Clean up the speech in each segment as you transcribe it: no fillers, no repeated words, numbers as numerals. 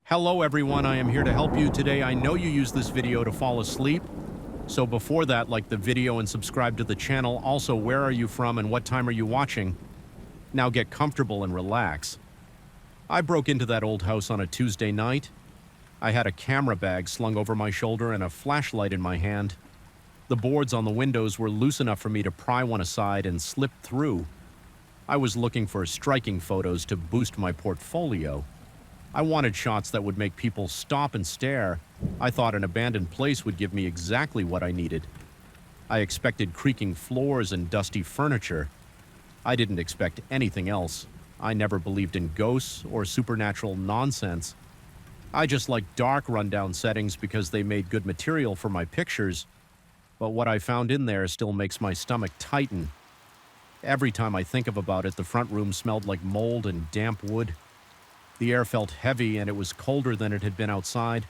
Hello everyone, I am here to help you today. I know you use this video to fall asleep. So before that, like the video and subscribe to the channel. Also, where are you from and what time are you watching? Now get comfortable and relax. I broke into that old house on a Tuesday night. I had a camera bag slung over my shoulder and a flashlight in my hand. The boards on the windows were loose enough for me to pry one aside and slip through. I was looking for striking photos to boost my portfolio. I wanted shots that would make people stop and stare. I thought an abandoned place would give me exactly what I needed. I expected creaking floors and dusty furniture. I didn't expect anything else. I never believed in ghosts or supernatural nonsense. I just liked dark, rundown settings because they made good material for my pictures. But what I found in there still makes my stomach tighten. Every time I think about it, the front room smelled like mold and damp wood. The air felt heavy and it was colder than it had been outside.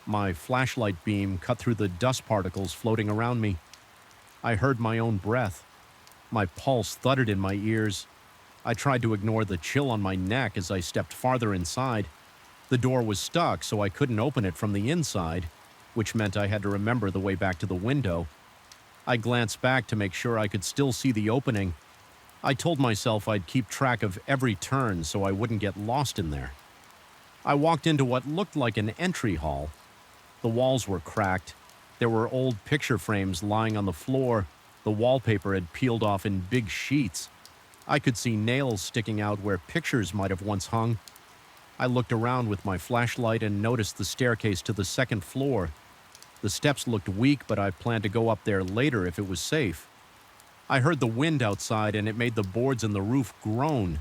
My flashlight beam cut through the dust particles floating around me. I heard my own breath. My pulse thudded in my ears. I tried to ignore the chill on my neck as I stepped farther inside. The door was stuck, so I couldn't open it from the inside, which meant I had to remember the way back to the window. I glanced back to make sure I could still see the opening. I told myself I'd keep track of every turn so I wouldn't get lost in there. I walked into what looked like an entry hall. The walls were cracked. There were old picture frames lying on the floor. The wallpaper had peeled off in big sheets. I could see nails sticking out where pictures might have once hung. I looked around with my flashlight and noticed the staircase to the second floor. The steps looked weak, but I planned to go up there later if it was safe. I heard the wind outside and it made the boards in the roof groan.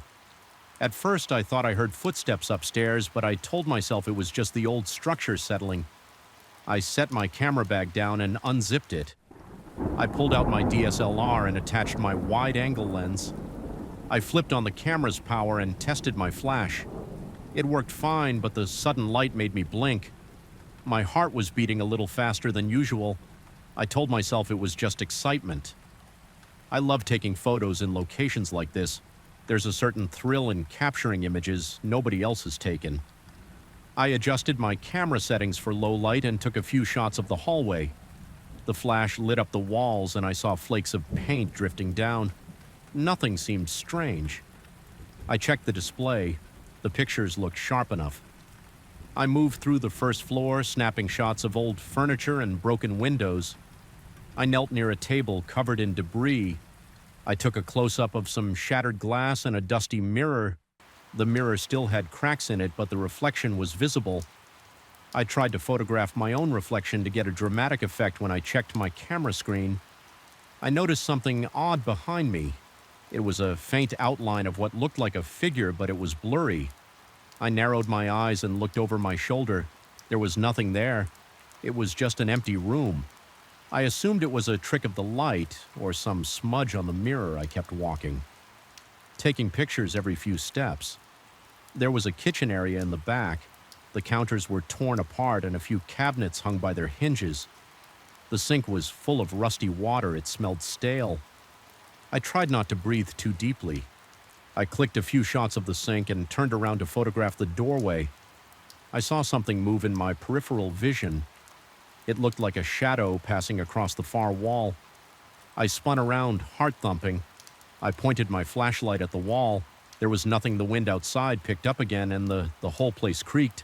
At first I thought I heard footsteps upstairs, but I told myself it was just the old structure settling. I set my camera bag down and unzipped it. I pulled out my DSLR and attached my wide-angle lens. I flipped on the camera's power and tested my flash. It worked fine, but the sudden light made me blink. My heart was beating a little faster than usual. I told myself it was just excitement. I love taking photos in locations like this. There's a certain thrill in capturing images nobody else has taken. I adjusted my camera settings for low light and took a few shots of the hallway. The flash lit up the walls and I saw flakes of paint drifting down. Nothing seemed strange. I checked the display. The pictures looked sharp enough. I moved through the first floor, snapping shots of old furniture and broken windows. I knelt near a table covered in debris. I took a close-up of some shattered glass and a dusty mirror. The mirror still had cracks in it, but the reflection was visible. I tried to photograph my own reflection to get a dramatic effect when I checked my camera screen. I noticed something odd behind me. It was a faint outline of what looked like a figure, but it was blurry. I narrowed my eyes and looked over my shoulder. There was nothing there. It was just an empty room. I assumed it was a trick of the light or some smudge on the mirror. I kept walking, taking pictures every few steps. There was a kitchen area in the back. The counters were torn apart and a few cabinets hung by their hinges. The sink was full of rusty water. It smelled stale. I tried not to breathe too deeply. I clicked a few shots of the sink and turned around to photograph the doorway. I saw something move in my peripheral vision. It looked like a shadow passing across the far wall. I spun around, heart thumping. I pointed my flashlight at the wall. There was nothing. The wind outside picked up again and the whole place creaked.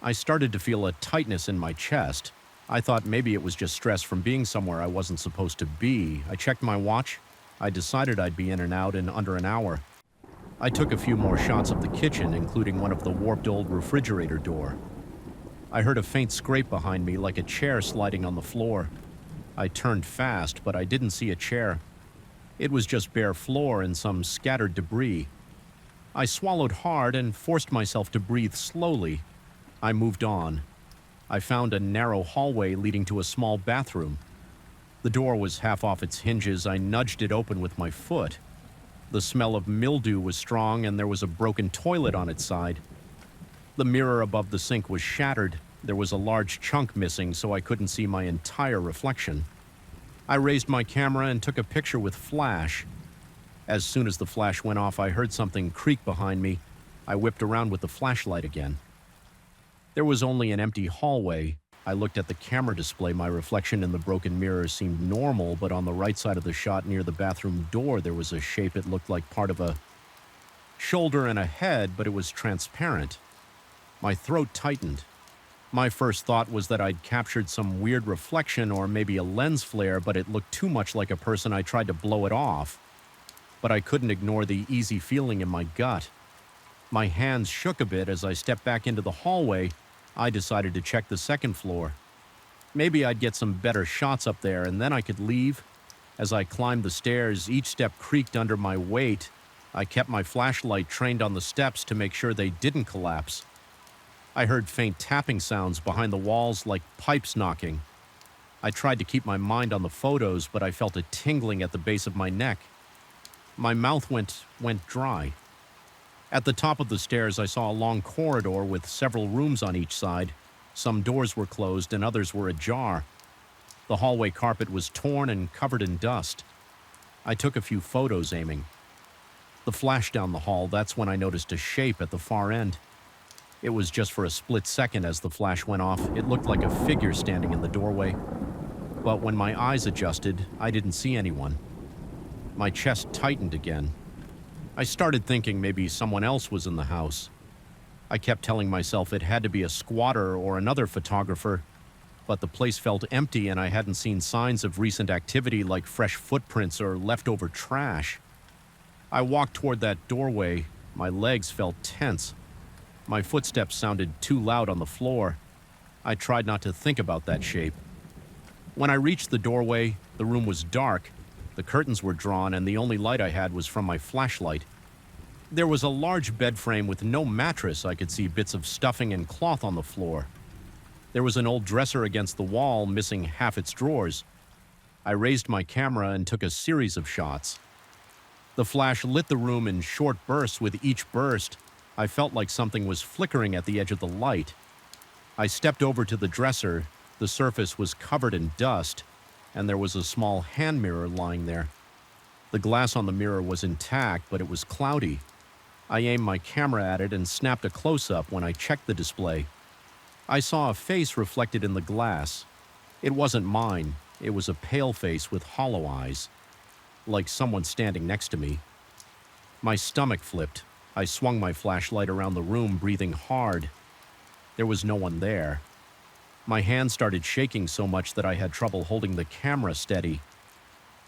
I started to feel a tightness in my chest. I thought maybe it was just stress from being somewhere I wasn't supposed to be. I checked my watch. I decided I'd be in and out in under an hour. I took a few more shots of the kitchen, including one of the warped old refrigerator door. I heard a faint scrape behind me, like a chair sliding on the floor. I turned fast, but I didn't see a chair. It was just bare floor and some scattered debris. I swallowed hard and forced myself to breathe slowly. I moved on. I found a narrow hallway leading to a small bathroom. The door was half off its hinges. I nudged it open with my foot. The smell of mildew was strong and there was a broken toilet on its side. The mirror above the sink was shattered. There was a large chunk missing, so I couldn't see my entire reflection. I raised my camera and took a picture with flash. As soon as the flash went off, I heard something creak behind me. I whipped around with the flashlight again. There was only an empty hallway. I looked at the camera display. My reflection in the broken mirror seemed normal, but on the right side of the shot near the bathroom door, there was a shape. It looked like part of a shoulder and a head, but it was transparent. My throat tightened. My first thought was that I'd captured some weird reflection or maybe a lens flare, but it looked too much like a person. I tried to blow it off, but I couldn't ignore the easy feeling in my gut. My hands shook a bit as I stepped back into the hallway. I decided to check the second floor. Maybe I'd get some better shots up there, and then I could leave. As I climbed the stairs, each step creaked under my weight. I kept my flashlight trained on the steps to make sure they didn't collapse. I heard faint tapping sounds behind the walls, like pipes knocking. I tried to keep my mind on the photos, but I felt a tingling at the base of my neck. My mouth went dry. At the top of the stairs, I saw a long corridor with several rooms on each side. Some doors were closed and others were ajar. The hallway carpet was torn and covered in dust. I took a few photos, aiming the flash down the hall. That's when I noticed a shape at the far end. It was just for a split second as the flash went off. It looked like a figure standing in the doorway. But when my eyes adjusted, I didn't see anyone. My chest tightened again. I started thinking maybe someone else was in the house. I kept telling myself it had to be a squatter or another photographer, but the place felt empty and I hadn't seen signs of recent activity like fresh footprints or leftover trash. I walked toward that doorway. My legs felt tense. My footsteps sounded too loud on the floor. I tried not to think about that shape. When I reached the doorway, the room was dark. The curtains were drawn, and the only light I had was from my flashlight. There was a large bed frame with no mattress. I could see bits of stuffing and cloth on the floor. There was an old dresser against the wall, missing half its drawers. I raised my camera and took a series of shots. The flash lit the room in short bursts. With each burst, I felt like something was flickering at the edge of the light. I stepped over to the dresser. The surface was covered in dust, and there was a small hand mirror lying there. The glass on the mirror was intact, but it was cloudy. I aimed my camera at it and snapped a close-up. When I checked the display, I saw a face reflected in the glass. It wasn't mine. It was a pale face with hollow eyes, like someone standing next to me. My stomach flipped. I swung my flashlight around the room, breathing hard. There was no one there. My hand started shaking so much that I had trouble holding the camera steady.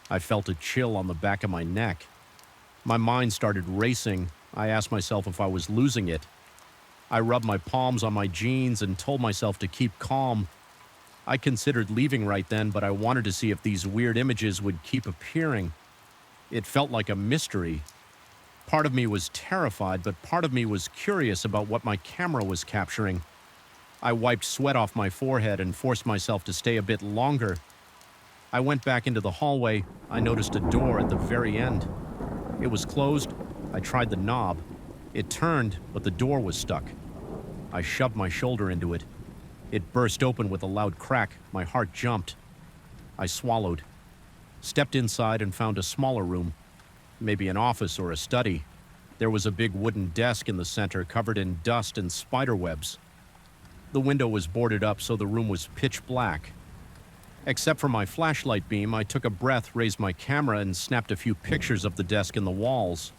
I felt a chill on the back of my neck. My mind started racing. I asked myself if I was losing it. I rubbed my palms on my jeans and told myself to keep calm. I considered leaving right then, but I wanted to see if these weird images would keep appearing. It felt like a mystery. Part of me was terrified, but part of me was curious about what my camera was capturing. I wiped sweat off my forehead and forced myself to stay a bit longer. I went back into the hallway. I noticed a door at the very end. It was closed. I tried the knob. It turned, but the door was stuck. I shoved my shoulder into it. It burst open with a loud crack. My heart jumped. I swallowed, stepped inside, and found a smaller room, maybe an office or a study. There was a big wooden desk in the center, covered in dust and spider webs. The window was boarded up, so the room was pitch black. Except for my flashlight beam, I took a breath, raised my camera, and snapped a few pictures of the desk and the walls.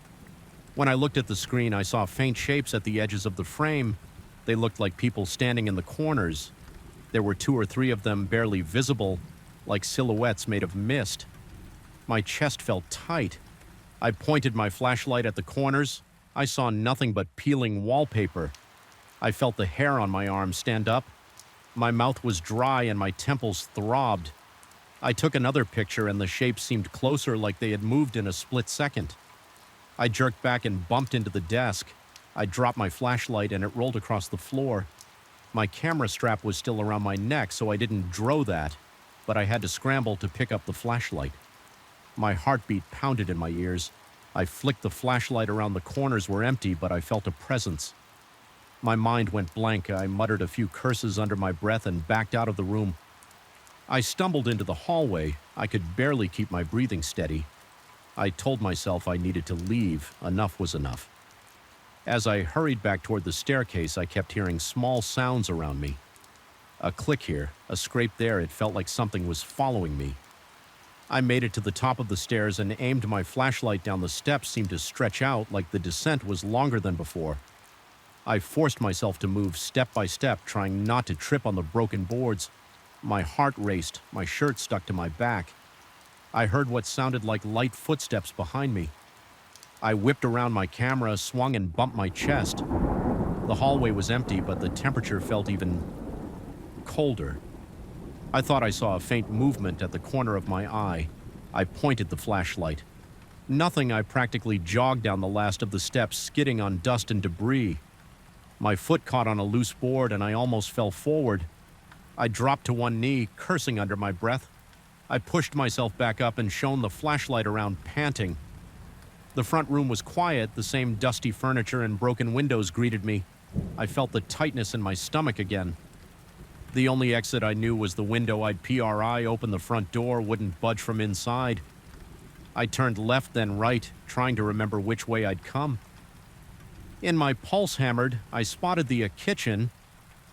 When I looked at the screen, I saw faint shapes at the edges of the frame. They looked like people standing in the corners. There were 2 or 3 of them barely visible, like silhouettes made of mist. My chest felt tight. I pointed my flashlight at the corners. I saw nothing but peeling wallpaper. I felt the hair on my arm stand up. My mouth was dry and my temples throbbed. I took another picture and the shapes seemed closer, like they had moved in a split second. I jerked back and bumped into the desk. I dropped my flashlight and it rolled across the floor. My camera strap was still around my neck, so I didn't draw that, but I had to scramble to pick up the flashlight. My heartbeat pounded in my ears. I flicked the flashlight around. The corners were empty, but I felt a presence. My mind went blank. I muttered a few curses under my breath and backed out of the room. I stumbled into the hallway. I could barely keep my breathing steady. I told myself I needed to leave. Enough was enough. As I hurried back toward the staircase, I kept hearing small sounds around me. A click here, a scrape there, it felt like something was following me. I made it to the top of the stairs and aimed my flashlight down the steps seemed to stretch out like the descent was longer than before. I forced myself to move step by step, trying not to trip on the broken boards. My heart raced, my shirt stuck to my back. I heard what sounded like light footsteps behind me. I whipped around my camera, swung and bumped my chest. The hallway was empty, but the temperature felt even colder. I thought I saw a faint movement at the corner of my eye. I pointed the flashlight. Nothing. I practically jogged down the last of the steps, skidding on dust and debris. My foot caught on a loose board and I almost fell forward. I dropped to one knee, cursing under my breath. I pushed myself back up and shone the flashlight around, panting. The front room was quiet. The same dusty furniture and broken windows greeted me. I felt the tightness in my stomach again. The only exit I knew was the window. I'd PRI, opened the front door, wouldn't budge from inside. I turned left, then right, trying to remember which way I'd come. In my pulse hammered, I spotted the kitchen.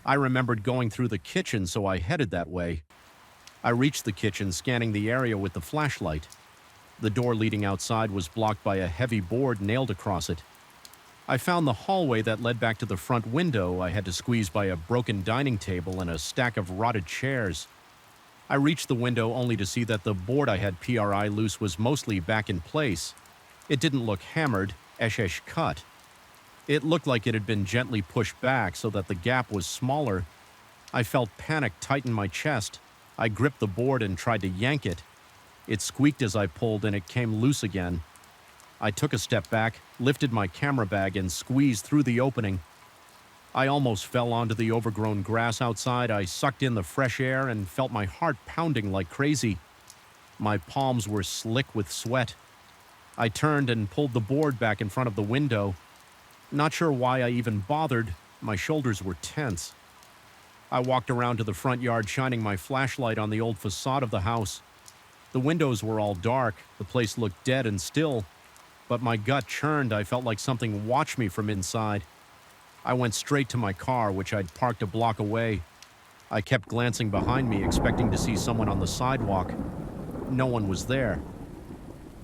I remembered going through the kitchen, so I headed that way. I reached the kitchen, scanning the area with the flashlight. The door leading outside was blocked by a heavy board nailed across it. I found the hallway that led back to the front window. I had to squeeze by a broken dining table and a stack of rotted chairs. I reached the window only to see that the board I had PRI loose was mostly back in place. It didn't look hammered, esh cut. It looked like it had been gently pushed back so that the gap was smaller. I felt panic tighten my chest. I gripped the board and tried to yank it. It squeaked as I pulled and it came loose again. I took a step back, lifted my camera bag and squeezed through the opening. I almost fell onto the overgrown grass outside. I sucked in the fresh air and felt my heart pounding like crazy. My palms were slick with sweat. I turned and pulled the board back in front of the window. Not sure why I even bothered. My shoulders were tense. I walked around to the front yard, shining my flashlight on the old facade of the house. The windows were all dark. The place looked dead and still. But my gut churned. I felt like something watched me from inside. I went straight to my car, which I'd parked a block away. I kept glancing behind me, expecting to see someone on the sidewalk. No one was there.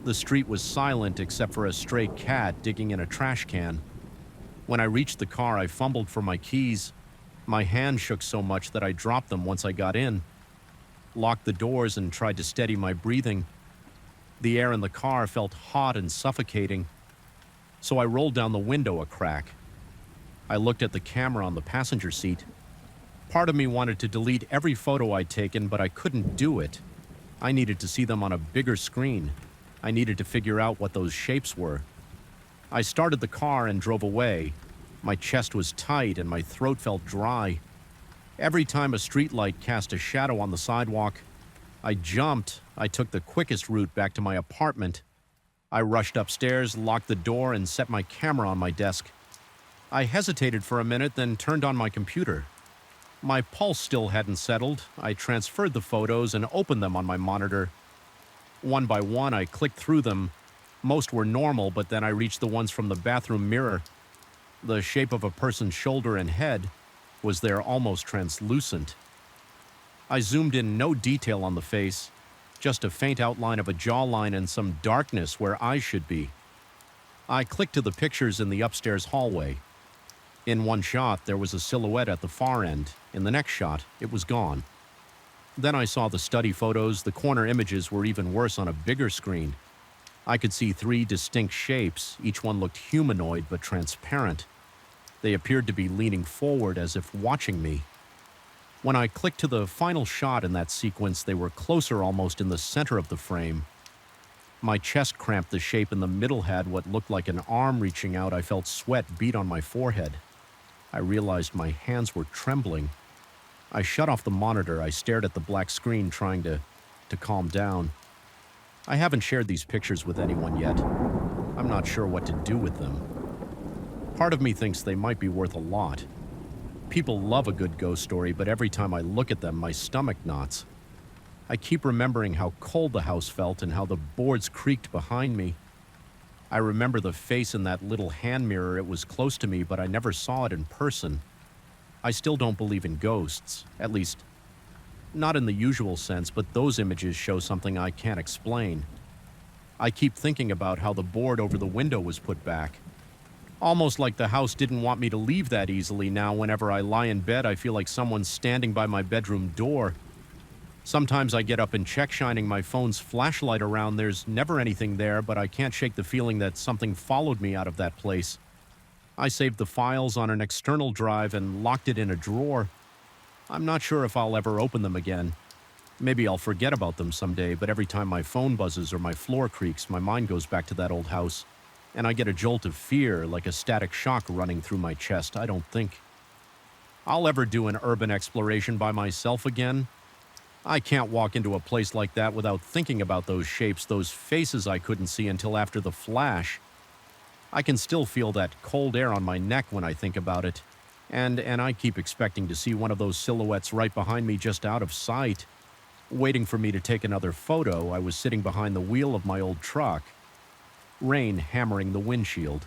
The street was silent except for a stray cat digging in a trash can. When I reached the car, I fumbled for my keys. My hand shook so much that I dropped them once I got in. Locked the doors and tried to steady my breathing. The air in the car felt hot and suffocating. So I rolled down the window a crack. I looked at the camera on the passenger seat. Part of me wanted to delete every photo I'd taken, but I couldn't do it. I needed to see them on a bigger screen. I needed to figure out what those shapes were. I started the car and drove away. My chest was tight and my throat felt dry. Every time a streetlight cast a shadow on the sidewalk, I jumped. I took the quickest route back to my apartment. I rushed upstairs, locked the door, and set my camera on my desk. I hesitated for a minute, then turned on my computer. My pulse still hadn't settled. I transferred the photos and opened them on my monitor. One by one, I clicked through them. Most were normal, but then I reached the ones from the bathroom mirror. The shape of a person's shoulder and head was there, almost translucent. I zoomed in, no detail on the face, just a faint outline of a jawline and some darkness where eyes should be. I clicked to the pictures in the upstairs hallway. In one shot, there was a silhouette at the far end. In the next shot, it was gone. Then I saw the study photos. The corner images were even worse on a bigger screen. I could see 3 distinct shapes. Each one looked humanoid but transparent. They appeared to be leaning forward as if watching me. When I clicked to the final shot in that sequence, they were closer, almost in the center of the frame. My chest cramped. The shape in the middle had what looked like an arm reaching out. I felt sweat beat on my forehead. I realized my hands were trembling. I shut off the monitor. I stared at the black screen, trying to calm down. I haven't shared these pictures with anyone yet. I'm not sure what to do with them. Part of me thinks they might be worth a lot. People love a good ghost story, but every time I look at them, my stomach knots. I keep remembering how cold the house felt and how the boards creaked behind me. I remember the face in that little hand mirror. It was close to me, but I never saw it in person. I still don't believe in ghosts, at least not in the usual sense, but those images show something I can't explain. I keep thinking about how the board over the window was put back. Almost like the house didn't want me to leave that easily. Now, whenever I lie in bed, I feel like someone's standing by my bedroom door. Sometimes I get up and check, shining my phone's flashlight around. There's never anything there, but I can't shake the feeling that something followed me out of that place. I saved the files on an external drive and locked it in a drawer. I'm not sure if I'll ever open them again. Maybe I'll forget about them someday, but every time my phone buzzes or my floor creaks, my mind goes back to that old house, and I get a jolt of fear, like a static shock running through my chest. I don't think I'll ever do an urban exploration by myself again. I can't walk into a place like that without thinking about those shapes, those faces I couldn't see until after the flash. I can still feel that cold air on my neck when I think about it. And I keep expecting to see one of those silhouettes right behind me, just out of sight. Waiting for me to take another photo, I was sitting behind the wheel of my old truck, rain hammering the windshield.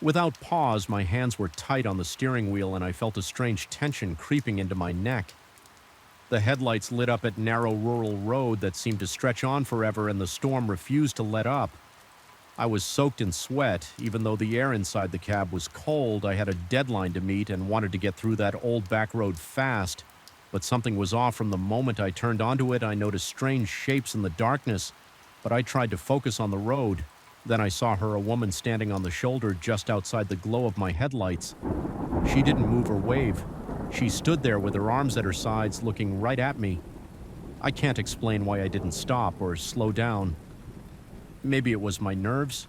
Without pause, my hands were tight on the steering wheel, and I felt a strange tension creeping into my neck. The headlights lit up at narrow rural road that seemed to stretch on forever, and the storm refused to let up. I was soaked in sweat. Even though the air inside the cab was cold, I had a deadline to meet and wanted to get through that old back road fast. But something was off from the moment I turned onto it. I noticed strange shapes in the darkness, but I tried to focus on the road. Then I saw her, a woman standing on the shoulder just outside the glow of my headlights. She didn't move or wave. She stood there with her arms at her sides, looking right at me. I can't explain why I didn't stop or slow down. Maybe it was my nerves.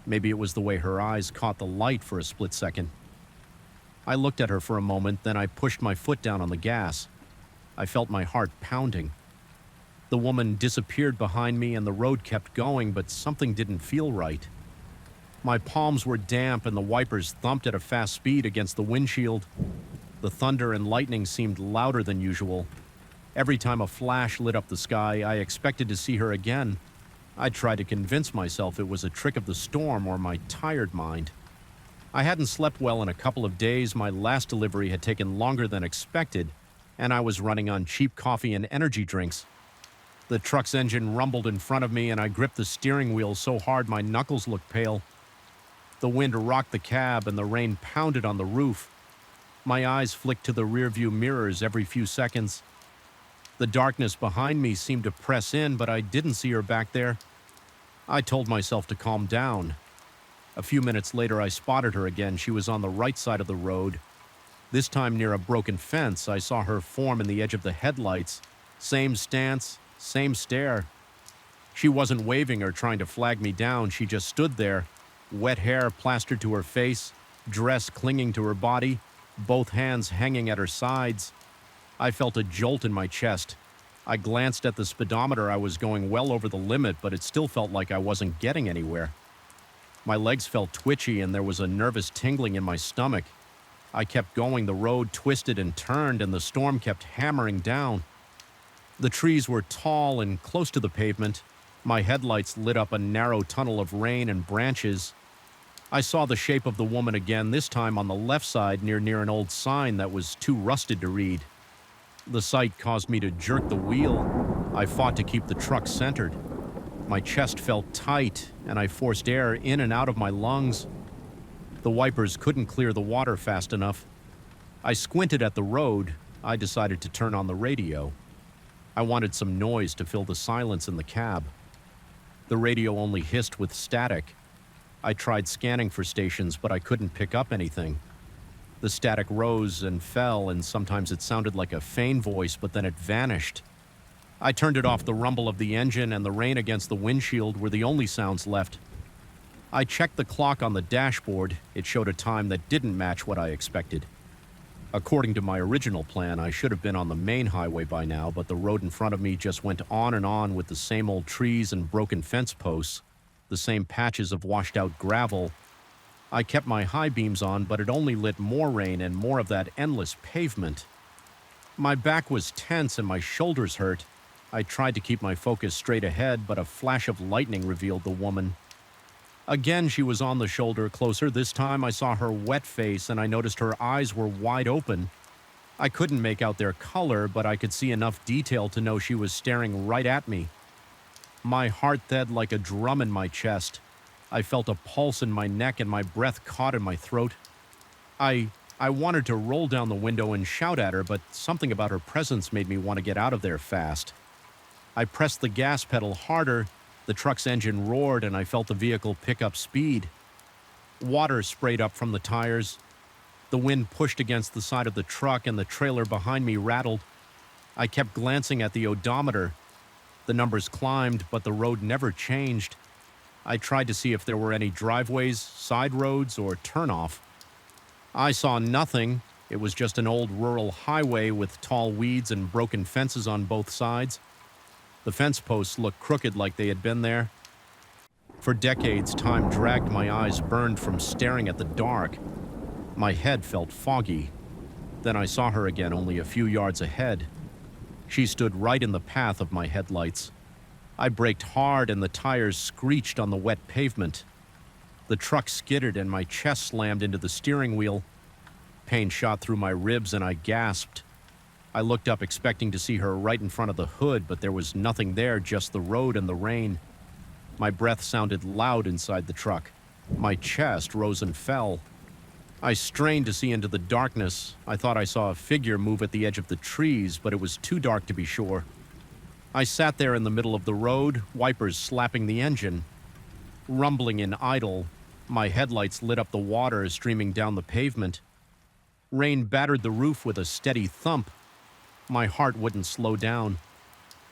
Maybe it was the way her eyes caught the light for a split second. I looked at her for a moment, then I pushed my foot down on the gas. I felt my heart pounding. The woman disappeared behind me and the road kept going, but something didn't feel right. My palms were damp and the wipers thumped at a fast speed against the windshield. The thunder and lightning seemed louder than usual. Every time a flash lit up the sky, I expected to see her again. I tried to convince myself it was a trick of the storm or my tired mind. I hadn't slept well in a couple of days. My last delivery had taken longer than expected, and I was running on cheap coffee and energy drinks. The truck's engine rumbled in front of me, and I gripped the steering wheel so hard my knuckles looked pale. The wind rocked the cab, and the rain pounded on the roof. My eyes flicked to the rearview mirrors every few seconds. The darkness behind me seemed to press in, but I didn't see her back there. I told myself to calm down. A few minutes later, I spotted her again. She was on the right side of the road. This time near a broken fence, I saw her form in the edge of the headlights. Same stance, same stare. She wasn't waving or trying to flag me down. She just stood there, wet hair plastered to her face, dress clinging to her body, both hands hanging at her sides. I felt a jolt in my chest. I glanced at the speedometer. I was going well over the limit, but it still felt like I wasn't getting anywhere. My legs felt twitchy and there was a nervous tingling in my stomach. I kept going. The road twisted and turned and the storm kept hammering down. The trees were tall and close to the pavement. My headlights lit up a narrow tunnel of rain and branches. I saw the shape of the woman again, this time on the left side near an old sign that was too rusted to read. The sight caused me to jerk the wheel. I fought to keep the truck centered. My chest felt tight, and I forced air in and out of my lungs. The wipers couldn't clear the water fast enough. I squinted at the road. I decided to turn on the radio. I wanted some noise to fill the silence in the cab. The radio only hissed with static. I tried scanning for stations, but I couldn't pick up anything. The static rose and fell, and sometimes it sounded like a faint voice, but then it vanished. I turned it off. The rumble of the engine and the rain against the windshield were the only sounds left. I checked the clock on the dashboard. It showed a time that didn't match what I expected. According to my original plan, I should have been on the main highway by now, but the road in front of me just went on and on with the same old trees and broken fence posts, the same patches of washed-out gravel. I kept my high beams on, but it only lit more rain and more of that endless pavement. My back was tense and my shoulders hurt. I tried to keep my focus straight ahead, but a flash of lightning revealed the woman. Again, she was on the shoulder closer. This time I saw her wet face and I noticed her eyes were wide open. I couldn't make out their color, but I could see enough detail to know she was staring right at me. My heart thud like a drum in my chest. I felt a pulse in my neck and my breath caught in my throat. I wanted to roll down the window and shout at her, but something about her presence made me want to get out of there fast. I pressed the gas pedal harder, the truck's engine roared, and I felt the vehicle pick up speed. Water sprayed up from the tires. The wind pushed against the side of the truck and the trailer behind me rattled. I kept glancing at the odometer. The numbers climbed, but the road never changed. I tried to see if there were any driveways, side roads, or turnoff. I saw nothing. It was just an old rural highway with tall weeds and broken fences on both sides. The fence posts looked crooked like they had been there. For decades, time dragged my eyes burned from staring at the dark. My head felt foggy. Then I saw her again only a few yards ahead. She stood right in the path of my headlights. I braked hard and the tires screeched on the wet pavement. The truck skidded and my chest slammed into the steering wheel. Pain shot through my ribs and I gasped. I looked up expecting to see her right in front of the hood, but there was nothing there, just the road and the rain. My breath sounded loud inside the truck. My chest rose and fell. I strained to see into the darkness. I thought I saw a figure move at the edge of the trees, but it was too dark to be sure. I sat there in the middle of the road, wipers slapping the engine. Rumbling in idle, my headlights lit up the water streaming down the pavement. Rain battered the roof with a steady thump. My heart wouldn't slow down.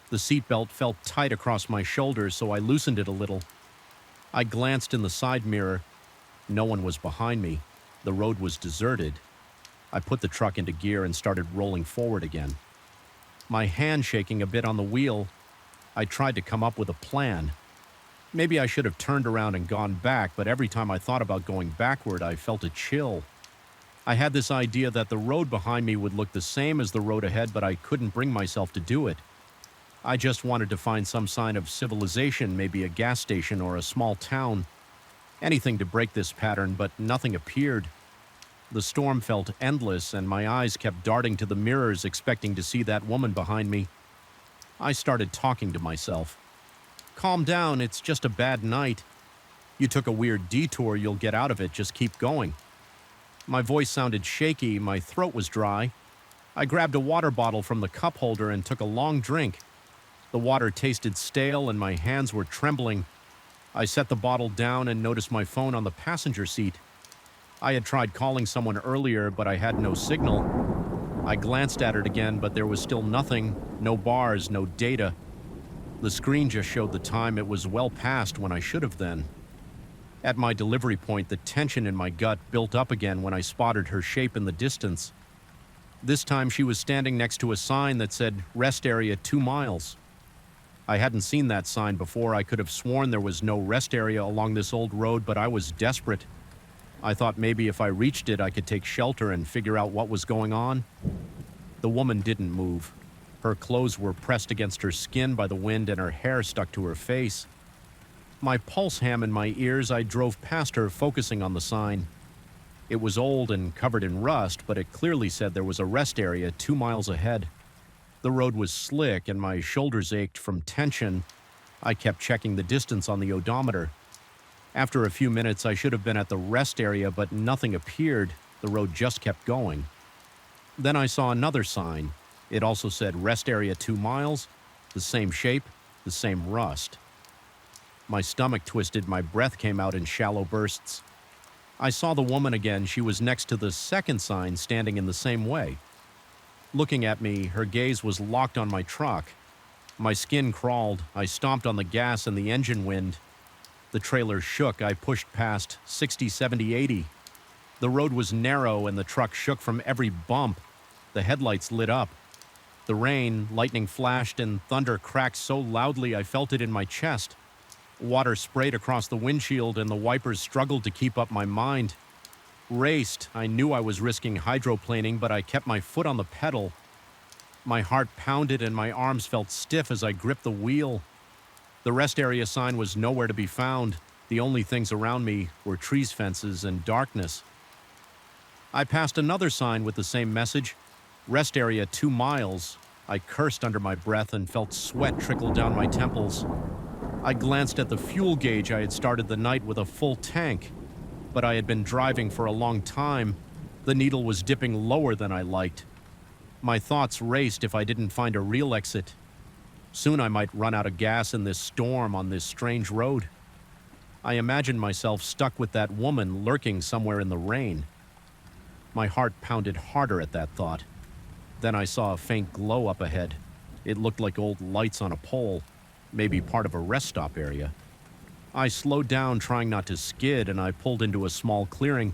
The seatbelt felt tight across my shoulders, so I loosened it a little. I glanced in the side mirror. No one was behind me. The road was deserted. I put the truck into gear and started rolling forward again. My hand shaking a bit on the wheel, I tried to come up with a plan. Maybe I should have turned around and gone back, but every time I thought about going backward, I felt a chill. I had this idea that the road behind me would look the same as the road ahead, but I couldn't bring myself to do it. I just wanted to find some sign of civilization, maybe a gas station or a small town. Anything to break this pattern, but nothing appeared. The storm felt endless, and my eyes kept darting to the mirrors, expecting to see that woman behind me. I started talking to myself. Calm down, it's just a bad night. You took a weird detour, you'll get out of it, just keep going. My voice sounded shaky, my throat was dry. I grabbed a water bottle from the cup holder and took a long drink. The water tasted stale and my hands were trembling. I set the bottle down and noticed my phone on the passenger seat. I had tried calling someone earlier, but I had no signal. I glanced at it again, but there was still nothing, no bars, no data. The screen just showed the time. It was well past when I should have then. At my delivery point, the tension in my gut built up again when I spotted her shape in the distance. This time she was standing next to a sign that said, "Rest area 2 miles." I hadn't seen that sign before. I could have sworn there was no rest area along this old road, but I was desperate. I thought maybe if I reached it, I could take shelter and figure out what was going on. The woman didn't move. Her clothes were pressed against her skin by the wind and her hair stuck to her face. My pulse ham in my ears, I drove past her, focusing on the sign. It was old and covered in rust, but it clearly said there was a rest area 2 miles ahead. The road was slick and my shoulders ached from tension. I kept checking the distance on the odometer. After a few minutes, I should have been at the rest area, but nothing appeared. The road just kept going. Then I saw another sign. It also said rest area 2 miles, the same shape, the same rust. My stomach twisted, my breath came out in shallow bursts. I saw the woman again. She was next to the second sign, standing in the same way. Looking at me, her gaze was locked on my truck. My skin crawled. I stomped on the gas and the engine wind. The trailer shook. I pushed past 60, 70, 80. The road was narrow and the truck shook from every bump. The headlights lit up. The rain, lightning flashed, and thunder cracked so loudly I felt it in my chest. Water sprayed across the windshield and the wipers struggled to keep up my mind. Raced, I knew I was risking hydroplaning, but I kept my foot on the pedal. My heart pounded and my arms felt stiff as I gripped the wheel. The rest area sign was nowhere to be found. The only things around me were trees, fences, and darkness. I passed another sign with the same message, rest area 2 miles. I cursed under my breath and felt sweat trickle down my temples. I glanced at the fuel gauge. I had started the night with a full tank, but I had been driving for a long time. The needle was dipping lower than I liked. My thoughts raced if I didn't find a real exit. Soon I might run out of gas in this storm on this strange road. I imagined myself stuck with that woman lurking somewhere in the rain. My heart pounded harder at that thought. Then I saw a faint glow up ahead. It looked like old lights on a pole, maybe part of a rest stop area. I slowed down, trying not to skid, and I pulled into a small clearing.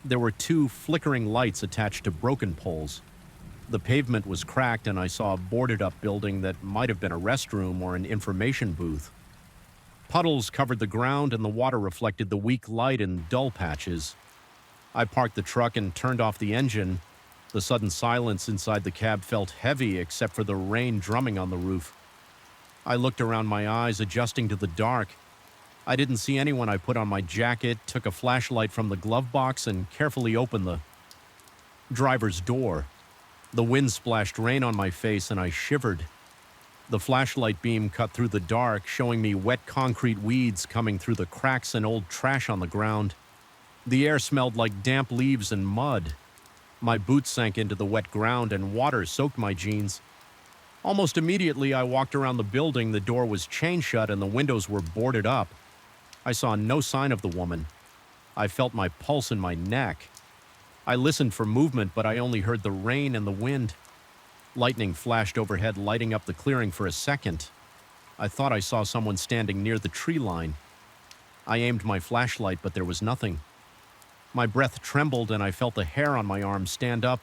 There were 2 flickering lights attached to broken poles. The pavement was cracked, and I saw a boarded-up building that might have been a restroom or an information booth. Puddles covered the ground, and the water reflected the weak light in dull patches. I parked the truck and turned off the engine. The sudden silence inside the cab felt heavy, except for the rain drumming on the roof. I looked around, my eyes adjusting to the dark. I didn't see anyone. I put on my jacket, took a flashlight from the glove box, and carefully opened the driver's door. The wind splashed rain on my face, and I shivered. The flashlight beam cut through the dark, showing me wet concrete weeds coming through the cracks and old trash on the ground. The air smelled like damp leaves and mud. My boots sank into the wet ground, and water soaked my jeans. Almost immediately, I walked around the building. The door was chain shut, and the windows were boarded up. I saw no sign of the woman. I felt my pulse in my neck. I listened for movement, but I only heard the rain and the wind. Lightning flashed overhead, lighting up the clearing for a second. I thought I saw someone standing near the tree line. I aimed my flashlight, but there was nothing. My breath trembled, and I felt the hair on my arm stand up.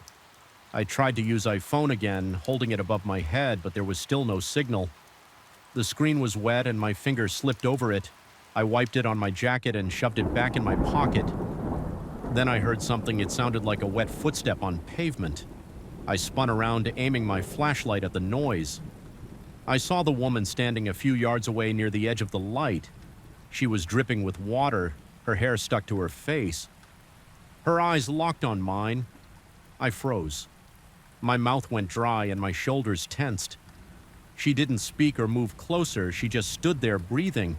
I tried to use iPhone again, holding it above my head, but there was still no signal. The screen was wet, and my finger slipped over it. I wiped it on my jacket and shoved it back in my pocket. Then I heard something. It sounded like a wet footstep on pavement. I spun around, aiming my flashlight at the noise. I saw the woman standing a few yards away near the edge of the light. She was dripping with water, her hair stuck to her face. Her eyes locked on mine. I froze. My mouth went dry and my shoulders tensed. She didn't speak or move closer. She just stood there breathing.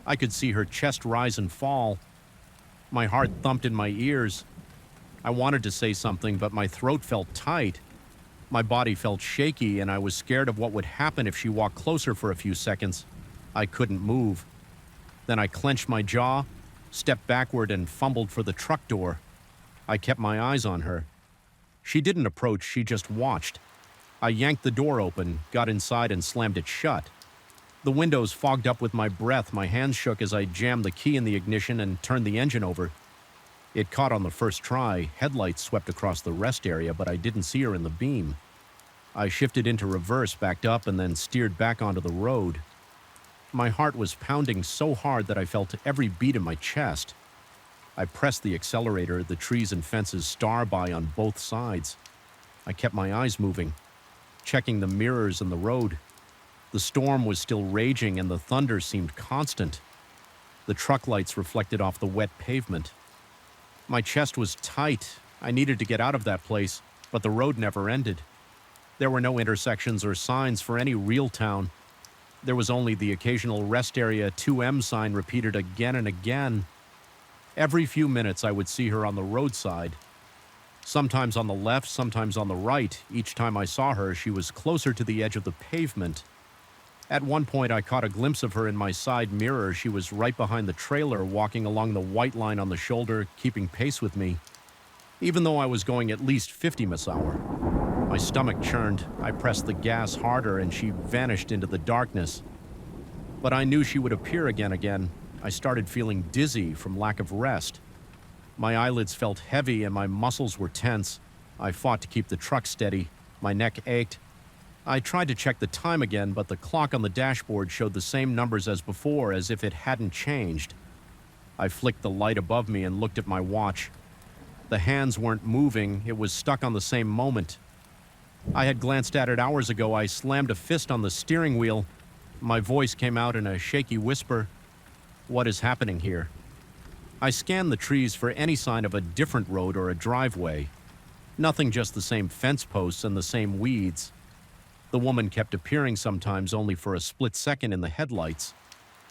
I could see her chest rise and fall. My heart thumped in my ears. I wanted to say something, but my throat felt tight. My body felt shaky, and I was scared of what would happen if she walked closer for a few seconds. I couldn't move. Then I clenched my jaw, stepped backward, and fumbled for the truck door. I kept my eyes on her. She didn't approach, she just watched. I yanked the door open, got inside, and slammed it shut. The windows fogged up with my breath. My hands shook as I jammed the key in the ignition and turned the engine over. It caught on the first try. Headlights swept across the rest area, but I didn't see her in the beam. I shifted into reverse, backed up, and then steered back onto the road. My heart was pounding so hard that I felt every beat in my chest. I pressed the accelerator. The trees and fences star by on both sides. I kept my eyes moving, checking the mirrors and the road. The storm was still raging, and the thunder seemed constant. The truck lights reflected off the wet pavement. My chest was tight. I needed to get out of that place, but the road never ended. There were no intersections or signs for any real town. There was only the occasional rest area 2M sign repeated again and again. Every few minutes I would see her on the roadside. Sometimes on the left, sometimes on the right. Each time I saw her, she was closer to the edge of the pavement. At one point, I caught a glimpse of her in my side mirror. She was right behind the trailer, walking along the white line on the shoulder, keeping pace with me. Even though I was going at least 50 mph. My stomach churned. I pressed the gas harder, and she vanished into the darkness. But I knew she would appear again. I started feeling dizzy from lack of rest. My eyelids felt heavy, and my muscles were tense. I fought to keep the truck steady. My neck ached. I tried to check the time again, but the clock on the dashboard showed the same numbers as before, as if it hadn't changed. I flicked the light above me and looked at my watch. The hands weren't moving. It was stuck on the same moment. I had glanced at it hours ago. I slammed a fist on the steering wheel. My voice came out in a shaky whisper. What is happening here? I scanned the trees for any sign of a different road or a driveway. Nothing, just the same fence posts and the same weeds. The woman kept appearing, sometimes only for a split second in the headlights.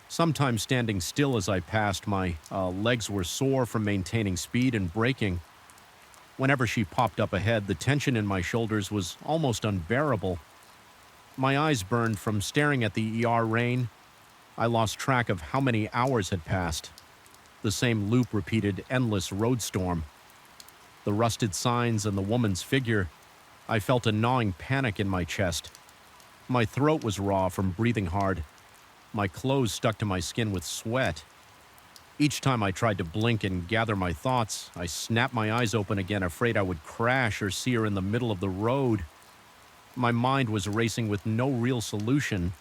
Sometimes standing still as I passed. My legs were sore from maintaining speed and braking. Whenever she popped up ahead, the tension in my shoulders was almost unbearable. My eyes burned from staring at the ER rain. I lost track of how many hours had passed. The same loop repeated, endless road storm. The rusted signs and the woman's figure. I felt a gnawing panic in my chest. My throat was raw from breathing hard. My clothes stuck to my skin with sweat. Each time I tried to blink and gather my thoughts, I snapped my eyes open again, afraid I would crash or see her in the middle of the road. My mind was racing with no real solution.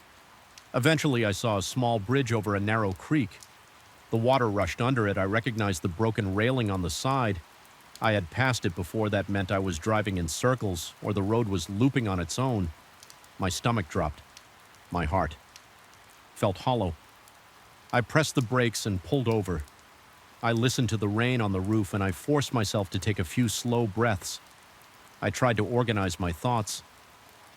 Eventually, I saw a small bridge over a narrow creek. The water rushed under it. I recognized the broken railing on the side. I had passed it before. That meant I was driving in circles, or the road was looping on its own. My stomach dropped. My heart felt hollow. I pressed the brakes and pulled over. I listened to the rain on the roof, and I forced myself to take a few slow breaths. I tried to organize my thoughts.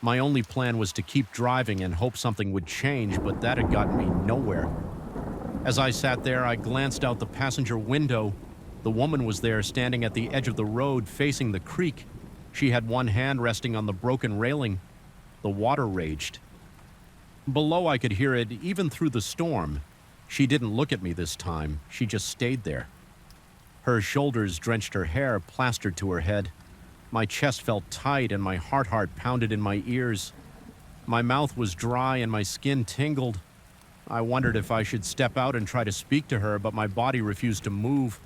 My only plan was to keep driving and hope something would change, but that had gotten me nowhere. As I sat there, I glanced out the passenger window. The woman was there, standing at the edge of the road, facing the creek. She had one hand resting on the broken railing. The water raged. Below, I could hear it even through the storm. She didn't look at me this time. She just stayed there. Her shoulders drenched her hair, plastered to her head. My chest felt tight and my heart pounded in my ears. My mouth was dry and my skin tingled. I wondered if I should step out and try to speak to her, but my body refused to move.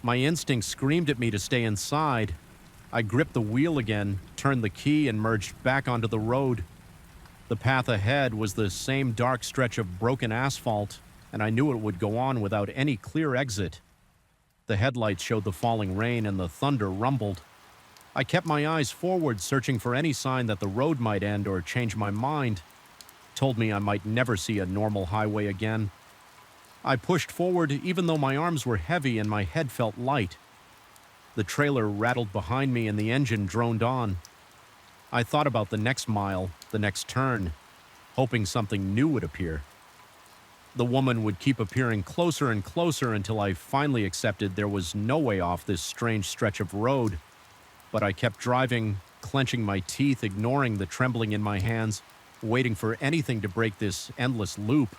My instinct screamed at me to stay inside. I gripped the wheel again, turned the key, and merged back onto the road. The path ahead was the same dark stretch of broken asphalt, and I knew it would go on without any clear exit. The headlights showed the falling rain and the thunder rumbled. I kept my eyes forward, searching for any sign that the road might end or change my mind. Told me I might never see a normal highway again. I pushed forward even though my arms were heavy and my head felt light. The trailer rattled behind me and the engine droned on. I thought about the next mile, the next turn, hoping something new would appear. The woman would keep appearing closer and closer until I finally accepted there was no way off this strange stretch of road. But I kept driving, clenching my teeth, ignoring the trembling in my hands, waiting for anything to break this endless loop.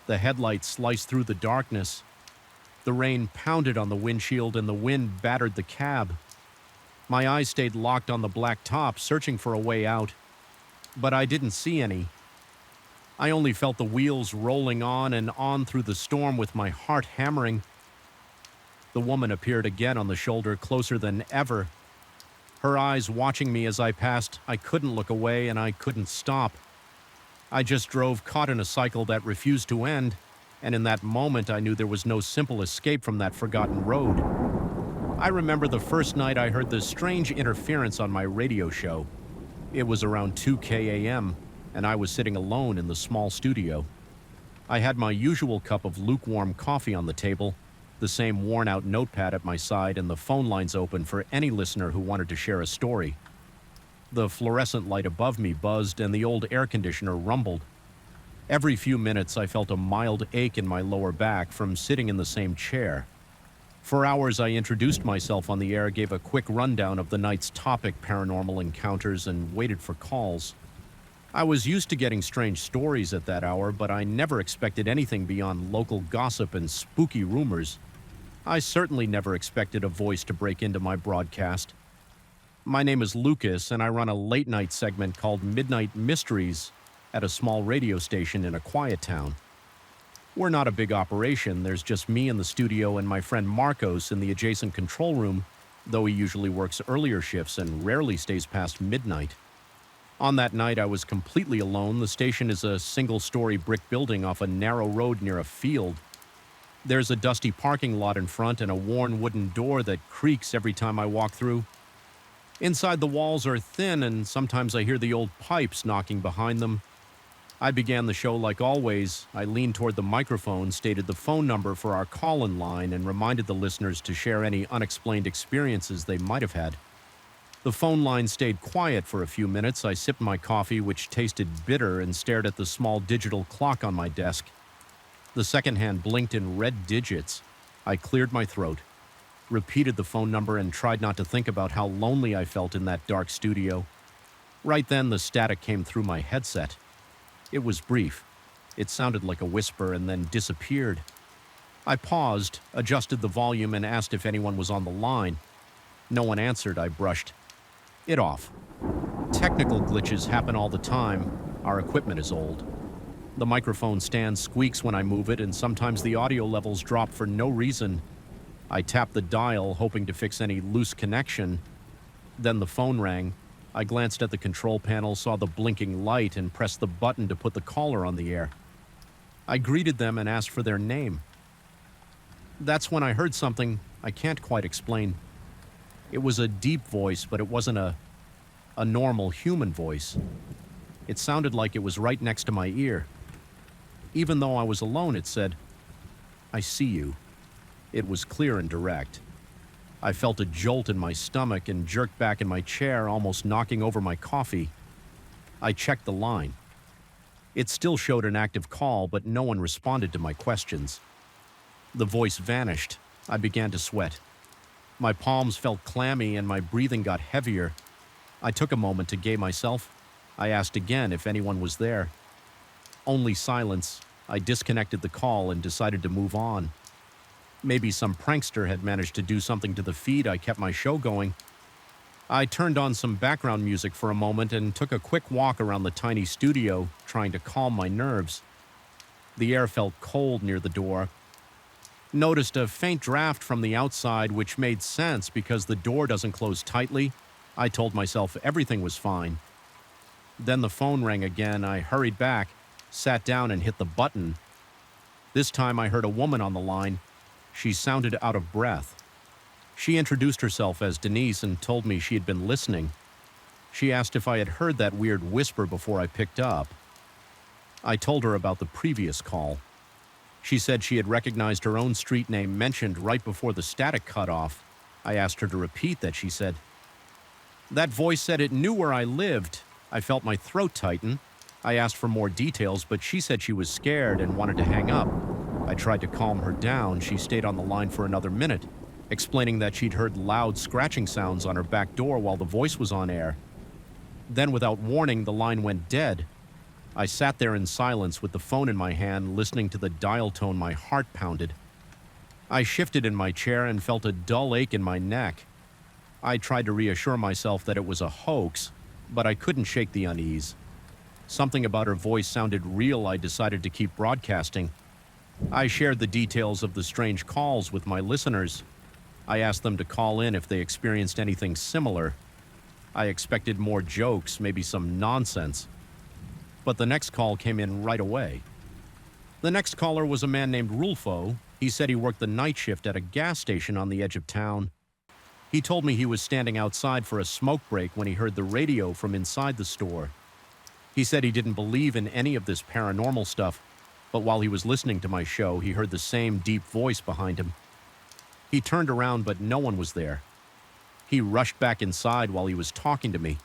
The headlights sliced through the darkness. The rain pounded on the windshield and the wind battered the cab. My eyes stayed locked on the black top, searching for a way out. But I didn't see any. I only felt the wheels rolling on and on through the storm with my heart hammering. The woman appeared again on the shoulder, closer than ever. Her eyes watching me as I passed. I couldn't look away and I couldn't stop. I just drove, caught in a cycle that refused to end, and in that moment I knew there was no simple escape from that forgotten road. I remember the first night I heard this strange interference on my radio show. It was around 2 a.m., and I was sitting alone in the small studio. I had my usual cup of lukewarm coffee on the table, the same worn-out notepad at my side, and the phone lines open for any listener who wanted to share a story. The fluorescent light above me buzzed, and the old air conditioner rumbled. Every few minutes, I felt a mild ache in my lower back from sitting in the same chair. For hours, I introduced myself on the air, gave a quick rundown of the night's topic, paranormal encounters, and waited for calls. I was used to getting strange stories at that hour, but I never expected anything beyond local gossip and spooky rumors. I certainly never expected a voice to break into my broadcast. My name is Lucas, and I run a late-night segment called Midnight Mysteries at a small radio station in a quiet town. We're not a big operation. There's just me in the studio and my friend Marcos in the adjacent control room, though he usually works earlier shifts and rarely stays past midnight. On that night, I was completely alone. The station is a single-story brick building off a narrow road near a field. There's a dusty parking lot in front and a worn wooden door that creaks every time I walk through. Inside, the walls are thin, and sometimes I hear the old pipes knocking behind them. I began the show like always. I leaned toward the microphone, stated the phone number for our call-in line, and reminded the listeners to share any unexplained experiences they might have had. The phone line stayed quiet for a few minutes. I sipped my coffee, which tasted bitter, and stared at the small digital clock on my desk. The second hand blinked in red digits. I cleared my throat, repeated the phone number, and tried not to think about how lonely I felt in that dark studio. Right then, the static came through my headset. It was brief. It sounded like a whisper and then disappeared. I paused, adjusted the volume, and asked if anyone was on the line. No one answered. I brushed it off. Technical glitches happen all the time. Our equipment is old. The microphone stand squeaks when I move it, and sometimes the audio levels drop for no reason. I tapped the dial, hoping to fix any loose connection. Then the phone rang. I glanced at the control panel, saw the blinking light, and pressed the button to put the caller on the air. I greeted them and asked for their name. That's when I heard something I can't quite explain. It was a deep voice, but it wasn't a normal human voice. It sounded like it was right next to my ear. Even though I was alone, it said, "I see you." It was clear and direct. I felt a jolt in my stomach and jerked back in my chair, almost knocking over my coffee. I checked the line. It still showed an active call, but no one responded to my questions. The voice vanished. I began to sweat. My palms felt clammy and my breathing got heavier. I took a moment to gauge myself. I asked again if anyone was there. Only silence. I disconnected the call and decided to move on. Maybe some prankster had managed to do something to the feed. I kept my show going. I turned on some background music for a moment and took a quick walk around the tiny studio, trying to calm my nerves. The air felt cold near the door. Noticed a faint draft from the outside, which made sense because the door doesn't close tightly. I told myself everything was fine. Then the phone rang again. I hurried back, sat down, and hit the button. This time I heard a woman on the line. She sounded out of breath. She introduced herself as Denise and told me she had been listening. She asked if I had heard that weird whisper before I picked up. I told her about the previous call. She said she had recognized her own street name mentioned right before the static cut off. I asked her to repeat that. She said, "That voice said it knew where I lived." I felt my throat tighten. I asked for more details, but she said she was scared and wanted to hang up. I tried to calm her down. She stayed on the line for another minute, explaining that she'd heard loud scratching sounds on her back door while the voice was on air. Then, without warning, the line went dead. I sat there in silence with the phone in my hand, listening to the dial tone. My heart pounded. I shifted in my chair and felt a dull ache in my neck. I tried to reassure myself that it was a hoax, but I couldn't shake the unease. Something about her voice sounded real. I decided to keep broadcasting. I shared the details of the strange calls with my listeners. I asked them to call in if they experienced anything similar. I expected more jokes, maybe some nonsense. But the next call came in right away. The next caller was a man named Rulfo. He said he worked the night shift at a gas station on the edge of town. He told me he was standing outside for a smoke break when he heard the radio from inside the store. He said he didn't believe in any of this paranormal stuff, but while he was listening to my show, he heard the same deep voice behind him. He turned around, but no one was there. He rushed back inside while he was talking to me.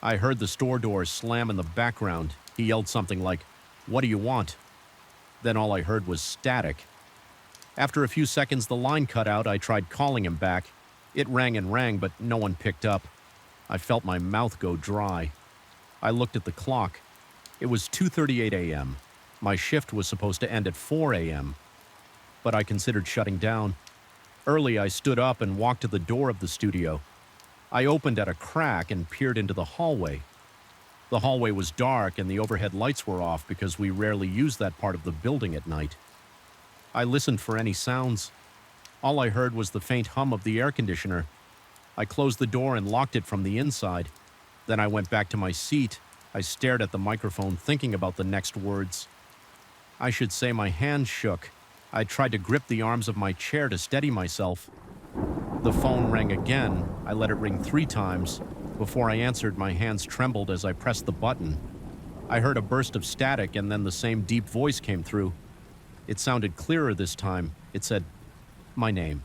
I heard the store door slam in the background. He yelled something like, "What do you want?" Then all I heard was static. After a few seconds, the line cut out. I tried calling him back. It rang and rang, but no one picked up. I felt my mouth go dry. I looked at the clock. It was 2:38 a.m. My shift was supposed to end at 4 a.m., but I considered shutting down. Early, I stood up and walked to the door of the studio. I opened at a crack and peered into the hallway. The hallway was dark and the overhead lights were off because we rarely use that part of the building at night. I listened for any sounds. All I heard was the faint hum of the air conditioner. I closed the door and locked it from the inside. Then I went back to my seat. I stared at the microphone, thinking about the next words. I should say my hands shook. I tried to grip the arms of my chair to steady myself. The phone rang again. I let it ring 3 times. Before I answered, my hands trembled as I pressed the button. I heard a burst of static and then the same deep voice came through. It sounded clearer this time. It said, "My name."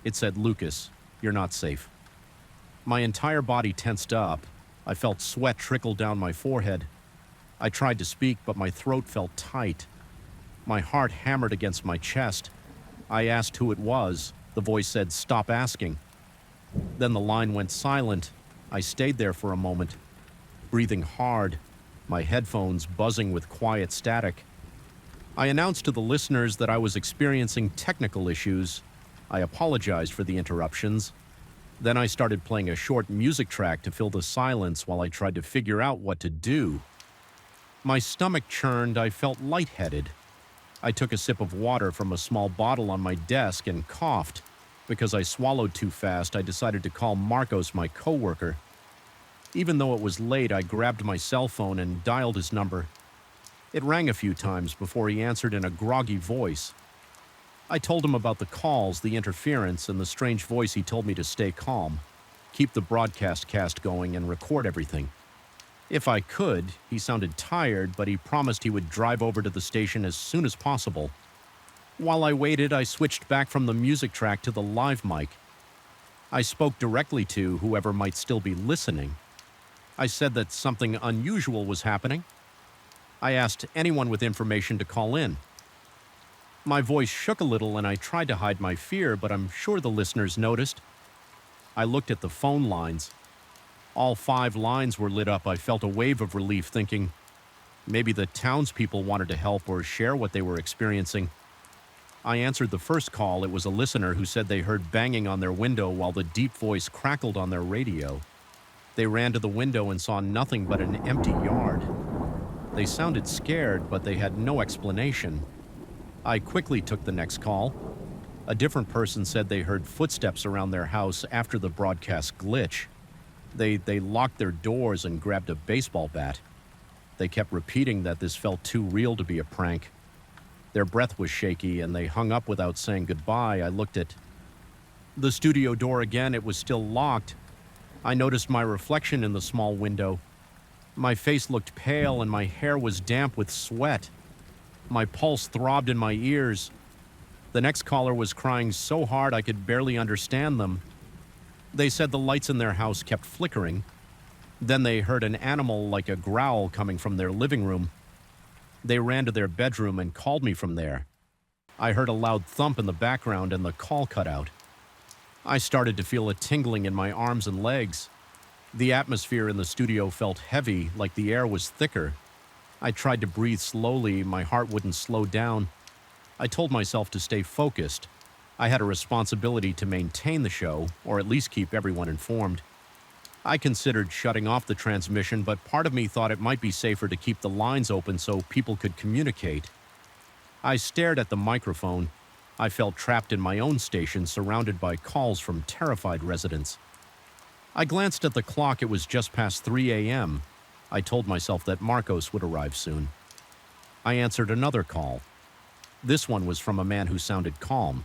It said, "Lucas, you're not safe." My entire body tensed up. I felt sweat trickle down my forehead. I tried to speak, but my throat felt tight. My heart hammered against my chest. I asked who it was. The voice said, "Stop asking." Then the line went silent. I stayed there for a moment, breathing hard, my headphones buzzing with quiet static. I announced to the listeners that I was experiencing technical issues. I apologized for the interruptions. Then I started playing a short music track to fill the silence while I tried to figure out what to do. My stomach churned. I felt lightheaded. I took a sip of water from a small bottle on my desk and coughed. Because I swallowed too fast, I decided to call Marcos, my coworker. Even though it was late, I grabbed my cell phone and dialed his number. It rang a few times before he answered in a groggy voice. I told him about the calls, the interference, and the strange voice. He told me to stay calm, keep the broadcast cast going, and record everything. If I could. He sounded tired, but he promised he would drive over to the station as soon as possible. While I waited, I switched back from the music track to the live mic. I spoke directly to whoever might still be listening. I said that something unusual was happening. I asked anyone with information to call in. My voice shook a little and I tried to hide my fear, but I'm sure the listeners noticed. I looked at the phone lines. All 5 lines were lit up. I felt a wave of relief, thinking maybe the townspeople wanted to help or share what they were experiencing. I answered the first call. It was a listener who said they heard banging on their window while the deep voice crackled on their radio. They ran to the window and saw nothing but an empty yard. They sounded scared, but they had no explanation. I quickly took the next call. A different person said they heard footsteps around their house after the broadcast glitch. They locked their doors and grabbed a baseball bat. They kept repeating that this felt too real to be a prank. Their breath was shaky, and they hung up without saying goodbye. I looked at the studio door again. It was still locked. I noticed my reflection in the small window. My face looked pale, and my hair was damp with sweat. My pulse throbbed in my ears. The next caller was crying so hard I could barely understand them. They said the lights in their house kept flickering. Then they heard an animal like a growl coming from their living room. They ran to their bedroom and called me from there. I heard a loud thump in the background and the call cut out. I started to feel a tingling in my arms and legs. The atmosphere in the studio felt heavy, like the air was thicker. I tried to breathe slowly. My heart wouldn't slow down. I told myself to stay focused. I had a responsibility to maintain the show, or at least keep everyone informed. I considered shutting off the transmission, but part of me thought it might be safer to keep the lines open so people could communicate. I stared at the microphone. I felt trapped in my own station, surrounded by calls from terrified residents. I glanced at the clock. It was just past 3 a.m. I told myself that Marcos would arrive soon. I answered another call. This one was from a man who sounded calm.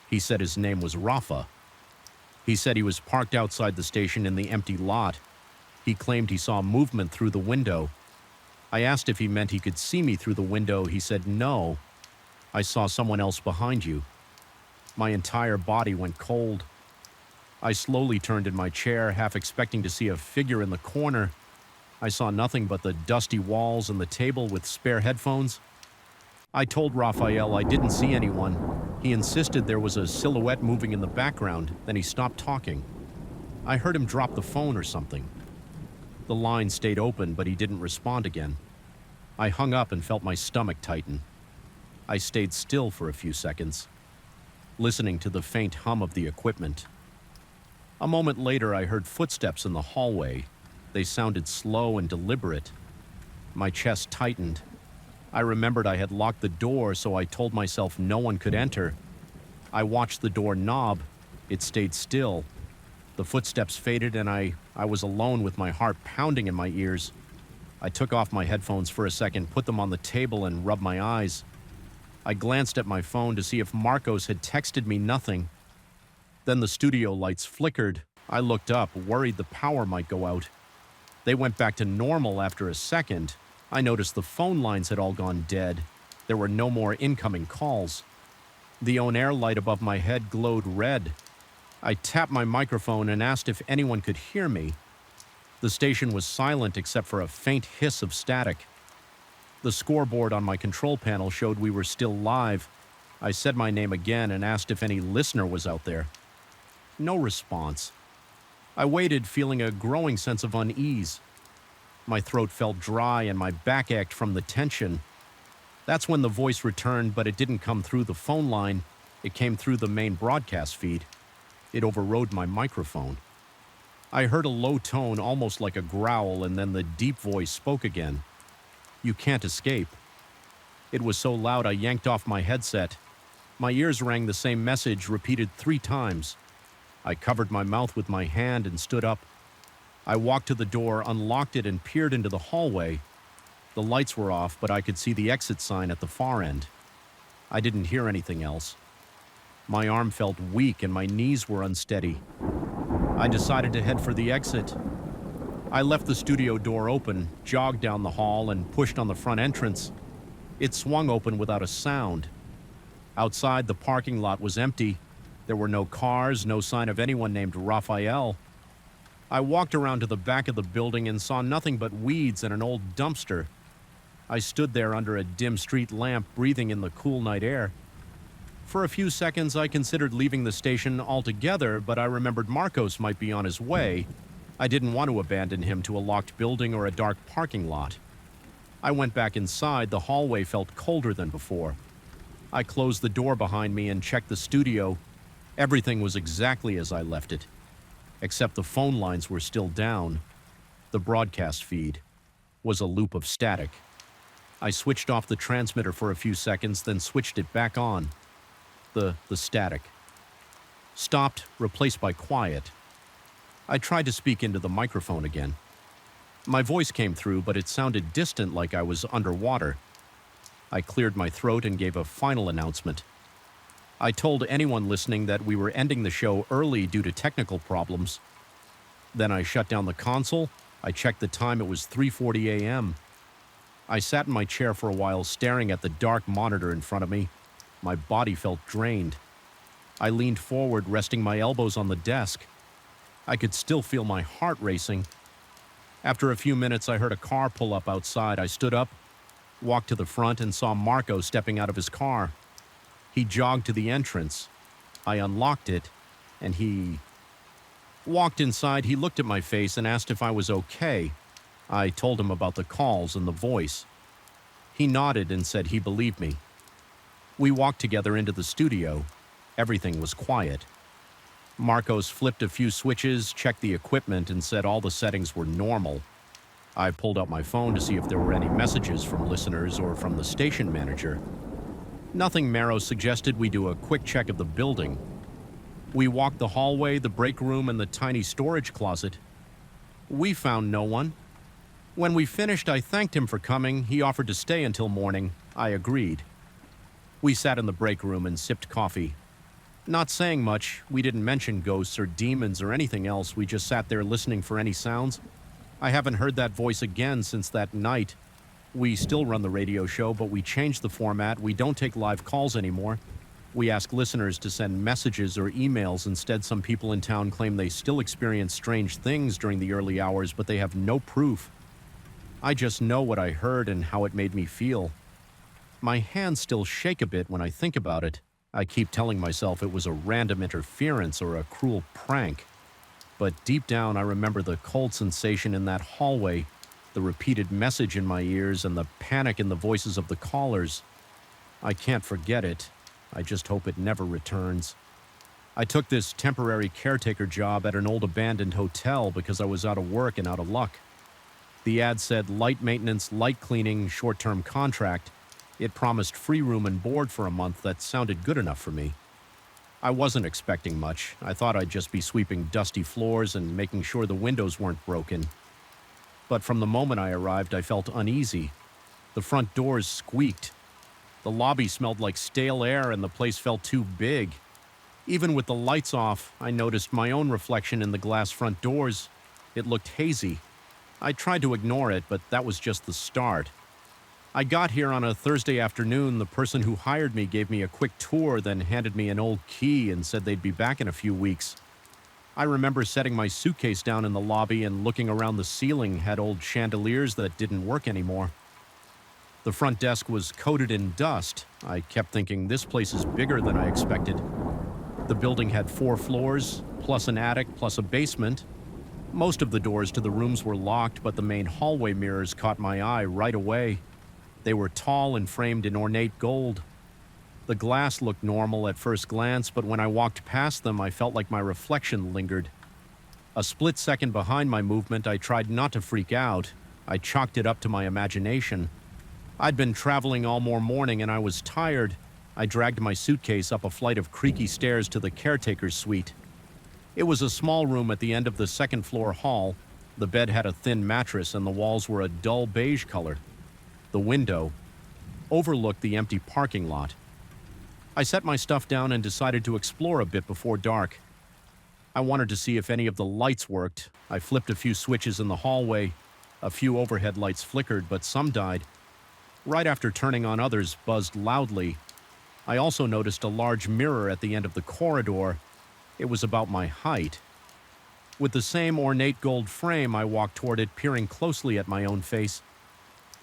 He said his name was Rafa. He said he was parked outside the station in the empty lot. He claimed he saw movement through the window. I asked if he meant he could see me through the window. He said, "No. I saw someone else behind you." My entire body went cold. I slowly turned in my chair, half expecting to see a figure in the corner. I saw nothing but the dusty walls and the table with spare headphones. I told Raphael I didn't see anyone. He insisted there was a silhouette moving in the background, then he stopped talking. I heard him drop the phone or something. The line stayed open, but he didn't respond again. I hung up and felt my stomach tighten. I stayed still for a few seconds, listening to the faint hum of the equipment. A moment later, I heard footsteps in the hallway. They sounded slow and deliberate. My chest tightened. I remembered I had locked the door, so I told myself no one could enter. I watched the door knob. It stayed still. The footsteps faded, and I was alone with my heart pounding in my ears. I took off my headphones for a second, put them on the table, and rubbed my eyes. I glanced at my phone to see if Marcos had texted me. Nothing. Then the studio lights flickered. I looked up, worried the power might go out. They went back to normal after a second. I noticed the phone lines had all gone dead. There were no more incoming calls. The on-air light above my head glowed red. I tapped my microphone and asked if anyone could hear me. The station was silent except for a faint hiss of static. The scoreboard on my control panel showed we were still live. I said my name again and asked if any listener was out there. No response. I waited, feeling a growing sense of unease. My throat felt dry and my back ached from the tension. That's when the voice returned, but it didn't come through the phone line. It came through the main broadcast feed. It overrode my microphone. I heard a low tone, almost like a growl, and then the deep voice spoke again. "You can't escape." It was so loud I yanked off my headset. My ears rang the same message, repeated 3 times. I covered my mouth with my hand and stood up. I walked to the door, unlocked it, and peered into the hallway. The lights were off, but I could see the exit sign at the far end. I didn't hear anything else. My arm felt weak and my knees were unsteady. I decided to head for the exit. I left the studio door open, jogged down the hall, and pushed on the front entrance. It swung open without a sound. Outside, the parking lot was empty. There were no cars, no sign of anyone named Raphael. I walked around to the back of the building and saw nothing but weeds and an old dumpster. I stood there under a dim street lamp, breathing in the cool night air. For a few seconds, I considered leaving the station altogether, but I remembered Marcos might be on his way. I didn't want to abandon him to a locked building or a dark parking lot. I went back inside. The hallway felt colder than before. I closed the door behind me and checked the studio. Everything was exactly as I left it, except the phone lines were still down. The broadcast feed was a loop of static. I switched off the transmitter for a few seconds, then switched it back on. The static stopped, replaced by quiet. I tried to speak into the microphone again. My voice came through, but it sounded distant, like I was underwater. I cleared my throat and gave a final announcement. I told anyone listening that we were ending the show early due to technical problems. Then I shut down the console. I checked the time. It was 3:40 a.m. I sat in my chair for a while, staring at the dark monitor in front of me. My body felt drained. I leaned forward, resting my elbows on the desk. I could still feel my heart racing. After a few minutes, I heard a car pull up outside. I stood up, walked to the front, and saw Marco stepping out of his car. He jogged to the entrance. I unlocked it, and he walked inside. He looked at my face and asked if I was okay. I told him about the calls and the voice. He nodded and said he believed me. We walked together into the studio. Everything was quiet. Marcos flipped a few switches, checked the equipment, and said all the settings were normal. I pulled out my phone to see if there were any messages from listeners or from the station manager. Nothing. Marrow suggested we do a quick check of the building. We walked the hallway, the break room, and the tiny storage closet. We found no one. When we finished, I thanked him for coming. He offered to stay until morning. I agreed. We sat in the break room and sipped coffee. Not saying much. We didn't mention ghosts or demons or anything else. We just sat there listening for any sounds. I haven't heard that voice again since that night. We still run the radio show, but we changed the format. We don't take live calls anymore. We ask listeners to send messages or emails. Instead, some people in town claim they still experience strange things during the early hours, but they have no proof. I just know what I heard and how it made me feel. My hands still shake a bit when I think about it. I keep telling myself it was a random interference or a cruel prank. But deep down, I remember the cold sensation in that hallway, the repeated message in my ears, and the panic in the voices of the callers. I can't forget it. I just hope it never returns. I took this temporary caretaker job at an old abandoned hotel because I was out of work and out of luck. The ad said light maintenance, light cleaning, short-term contract. It promised free room and board for a month. That sounded good enough for me. I wasn't expecting much. I thought I'd just be sweeping dusty floors and making sure the windows weren't broken. But from the moment I arrived, I felt uneasy. The front doors squeaked. The lobby smelled like stale air and the place felt too big. Even with the lights off, I noticed my own reflection in the glass front doors. It looked hazy. I tried to ignore it, but that was just the start. I got here on a Thursday afternoon. The person who hired me gave me a quick tour, then handed me an old key and said they'd be back in a few weeks. I remember setting my suitcase down in the lobby and looking around. The ceiling had old chandeliers that didn't work anymore. The front desk was coated in dust. I kept thinking, this place is bigger than I expected. The building had 4 floors, plus an attic, plus a basement. Most of the doors to the rooms were locked, but the main hallway mirrors caught my eye right away. They were tall and framed in ornate gold. The glass looked normal at first glance, but when I walked past them, I felt like my reflection lingered. A split second behind my movement, I tried not to freak out. I chalked it up to my imagination. I'd been traveling all morning and I was tired. I dragged my suitcase up a flight of creaky stairs to the caretaker's suite. It was a small room at the end of the second-floor hall. The bed had a thin mattress and the walls were a dull beige color. The window overlooked the empty parking lot. I set my stuff down and decided to explore a bit before dark. I wanted to see if any of the lights worked. I flipped a few switches in the hallway. A few overhead lights flickered, but some died. Right after turning on, others buzzed loudly. I also noticed a large mirror at the end of the corridor. It was about my height. With the same ornate gold frame, I walked toward it, peering closely at my own face.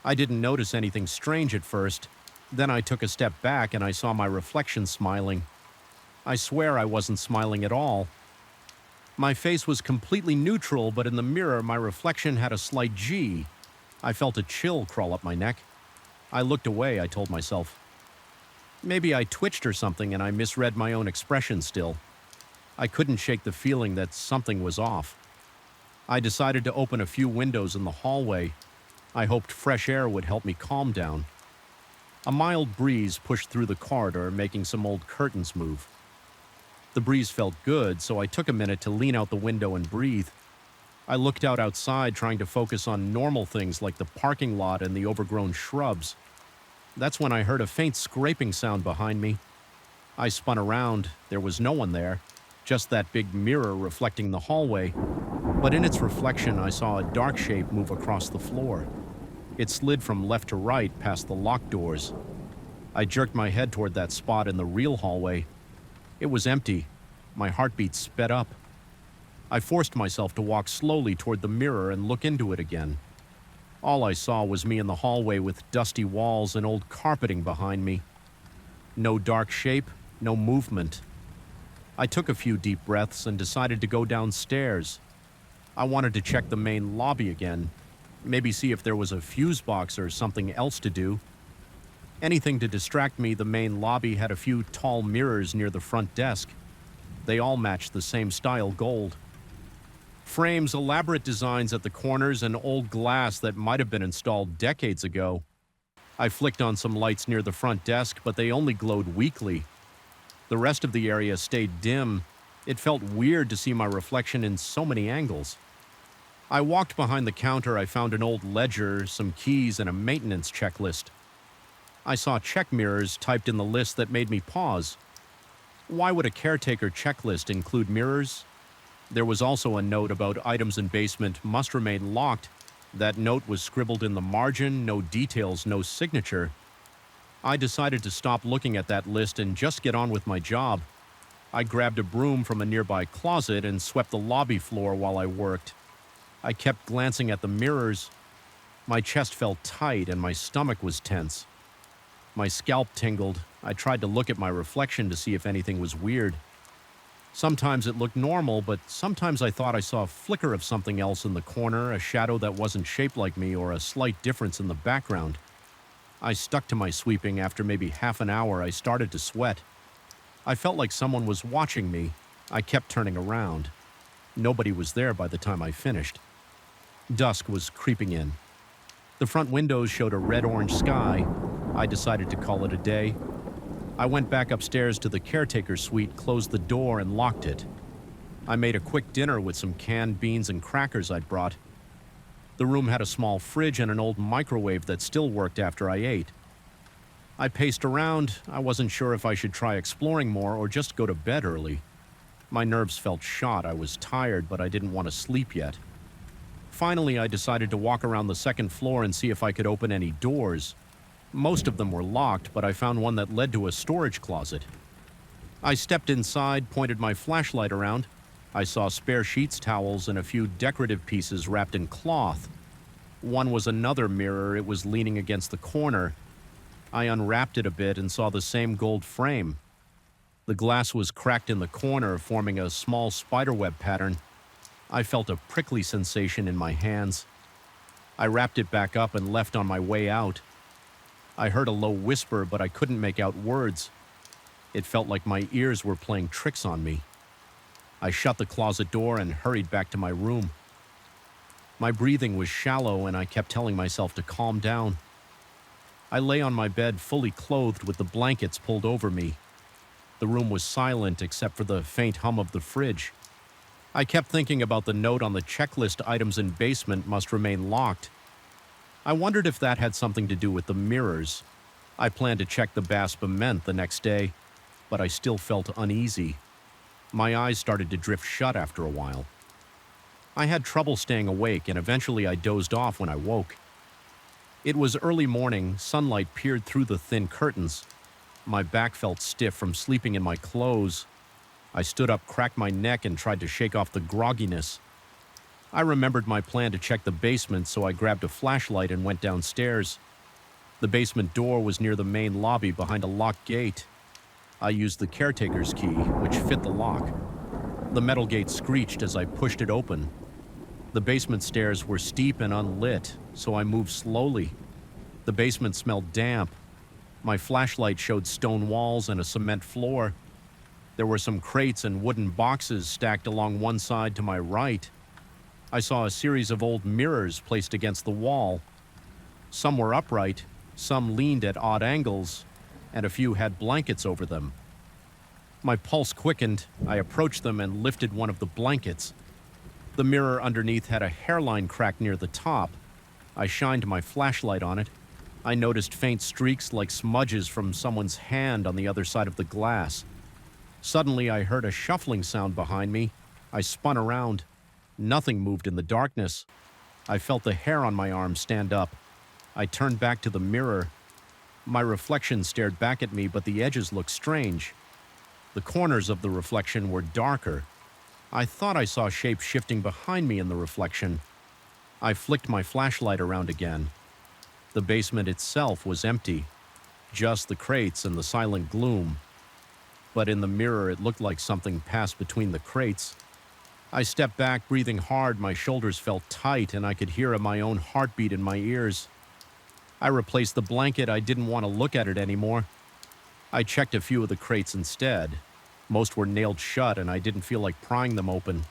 I didn't notice anything strange at first. Then I took a step back and I saw my reflection smiling. I swear I wasn't smiling at all. My face was completely neutral, but in the mirror, my reflection had a slight G. I felt a chill crawl up my neck. I looked away, I told myself. Maybe I twitched or something and I misread my own expression still. I couldn't shake the feeling that something was off. I decided to open a few windows in the hallway. I hoped fresh air would help me calm down. A mild breeze pushed through the corridor, making some old curtains move. The breeze felt good, so I took a minute to lean out the window and breathe. I looked outside, trying to focus on normal things like the parking lot and the overgrown shrubs. That's when I heard a faint scraping sound behind me. I spun around. There was no one there, just that big mirror reflecting the hallway. But in its reflection, I saw a dark shape move across the floor. It slid from left to right past the locked doors. I jerked my head toward that spot in the real hallway. It was empty. My heartbeat sped up. I forced myself to walk slowly toward the mirror and look into it again. All I saw was me in the hallway with dusty walls and old carpeting behind me. No dark shape, no movement. I took a few deep breaths and decided to go downstairs. I wanted to check the main lobby again. Maybe see if there was a fuse box or something else to do. Anything to distract me. The main lobby had a few tall mirrors near the front desk. They all matched the same style gold. Frames, elaborate designs at the corners, and old glass that might have been installed decades ago. I flicked on some lights near the front desk, but they only glowed weakly. The rest of the area stayed dim. It felt weird to see my reflection in so many angles. I walked behind the counter. I found an old ledger, some keys, and a maintenance checklist. I saw check mirrors typed in the list that made me pause. Why would a caretaker checklist include mirrors? There was also a note about items in basement must remain locked. That note was scribbled in the margin, no details, no signature. I decided to stop looking at that list and just get on with my job. I grabbed a broom from a nearby closet and swept the lobby floor while I worked. I kept glancing at the mirrors. My chest felt tight and my stomach was tense. My scalp tingled. I tried to look at my reflection to see if anything was weird. Sometimes it looked normal, but sometimes I thought I saw a flicker of something else in the corner, a shadow that wasn't shaped like me, or a slight difference in the background. I stuck to my sweeping. After maybe half an hour, I started to sweat. I felt like someone was watching me. I kept turning around. Nobody was there by the time I finished. Dusk was creeping in. The front windows showed a red-orange sky. I decided to call it a day. I went back upstairs to the caretaker's suite, closed the door, and locked it. I made a quick dinner with some canned beans and crackers I'd brought. The room had a small fridge and an old microwave that still worked after I ate. I paced around. I wasn't sure if I should try exploring more or just go to bed early. My nerves felt shot. I was tired, but I didn't want to sleep yet. Finally, I decided to walk around the second floor and see if I could open any doors. Most of them were locked, but I found one that led to a storage closet. I stepped inside, pointed my flashlight around. I saw spare sheets, towels, and a few decorative pieces wrapped in cloth. One was another mirror. It was leaning against the corner. I unwrapped it a bit and saw the same gold frame. The glass was cracked in the corner, forming a small spiderweb pattern. I felt a prickly sensation in my hands. I wrapped it back up and left on my way out. I heard a low whisper, but I couldn't make out words. It felt like my ears were playing tricks on me. I shut the closet door and hurried back to my room. My breathing was shallow, and I kept telling myself to calm down. I lay on my bed fully clothed with the blankets pulled over me. The room was silent except for the faint hum of the fridge. I kept thinking about the note on the checklist items in basement must remain locked. I wondered if that had something to do with the mirrors. I planned to check the basement the next day, but I still felt uneasy. My eyes started to drift shut after a while. I had trouble staying awake, and eventually I dozed off when I woke. It was early morning. Sunlight peered through the thin curtains. My back felt stiff from sleeping in my clothes. I stood up, cracked my neck, and tried to shake off the grogginess. I remembered my plan to check the basement, so I grabbed a flashlight and went downstairs. The basement door was near the main lobby behind a locked gate. I used the caretaker's key, which fit the lock. The metal gate screeched as I pushed it open. The basement stairs were steep and unlit, so I moved slowly. The basement smelled damp. My flashlight showed stone walls and a cement floor. There were some crates and wooden boxes stacked along one side to my right. I saw a series of old mirrors placed against the wall. Some were upright, some leaned at odd angles, and a few had blankets over them. My pulse quickened. I approached them and lifted one of the blankets. The mirror underneath had a hairline crack near the top. I shined my flashlight on it. I noticed faint streaks like smudges from someone's hand on the other side of the glass. Suddenly, I heard a shuffling sound behind me. I spun around. Nothing moved in the darkness. I felt the hair on my arm stand up. I turned back to the mirror. My reflection stared back at me, but the edges looked strange. The corners of the reflection were darker. I thought I saw shapes shifting behind me in the reflection. I flicked my flashlight around again. The basement itself was empty, just the crates and the silent gloom. But in the mirror, it looked like something passed between the crates. I stepped back, breathing hard. My shoulders felt tight, and I could hear my own heartbeat in my ears. I replaced the blanket. I didn't want to look at it anymore. I checked a few of the crates instead. Most were nailed shut, and I didn't feel like prying them open.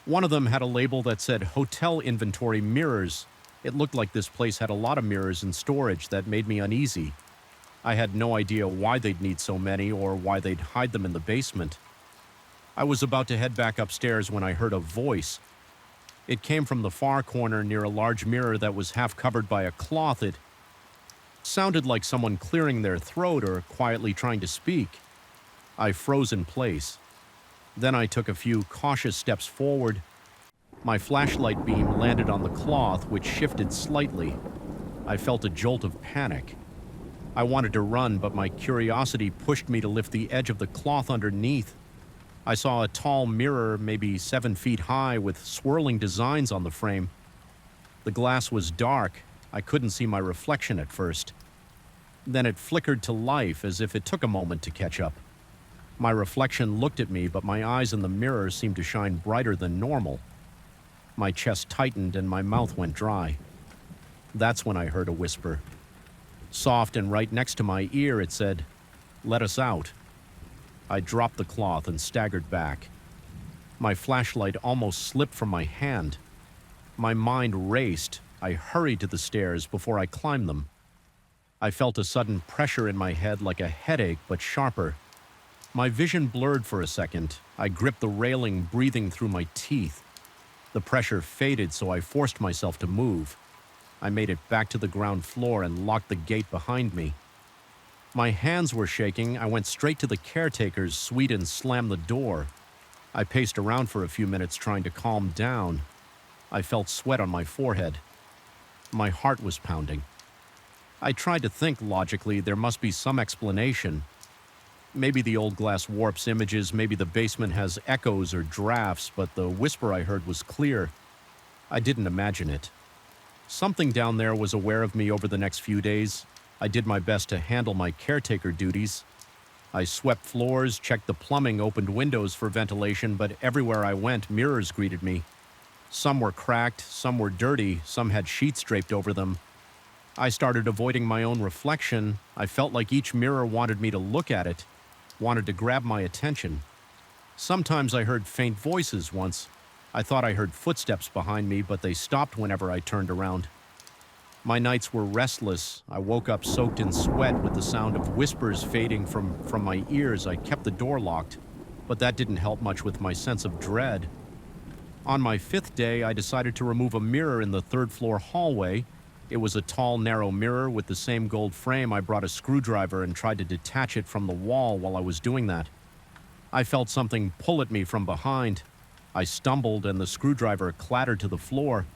One of them had a label that said Hotel Inventory Mirrors. It looked like this place had a lot of mirrors in storage. That made me uneasy. I had no idea why they'd need so many or why they'd hide them in the basement. I was about to head back upstairs when I heard a voice. It came from the far corner near a large mirror that was half covered by a cloth. It sounded like someone clearing their throat or quietly trying to speak. I froze in place. Then I took a few cautious steps forward. My flashlight beam landed on the cloth, which shifted slightly. I felt a jolt of panic. I wanted to run, but my curiosity pushed me to lift the edge of the cloth underneath. I saw a tall mirror, maybe 7 feet high, with swirling designs on the frame. The glass was dark. I couldn't see my reflection at first. Then it flickered to life, as if it took a moment to catch up. My reflection looked at me, but my eyes in the mirror seemed to shine brighter than normal. My chest tightened and my mouth went dry. That's when I heard a whisper. Soft and right next to my ear, it said, "Let us out." I dropped the cloth and staggered back. My flashlight almost slipped from my hand. My mind raced. I hurried to the stairs before I climbed them. I felt a sudden pressure in my head, like a headache, but sharper. My vision blurred for a second. I gripped the railing, breathing through my teeth. The pressure faded, so I forced myself to move. I made it back to the ground floor and locked the gate behind me. My hands were shaking. I went straight to the caretaker's suite and slammed the door. I paced around for a few minutes, trying to calm down. I felt sweat on my forehead. My heart was pounding. I tried to think logically. There must be some explanation. Maybe the old glass warps images, maybe the basement has echoes or drafts, but the whisper I heard was clear. I didn't imagine it. Something down there was aware of me over the next few days. I did my best to handle my caretaker duties. I swept floors, checked the plumbing, opened windows for ventilation, but everywhere I went, mirrors greeted me. Some were cracked, some were dirty, some had sheets draped over them. I started avoiding my own reflection. I felt like each mirror wanted me to look at it, wanted to grab my attention. Sometimes I heard faint voices once. I thought I heard footsteps behind me, but they stopped whenever I turned around. My nights were restless. I woke up soaked in sweat with the sound of whispers fading from my ears. I kept the door locked, but that didn't help much with my sense of dread. On my 5th day, I decided to remove a mirror in the 3rd floor hallway. It was a tall, narrow mirror with the same gold frame. I brought a screwdriver and tried to detach it from the wall while I was doing that. I felt something pull at me from behind. I stumbled and the screwdriver clattered to the floor.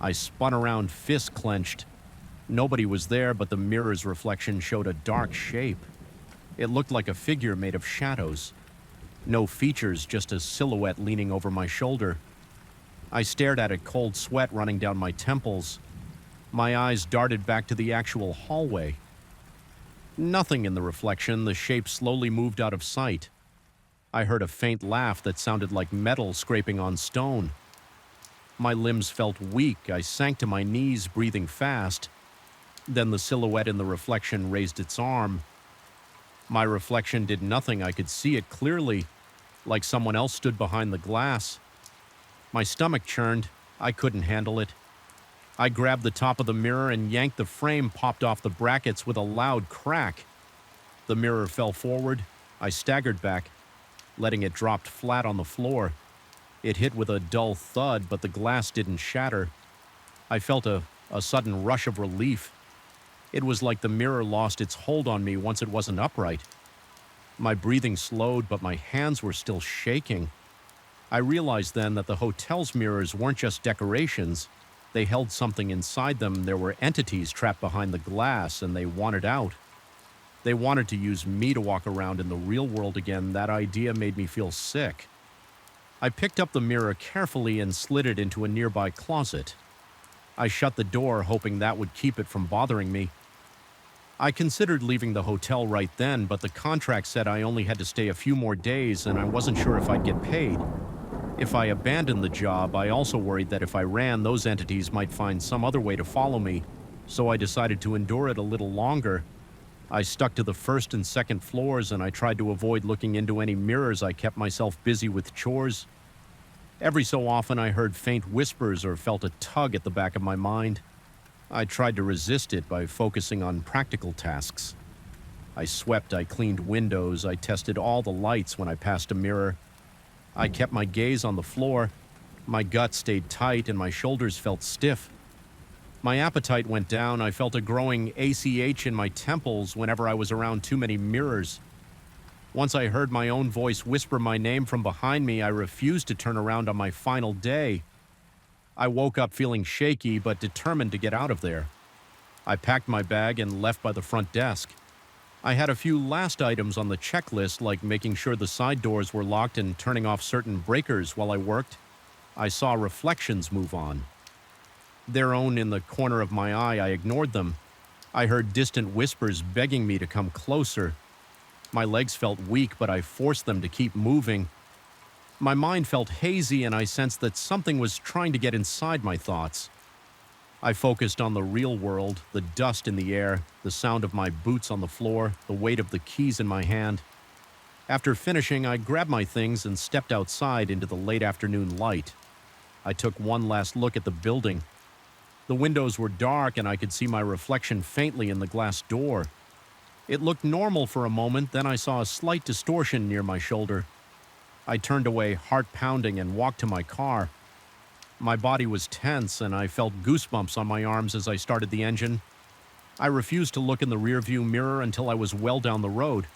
I spun around, fist clenched. Nobody was there, but the mirror's reflection showed a dark shape. It looked like a figure made of shadows. No features, just a silhouette leaning over my shoulder. I stared at it, cold sweat running down my temples. My eyes darted back to the actual hallway. Nothing in the reflection. The shape slowly moved out of sight. I heard a faint laugh that sounded like metal scraping on stone. My limbs felt weak. I sank to my knees, breathing fast. Then the silhouette in the reflection raised its arm. My reflection did nothing. I could see it clearly, like someone else stood behind the glass. My stomach churned. I couldn't handle it. I grabbed the top of the mirror and yanked the frame, popped off the brackets with a loud crack. The mirror fell forward. I staggered back, letting it drop flat on the floor. It hit with a dull thud, but the glass didn't shatter. I felt a sudden rush of relief. It was like the mirror lost its hold on me once it wasn't upright. My breathing slowed, but my hands were still shaking. I realized then that the hotel's mirrors weren't just decorations. They held something inside them. There were entities trapped behind the glass, and they wanted out. They wanted to use me to walk around in the real world again. That idea made me feel sick. I picked up the mirror carefully and slid it into a nearby closet. I shut the door, hoping that would keep it from bothering me. I considered leaving the hotel right then, but the contract said I only had to stay a few more days, and I wasn't sure if I'd get paid. If I abandoned the job, I also worried that if I ran, those entities might find some other way to follow me, so I decided to endure it a little longer. I stuck to the 1st and 2nd floors, and I tried to avoid looking into any mirrors. I kept myself busy with chores. Every so often, I heard faint whispers or felt a tug at the back of my mind. I tried to resist it by focusing on practical tasks. I swept, I cleaned windows, I tested all the lights when I passed a mirror. I kept my gaze on the floor. My gut stayed tight and my shoulders felt stiff. My appetite went down. I felt a growing ACH in my temples whenever I was around too many mirrors. Once I heard my own voice whisper my name from behind me, I refused to turn around on my final day. I woke up feeling shaky but determined to get out of there. I packed my bag and left by the front desk. I had a few last items on the checklist, like making sure the side doors were locked and turning off certain breakers while I worked. I saw reflections move on. Their own in the corner of my eye, I ignored them. I heard distant whispers begging me to come closer. My legs felt weak, but I forced them to keep moving. My mind felt hazy, and I sensed that something was trying to get inside my thoughts. I focused on the real world, the dust in the air, the sound of my boots on the floor, the weight of the keys in my hand. After finishing, I grabbed my things and stepped outside into the late afternoon light. I took one last look at the building. The windows were dark, and I could see my reflection faintly in the glass door. It looked normal for a moment, then I saw a slight distortion near my shoulder. I turned away, heart pounding, and walked to my car. My body was tense, and I felt goosebumps on my arms as I started the engine. I refused to look in the rearview mirror until I was well down the road.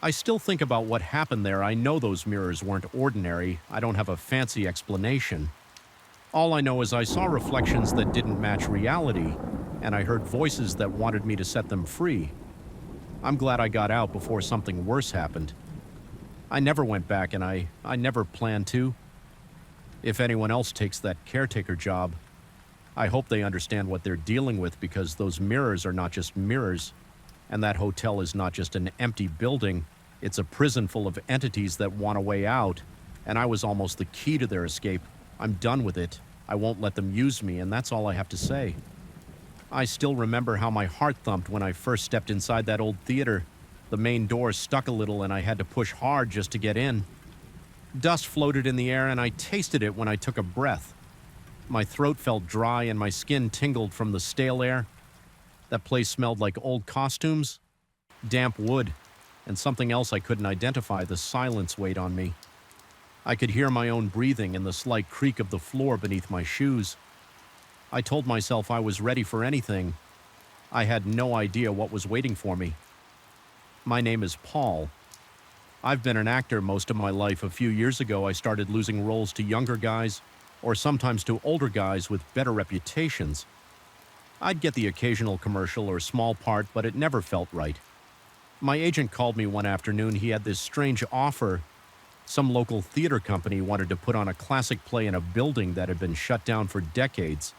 I still think about what happened there. I know those mirrors weren't ordinary. I don't have a fancy explanation. All I know is I saw reflections that didn't match reality, and I heard voices that wanted me to set them free. I'm glad I got out before something worse happened. I never went back, and I never planned to. If anyone else takes that caretaker job, I hope they understand what they're dealing with, because those mirrors are not just mirrors, and that hotel is not just an empty building. It's a prison full of entities that want a way out, and I was almost the key to their escape. I'm done with it. I won't let them use me, and that's all I have to say. I still remember how my heart thumped when I first stepped inside that old theater. The main door stuck a little, and I had to push hard just to get in. Dust floated in the air, and I tasted it when I took a breath. My throat felt dry, and my skin tingled from the stale air. That place smelled like old costumes, damp wood, and something else I couldn't identify. The silence weighed on me. I could hear my own breathing and the slight creak of the floor beneath my shoes. I told myself I was ready for anything. I had no idea what was waiting for me. My name is Paul. I've been an actor most of my life. A few years ago, I started losing roles to younger guys, or sometimes to older guys with better reputations. I'd get the occasional commercial or small part, but it never felt right. My agent called me one afternoon. He had this strange offer. Some local theater company wanted to put on a classic play in a building that had been shut down for decades.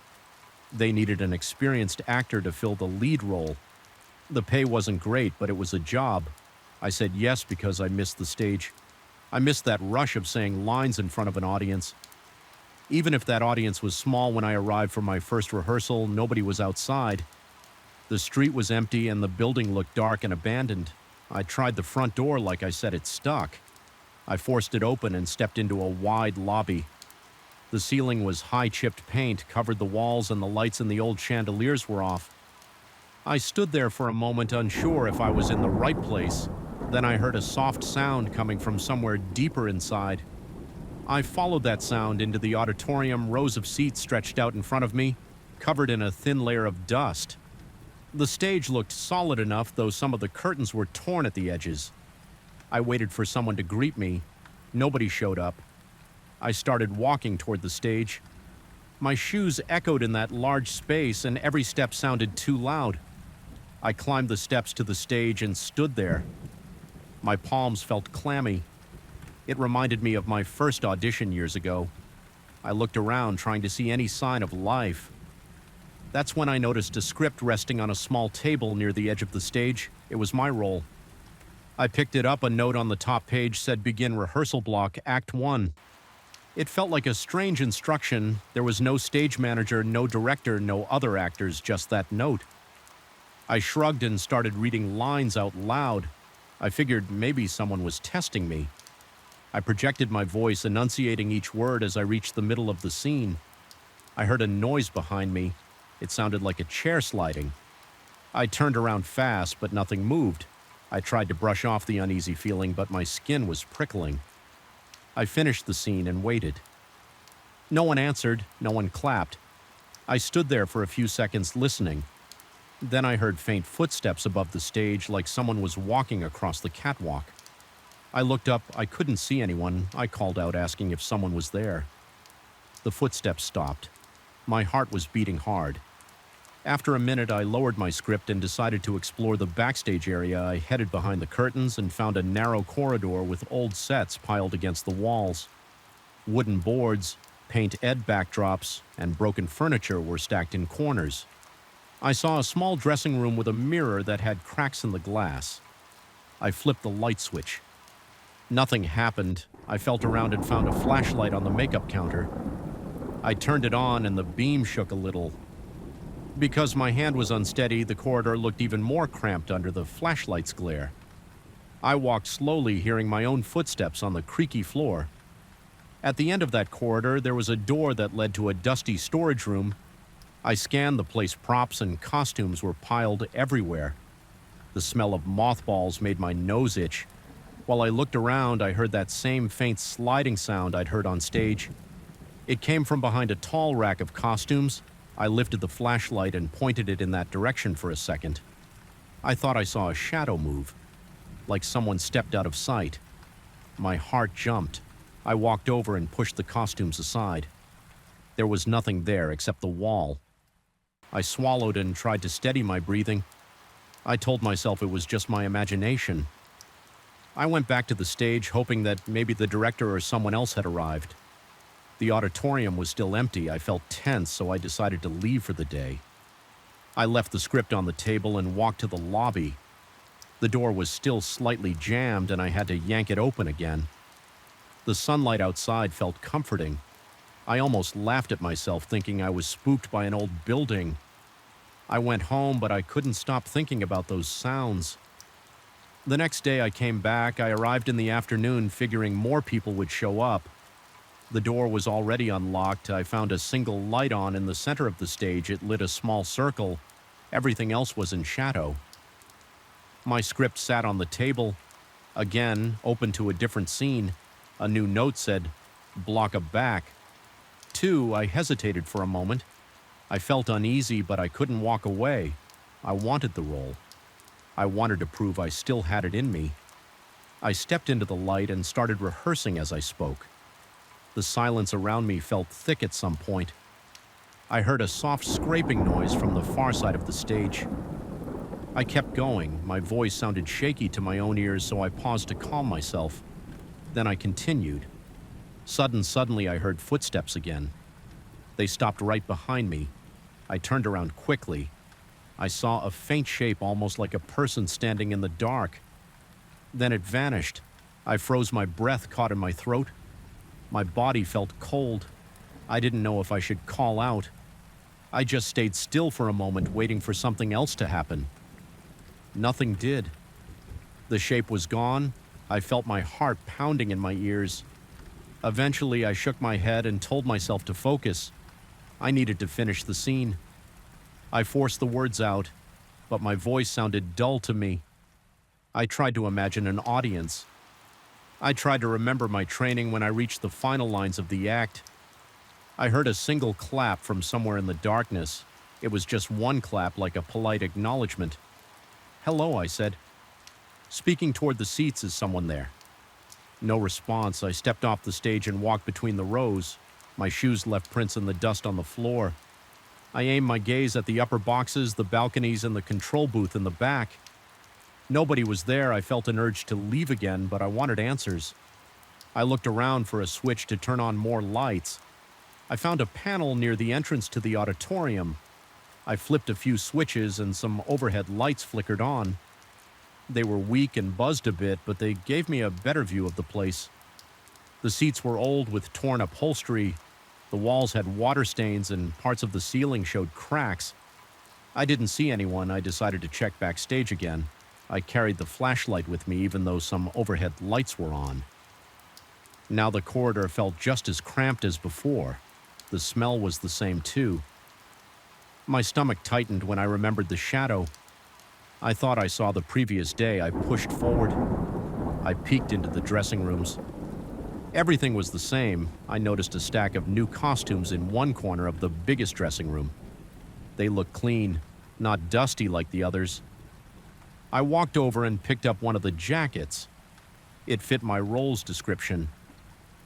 They needed an experienced actor to fill the lead role. The pay wasn't great, but it was a job. I said yes because I missed the stage. I missed that rush of saying lines in front of an audience. Even if that audience was small, when I arrived for my first rehearsal, nobody was outside. The street was empty and the building looked dark and abandoned. I tried the front door. Like I said, it stuck. I forced it open and stepped into a wide lobby. The ceiling was high-chipped paint, covered the walls, and the lights in the old chandeliers were off. I stood there for a moment, unsure if I was in the right place. Then I heard a soft sound coming from somewhere deeper inside. I followed that sound into the auditorium. Rows of seats stretched out in front of me, covered in a thin layer of dust. The stage looked solid enough, though some of the curtains were torn at the edges. I waited for someone to greet me. Nobody showed up. I started walking toward the stage. My shoes echoed in that large space, and every step sounded too loud. I climbed the steps to the stage and stood there. My palms felt clammy. It reminded me of my first audition years ago. I looked around, trying to see any sign of life. That's when I noticed a script resting on a small table near the edge of the stage. It was my role. I picked it up. A note on the top page said, "Begin rehearsal block, Act 1. It felt like a strange instruction. There was no stage manager, no director, no other actors, just that note. I shrugged and started reading lines out loud. I figured maybe someone was testing me. I projected my voice, enunciating each word as I reached the middle of the scene. I heard a noise behind me. It sounded like a chair sliding. I turned around fast, but nothing moved. I tried to brush off the uneasy feeling, but my skin was prickling. I finished the scene and waited. No one answered, no one clapped. I stood there for a few seconds listening. Then I heard faint footsteps above the stage, like someone was walking across the catwalk. I looked up. I couldn't see anyone. I called out, asking if someone was there. The footsteps stopped. My heart was beating hard. After a minute, I lowered my script and decided to explore the backstage area. I headed behind the curtains and found a narrow corridor with old sets piled against the walls. Wooden boards, paint-ed backdrops, and broken furniture were stacked in corners. I saw a small dressing room with a mirror that had cracks in the glass. I flipped the light switch. Nothing happened. I felt around and found a flashlight on the makeup counter. I turned it on and the beam shook a little. Because my hand was unsteady, the corridor looked even more cramped under the flashlight's glare. I walked slowly, hearing my own footsteps on the creaky floor. At the end of that corridor, there was a door that led to a dusty storage room. I scanned the place. Props and costumes were piled everywhere. The smell of mothballs made my nose itch. While I looked around, I heard that same faint sliding sound I'd heard on stage. It came from behind a tall rack of costumes. I lifted the flashlight and pointed it in that direction for a second. I thought I saw a shadow move, like someone stepped out of sight. My heart jumped. I walked over and pushed the costumes aside. There was nothing there except the wall. I swallowed and tried to steady my breathing. I told myself it was just my imagination. I went back to the stage, hoping that maybe the director or someone else had arrived. The auditorium was still empty. I felt tense, so I decided to leave for the day. I left the script on the table and walked to the lobby. The door was still slightly jammed, and I had to yank it open again. The sunlight outside felt comforting. I almost laughed at myself, thinking I was spooked by an old building. I went home, but I couldn't stop thinking about those sounds. The next day I came back. I arrived in the afternoon, figuring more people would show up. The door was already unlocked. I found a single light on in the center of the stage. It lit a small circle. Everything else was in shadow. My script sat on the table, again, open to a different scene. A new note said, "Block a back." I hesitated for a moment. I felt uneasy, but I couldn't walk away. I wanted the role. I wanted to prove I still had it in me. I stepped into the light and started rehearsing as I spoke. The silence around me felt thick at some point. I heard a soft scraping noise from the far side of the stage. I kept going. My voice sounded shaky to my own ears, so I paused to calm myself. Then I continued. Suddenly I heard footsteps again. They stopped right behind me. I turned around quickly. I saw a faint shape, almost like a person standing in the dark. Then it vanished. I froze, my breath caught in my throat. My body felt cold. I didn't know if I should call out. I just stayed still for a moment, waiting for something else to happen. Nothing did. The shape was gone. I felt my heart pounding in my ears. Eventually, I shook my head and told myself to focus. I needed to finish the scene. I forced the words out, but my voice sounded dull to me. I tried to imagine an audience. I tried to remember my training when I reached the final lines of the act. I heard a single clap from somewhere in the darkness. It was just one clap, like a polite acknowledgement. "Hello," I said. "Speaking toward the seats, is someone there?" No response. I stepped off the stage and walked between the rows. My shoes left prints in the dust on the floor. I aimed my gaze at the upper boxes, the balconies, and the control booth in the back. Nobody was there. I felt an urge to leave again, but I wanted answers. I looked around for a switch to turn on more lights. I found a panel near the entrance to the auditorium. I flipped a few switches and some overhead lights flickered on. They were weak and buzzed a bit, but they gave me a better view of the place. The seats were old with torn upholstery. The walls had water stains and parts of the ceiling showed cracks. I didn't see anyone. I decided to check backstage again. I carried the flashlight with me, even though some overhead lights were on. Now the corridor felt just as cramped as before. The smell was the same too. My stomach tightened when I remembered the shadow. I thought I saw the previous day. I pushed forward. I peeked into the dressing rooms. Everything was the same. I noticed a stack of new costumes in one corner of the biggest dressing room. They looked clean, not dusty like the others. I walked over and picked up one of the jackets. It fit my role's description.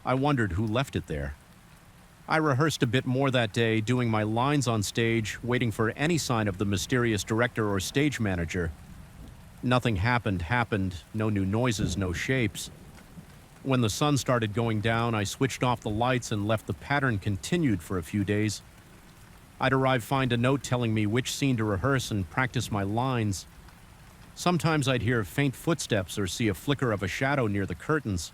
I wondered who left it there. I rehearsed a bit more that day, doing my lines on stage, waiting for any sign of the mysterious director or stage manager. Nothing happened, no new noises, no shapes. When the sun started going down, I switched off the lights and left the pattern continued for a few days. I'd find a note telling me which scene to rehearse and practice my lines. Sometimes I'd hear faint footsteps or see a flicker of a shadow near the curtains.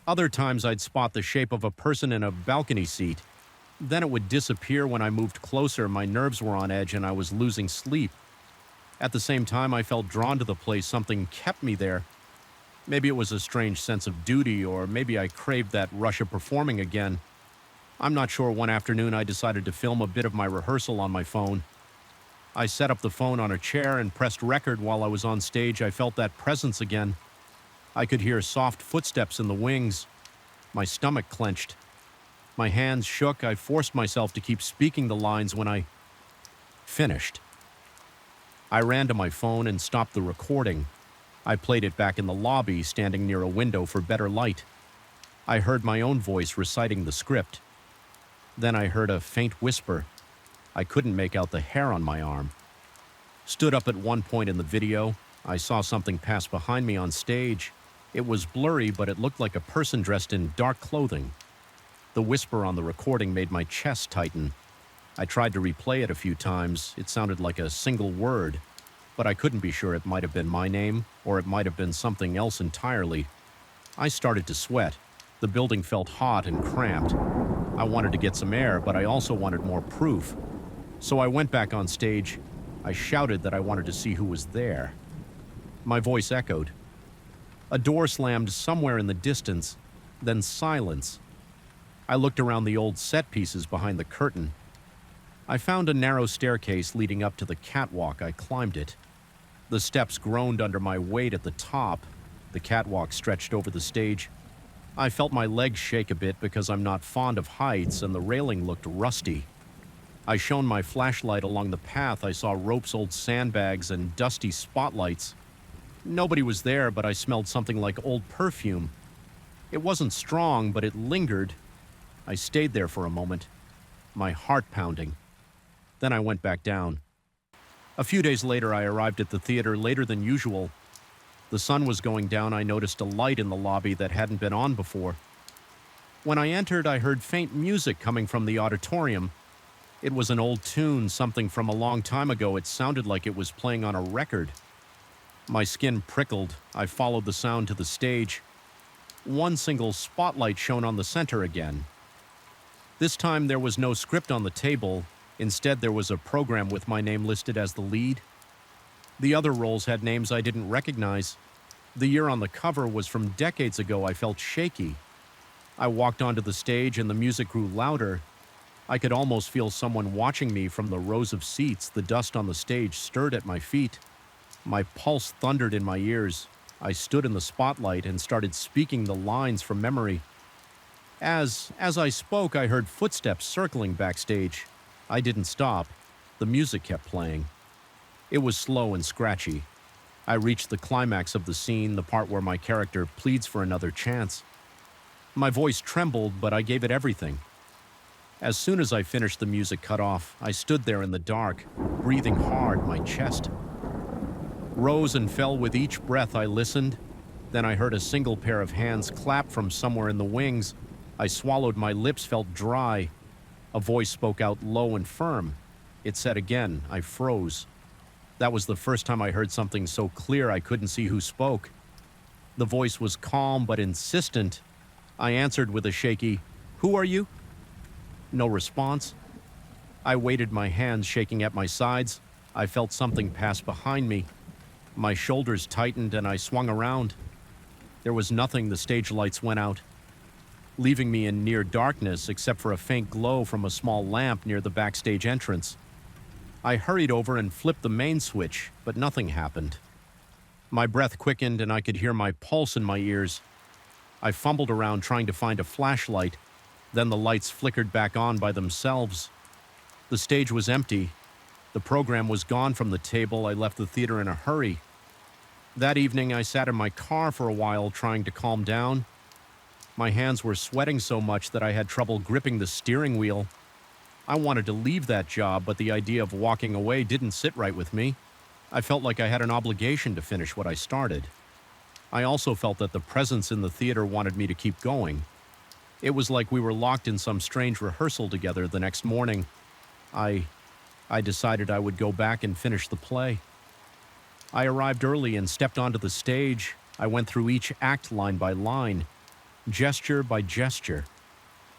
Other times I'd spot the shape of a person in a balcony seat. Then it would disappear when I moved closer. My nerves were on edge and I was losing sleep. At the same time, I felt drawn to the place. Something kept me there. Maybe it was a strange sense of duty, or maybe I craved that rush of performing again. I'm not sure. One afternoon, I decided to film a bit of my rehearsal on my phone. I set up the phone on a chair and pressed record while I was on stage. I felt that presence again. I could hear soft footsteps in the wings. My stomach clenched. My hands shook. I forced myself to keep speaking the lines when I finished. I ran to my phone and stopped the recording. I played it back in the lobby, standing near a window for better light. I heard my own voice reciting the script. Then I heard a faint whisper. I couldn't make out the hair on my arm. Stood up at one point in the video. I saw something pass behind me on stage. It was blurry, but it looked like a person dressed in dark clothing. The whisper on the recording made my chest tighten. I tried to replay it a few times. It sounded like a single word, but I couldn't be sure. It might have been my name, or it might have been something else entirely. I started to sweat. The building felt hot and cramped. I wanted to get some air, but I also wanted more proof. So I went back on stage. I shouted that I wanted to see who was there. My voice echoed. A door slammed somewhere in the distance, then silence. I looked around the old set pieces behind the curtain. I found a narrow staircase leading up to the catwalk. I climbed it. The steps groaned under my weight at the top. The catwalk stretched over the stage. I felt my legs shake a bit because I'm not fond of heights, and the railing looked rusty. I shone my flashlight along the path. I saw ropes, old sandbags, and dusty spotlights. Nobody was there, but I smelled something like old perfume. It wasn't strong, but it lingered. I stayed there for a moment, my heart pounding. Then I went back down. A few days later, I arrived at the theater later than usual. The sun was going down. I noticed a light in the lobby that hadn't been on before. When I entered, I heard faint music coming from the auditorium. It was an old tune, something from a long time ago. It sounded like it was playing on a record. My skin prickled. I followed the sound to the stage. One single spotlight shone on the center again. This time there was no script on the table. Instead, there was a program with my name listed as the lead. The other roles had names I didn't recognize. The year on the cover was from decades ago. I felt shaky. I walked onto the stage and the music grew louder. I could almost feel someone watching me from the rows of seats. The dust on the stage stirred at my feet. My pulse thundered in my ears. I stood in the spotlight and started speaking the lines from memory. As I spoke, I heard footsteps circling backstage. I didn't stop. The music kept playing. It was slow and scratchy. I reached the climax of the scene, the part where my character pleads for another chance. My voice trembled, but I gave it everything. As soon as I finished, the music cut off. I stood there in the dark, breathing hard. My chest rose and fell with each breath. I listened. Then I heard a single pair of hands clap from somewhere in the wings. I swallowed. My lips felt dry. A voice spoke out low and firm. It said again. I froze. That was the first time I heard something so clear I couldn't see who spoke. The voice was calm but insistent. I answered with a shaky, "Who are you?" No response. I waited, my hands shaking at my sides. I felt something pass behind me. My shoulders tightened and I swung around. There was nothing. The stage lights went out, leaving me in near darkness except for a faint glow from a small lamp near the backstage entrance. I hurried over and flipped the main switch, but nothing happened. My breath quickened and I could hear my pulse in my ears. I fumbled around trying to find a flashlight. Then the lights flickered back on by themselves. The stage was empty. The program was gone from the table. I left the theater in a hurry. That evening, I sat in my car for a while trying to calm down. My hands were sweating so much that I had trouble gripping the steering wheel. I wanted to leave that job, but the idea of walking away didn't sit right with me. I felt like I had an obligation to finish what I started. I also felt that the presence in the theater wanted me to keep going. It was like we were locked in some strange rehearsal together. The next morning, I decided I would go back and finish the play. I arrived early and stepped onto the stage. I went through each act line by line, gesture by gesture.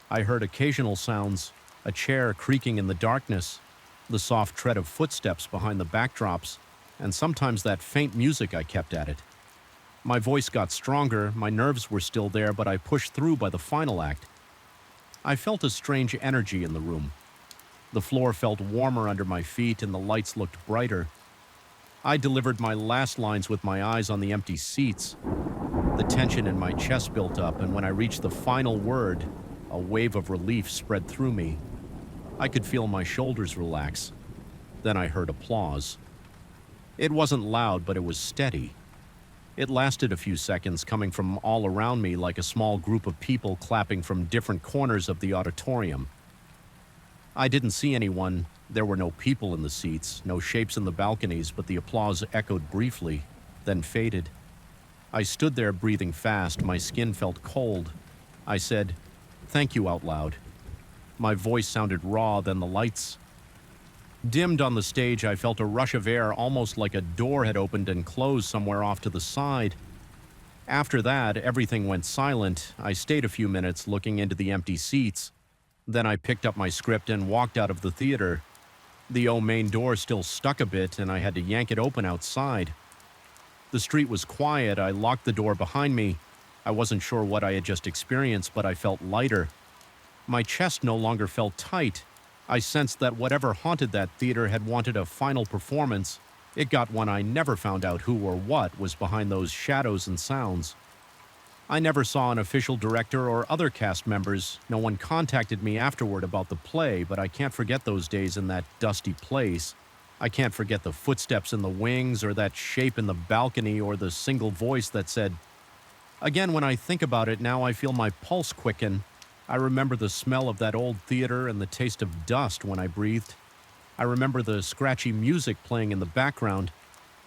I heard occasional sounds, a chair creaking in the darkness, the soft tread of footsteps behind the backdrops, and sometimes that faint music. I kept at it. My voice got stronger. My nerves were still there, but I pushed through by the final act. I felt a strange energy in the room. The floor felt warmer under my feet and the lights looked brighter. I delivered my last lines with my eyes on the empty seats. The tension in my chest built up, and when I reached the final word, a wave of relief spread through me. I could feel my shoulders relax. Then I heard applause. It wasn't loud, but it was steady. It lasted a few seconds, coming from all around me like a small group of people clapping from different corners of the auditorium. I didn't see anyone, There were no people in the seats, no shapes in the balconies, but the applause echoed briefly, then faded. I stood there breathing fast, my skin felt cold. I said, "Thank you," out loud. My voice sounded raw, then the lights dimmed on the stage. I felt a rush of air, almost like a door had opened and closed somewhere off to the side. After that, everything went silent. I stayed a few minutes looking into the empty seats. Then I picked up my script and walked out of the theater. The main door still stuck a bit, and I had to yank it open outside. The street was quiet. I locked the door behind me. I wasn't sure what I had just experienced, but I felt lighter. My chest no longer felt tight. I sensed that whatever haunted that theater had wanted a final performance. It got one. I never found out who or what was behind those shadows and sounds. I never saw an official director or other cast members. No one contacted me afterward about the play, but I can't forget those days in that dusty place. I can't forget the footsteps in the wings, or that shape in the balcony, or the single voice that said, again, when I think about it now, I feel my pulse quicken. I remember the smell of that old theater and the taste of dust when I breathed. I remember the scratchy music playing in the background,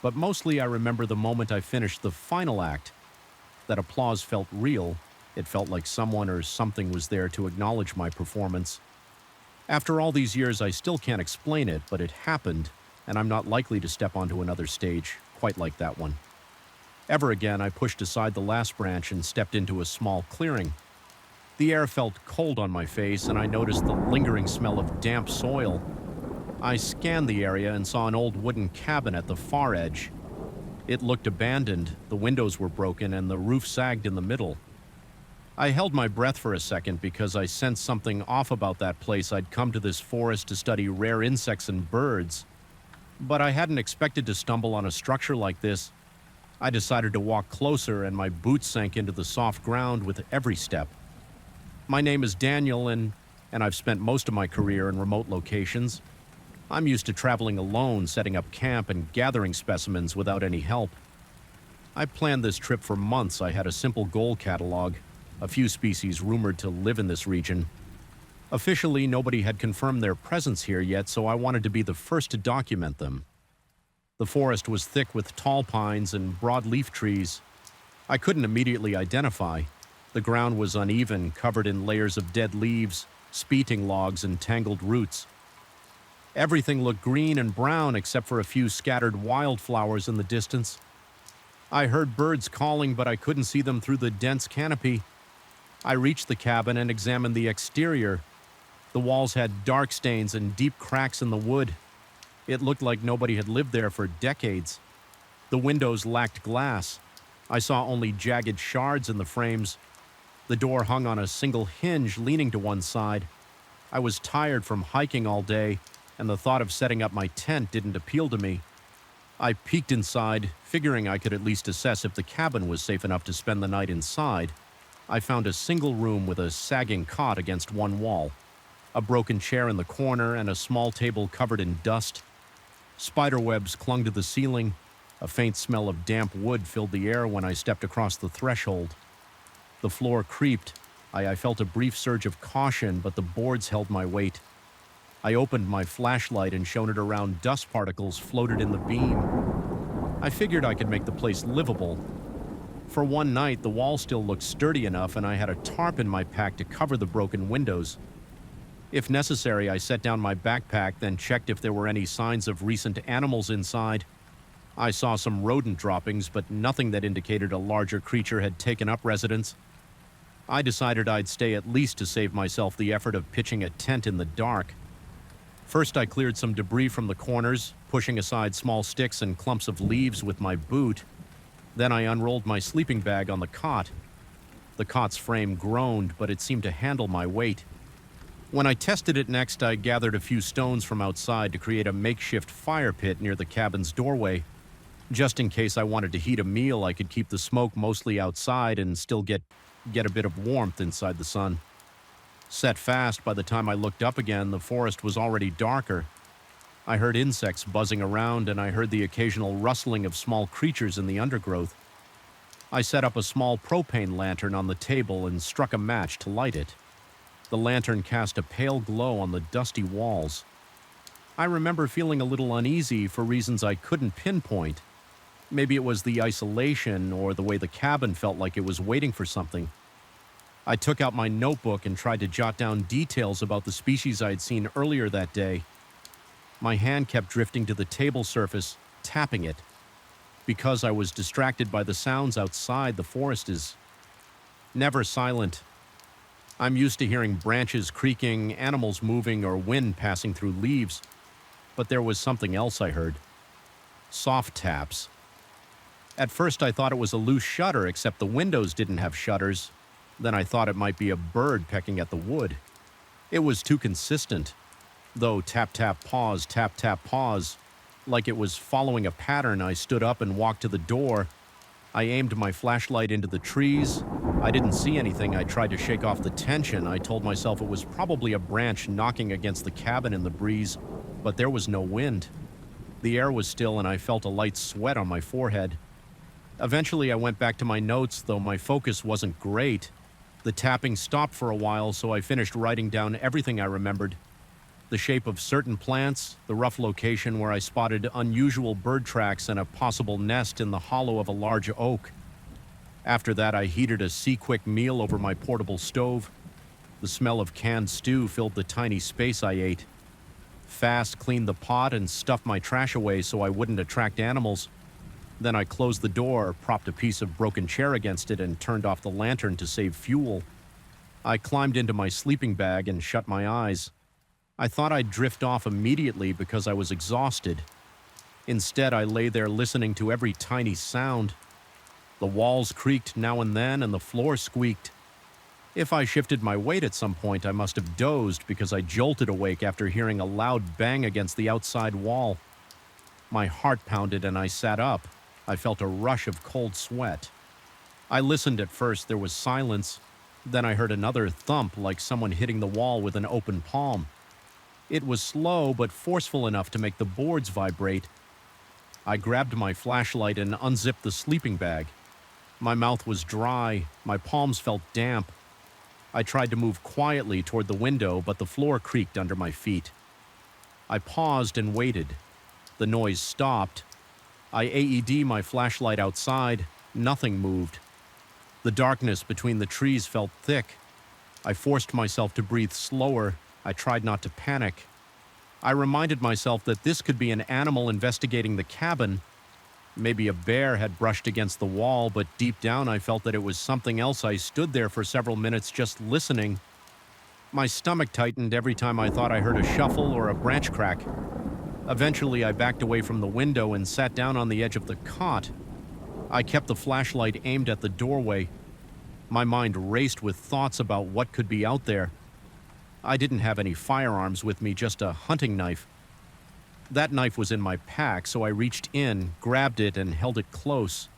but mostly I remember the moment I finished the final act. That applause felt real. It felt like someone or something was there to acknowledge my performance. After all these years, I still can't explain it, but it happened, and I'm not likely to step onto another stage quite like that one. Ever again, I pushed aside the last branch and stepped into a small clearing. The air felt cold on my face, and I noticed the lingering smell of damp soil. I scanned the area and saw an old wooden cabin at the far edge. It looked abandoned, the windows were broken, and the roof sagged in the middle. I held my breath for a second because I sensed something off about that place. I'd come to this forest to study rare insects and birds, but I hadn't expected to stumble on a structure like this. I decided to walk closer, and my boots sank into the soft ground with every step. My name is Daniel, and I've spent most of my career in remote locations. I'm used to traveling alone, setting up camp, and gathering specimens without any help. I planned this trip for months. I had a simple goal catalog, a few species rumored to live in this region. Officially, nobody had confirmed their presence here yet, so I wanted to be the first to document them. The forest was thick with tall pines and broadleaf trees. I couldn't immediately identify. The ground was uneven, covered in layers of dead leaves, speating logs, and tangled roots. Everything looked green and brown except for a few scattered wildflowers in the distance. I heard birds calling, but I couldn't see them through the dense canopy. I reached the cabin and examined the exterior. The walls had dark stains and deep cracks in the wood. It looked like nobody had lived there for decades. The windows lacked glass. I saw only jagged shards in the frames. The door hung on a single hinge leaning to one side. I was tired from hiking all day, and the thought of setting up my tent didn't appeal to me. I peeked inside, figuring I could at least assess if the cabin was safe enough to spend the night inside. I found a single room with a sagging cot against one wall, a broken chair in the corner, and a small table covered in dust. Spiderwebs clung to the ceiling. A faint smell of damp wood filled the air when I stepped across the threshold. The floor creaked. I felt a brief surge of caution, but the boards held my weight. I opened my flashlight and shone it around dust particles floated in the beam. I figured I could make the place livable. For one night, the wall still looked sturdy enough, and I had a tarp in my pack to cover the broken windows. If necessary, I set down my backpack, then checked if there were any signs of recent animals inside. I saw some rodent droppings, but nothing that indicated a larger creature had taken up residence. I decided I'd stay at least to save myself the effort of pitching a tent in the dark. First, I cleared some debris from the corners, pushing aside small sticks and clumps of leaves with my boot. Then I unrolled my sleeping bag on the cot. The cot's frame groaned, but it seemed to handle my weight. When I tested it next, I gathered a few stones from outside to create a makeshift fire pit near the cabin's doorway. Just in case I wanted to heat a meal, I could keep the smoke mostly outside and still get a bit of warmth inside the sun. Set fast, by the time I looked up again, the forest was already darker. I heard insects buzzing around, and I heard the occasional rustling of small creatures in the undergrowth. I set up a small propane lantern on the table and struck a match to light it. The lantern cast a pale glow on the dusty walls. I remember feeling a little uneasy for reasons I couldn't pinpoint. Maybe it was the isolation or the way the cabin felt like it was waiting for something. I took out my notebook and tried to jot down details about the species I had seen earlier that day. My hand kept drifting to the table surface, tapping it. Because I was distracted by the sounds outside, the forest is never silent. I'm used to hearing branches creaking, animals moving, or wind passing through leaves. But there was something else I heard. Soft taps. At first I thought it was a loose shutter, except the windows didn't have shutters. Then I thought it might be a bird pecking at the wood. It was too consistent. Though tap, tap, pause, like it was following a pattern. I stood up and walked to the door. I aimed my flashlight into the trees. I didn't see anything. I tried to shake off the tension. I told myself it was probably a branch knocking against the cabin in the breeze, but there was no wind. The air was still and I felt a light sweat on my forehead. Eventually I went back to my notes, though my focus wasn't great. The tapping stopped for a while, so I finished writing down everything I remembered. The shape of certain plants, the rough location where I spotted unusual bird tracks, and a possible nest in the hollow of a large oak. After that, I heated a Sea-Quick meal over my portable stove. The smell of canned stew filled the tiny space I ate. Fast cleaned the pot and stuffed my trash away so I wouldn't attract animals. Then I closed the door, propped a piece of broken chair against it, and turned off the lantern to save fuel. I climbed into my sleeping bag and shut my eyes. I thought I'd drift off immediately because I was exhausted. Instead, I lay there listening to every tiny sound. The walls creaked now and then, and the floor squeaked. If I shifted my weight at some point, I must have dozed because I jolted awake after hearing a loud bang against the outside wall. My heart pounded and I sat up. I felt a rush of cold sweat. I listened at first. There was silence. Then I heard another thump, like someone hitting the wall with an open palm. It was slow but forceful enough to make the boards vibrate. I grabbed my flashlight and unzipped the sleeping bag. My mouth was dry. My palms felt damp. I tried to move quietly toward the window, but the floor creaked under my feet. I paused and waited. The noise stopped. I AED my flashlight outside. Nothing moved. The darkness between the trees felt thick. I forced myself to breathe slower. I tried not to panic. I reminded myself that this could be an animal investigating the cabin. Maybe a bear had brushed against the wall, but deep down I felt that it was something else. I stood there for several minutes just listening. My stomach tightened every time I thought I heard a shuffle or a branch crack. Eventually, I backed away from the window and sat down on the edge of the cot. I kept the flashlight aimed at the doorway. My mind raced with thoughts about what could be out there. I didn't have any firearms with me, just a hunting knife. That knife was in my pack, so I reached in, grabbed it, and held it close.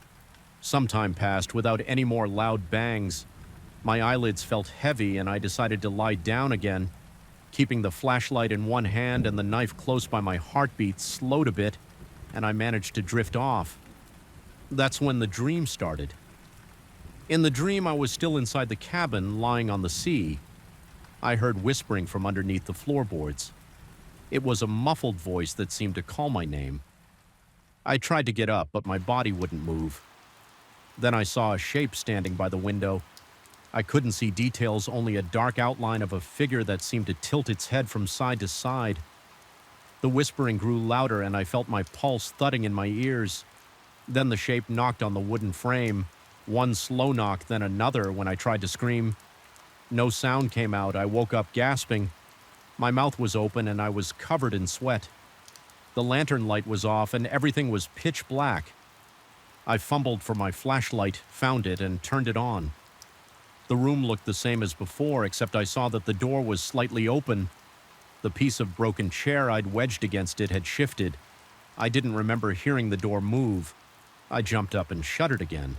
Some time passed without any more loud bangs. My eyelids felt heavy, and I decided to lie down again. Keeping the flashlight in one hand and the knife close by my heartbeat slowed a bit, and I managed to drift off. That's when the dream started. In the dream, I was still inside the cabin, lying on the sea. I heard whispering from underneath the floorboards. It was a muffled voice that seemed to call my name. I tried to get up, but my body wouldn't move. Then I saw a shape standing by the window. I couldn't see details, only a dark outline of a figure that seemed to tilt its head from side to side. The whispering grew louder, and I felt my pulse thudding in my ears. Then the shape knocked on the wooden frame. One slow knock, then another when I tried to scream. No sound came out. I woke up gasping. My mouth was open and I was covered in sweat. The lantern light was off and everything was pitch black. I fumbled for my flashlight, found it, and turned it on. The room looked the same as before, except I saw that the door was slightly open. The piece of broken chair I'd wedged against it had shifted. I didn't remember hearing the door move. I jumped up and shut it again.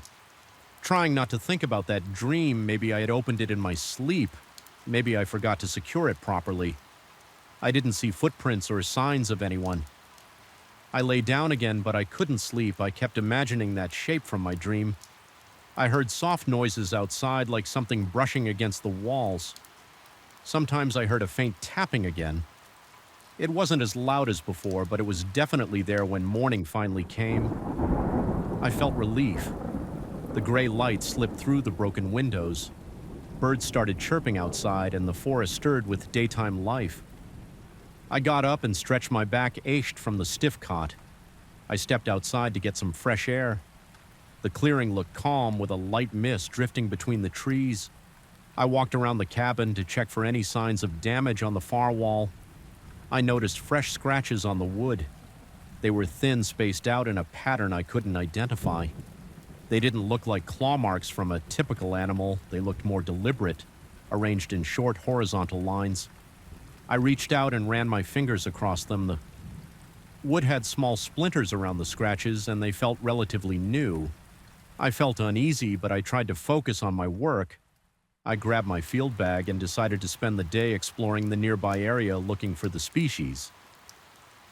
Trying not to think about that dream, maybe I had opened it in my sleep. Maybe I forgot to secure it properly. I didn't see footprints or signs of anyone. I lay down again, but I couldn't sleep. I kept imagining that shape from my dream. I heard soft noises outside, like something brushing against the walls. Sometimes I heard a faint tapping again. It wasn't as loud as before, but it was definitely there when morning finally came. I felt relief. The gray light slipped through the broken windows. Birds started chirping outside, and the forest stirred with daytime life. I got up and stretched my back, ached from the stiff cot. I stepped outside to get some fresh air. The clearing looked calm, with a light mist drifting between the trees. I walked around the cabin to check for any signs of damage on the far wall. I noticed fresh scratches on the wood. They were thin, spaced out in a pattern I couldn't identify. They didn't look like claw marks from a typical animal. They looked more deliberate, arranged in short horizontal lines. I reached out and ran my fingers across them. The wood had small splinters around the scratches, and they felt relatively new. I felt uneasy, but I tried to focus on my work. I grabbed my field bag and decided to spend the day exploring the nearby area looking for the species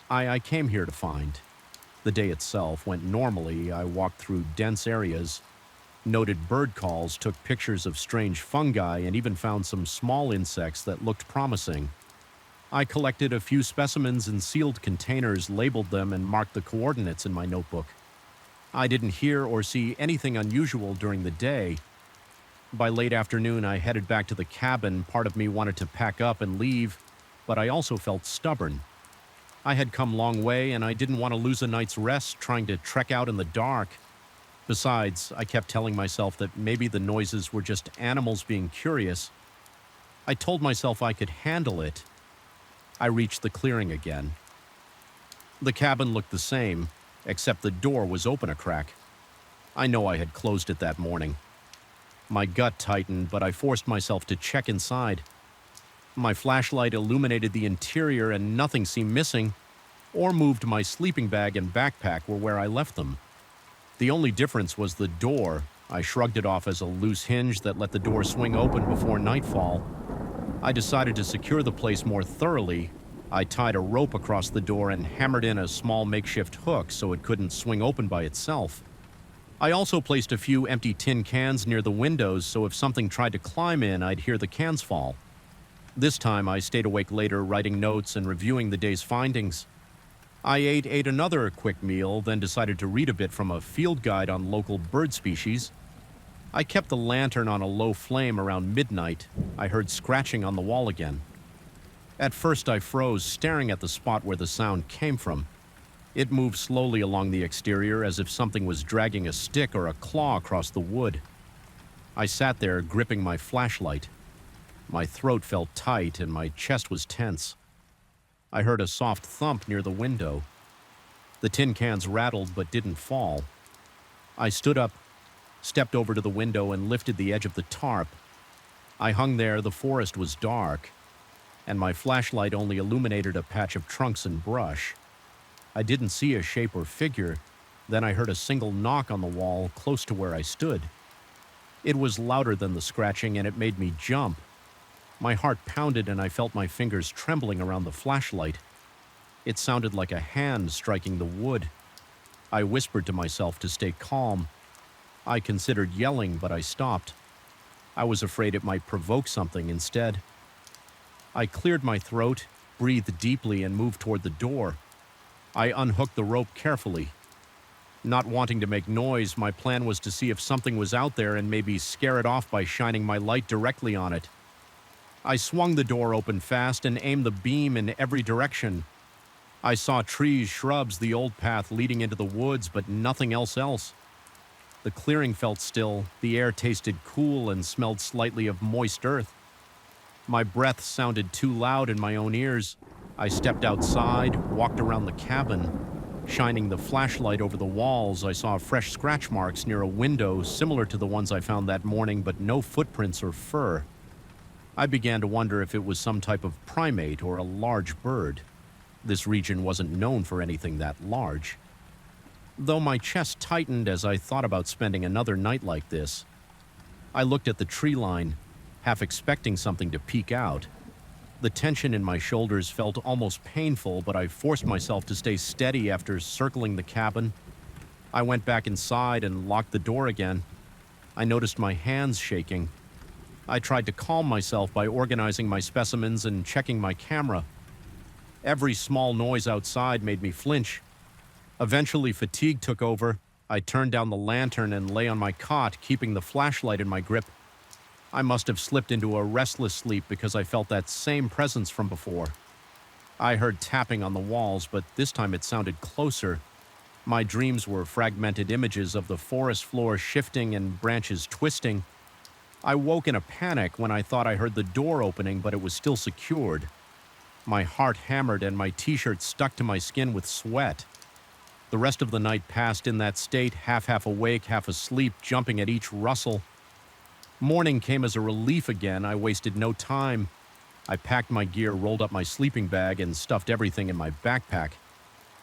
I came here to find. The day itself went normally. I walked through dense areas, noted bird calls, took pictures of strange fungi, and even found some small insects that looked promising. I collected a few specimens in sealed containers, labeled them, and marked the coordinates in my notebook. I didn't hear or see anything unusual during the day. By late afternoon, I headed back to the cabin. Part of me wanted to pack up and leave, but I also felt stubborn. I had come a long way, and I didn't want to lose a night's rest trying to trek out in the dark. Besides, I kept telling myself that maybe the noises were just animals being curious. I told myself I could handle it. I reached the clearing again. The cabin looked the same, except the door was open a crack. I know I had closed it that morning. My gut tightened, but I forced myself to check inside. My flashlight illuminated the interior, and nothing seemed missing, or moved. My sleeping bag and backpack were where I left them. The only difference was the door. I shrugged it off as a loose hinge that let the door swing open before nightfall. I decided to secure the place more thoroughly. I tied a rope across the door and hammered in a small makeshift hook so it couldn't swing open by itself. I also placed a few empty tin cans near the windows, so if something tried to climb in, I'd hear the cans fall. This time, I stayed awake later, writing notes and reviewing the day's findings. I ate another quick meal, then decided to read a bit from a field guide on local bird species. I kept the lantern on a low flame around midnight. I heard scratching on the wall again. At first, I froze, staring at the spot where the sound came from. It moved slowly along the exterior, as if something was dragging a stick or a claw across the wood. I sat there, gripping my flashlight. My throat felt tight and my chest was tense. I heard a soft thump near the window. The tin cans rattled but didn't fall. I stood up, stepped over to the window, and lifted the edge of the tarp. I hung there. The forest was dark, and my flashlight only illuminated a patch of trunks and brush. I didn't see a shape or figure. Then I heard a single knock on the wall close to where I stood. It was louder than the scratching, and it made me jump. My heart pounded, and I felt my fingers trembling around the flashlight. It sounded like a hand striking the wood. I whispered to myself to stay calm. I considered yelling, but I stopped. I was afraid it might provoke something instead. I cleared my throat, breathed deeply, and moved toward the door. I unhooked the rope carefully. Not wanting to make noise, my plan was to see if something was out there and maybe scare it off by shining my light directly on it. I swung the door open fast and aimed the beam in every direction. I saw trees, shrubs, the old path leading into the woods, but nothing else. The clearing felt still. The air tasted cool and smelled slightly of moist earth. My breath sounded too loud in my own ears. I stepped outside, walked around the cabin. Shining the flashlight over the walls, I saw fresh scratch marks near a window similar to the ones I found that morning, but no footprints or fur. I began to wonder if it was some type of primate or a large bird. This region wasn't known for anything that large. Though my chest tightened as I thought about spending another night like this, I looked at the tree line, half expecting something to peek out. The tension in my shoulders felt almost painful, but I forced myself to stay steady after circling the cabin. I went back inside and locked the door again. I noticed my hands shaking. I tried to calm myself by organizing my specimens and checking my camera. Every small noise outside made me flinch. Eventually, fatigue took over. I turned down the lantern and lay on my cot, keeping the flashlight in my grip. I must have slipped into a restless sleep because I felt that same presence from before. I heard tapping on the walls, but this time it sounded closer. My dreams were fragmented images of the forest floor shifting and branches twisting. I woke in a panic when I thought I heard the door opening, but it was still secured. My heart hammered and my t-shirt stuck to my skin with sweat. The rest of the night passed in that state, half awake, half asleep, jumping at each rustle. Morning came as a relief again. I wasted no time. I packed my gear, rolled up my sleeping bag, and stuffed everything in my backpack.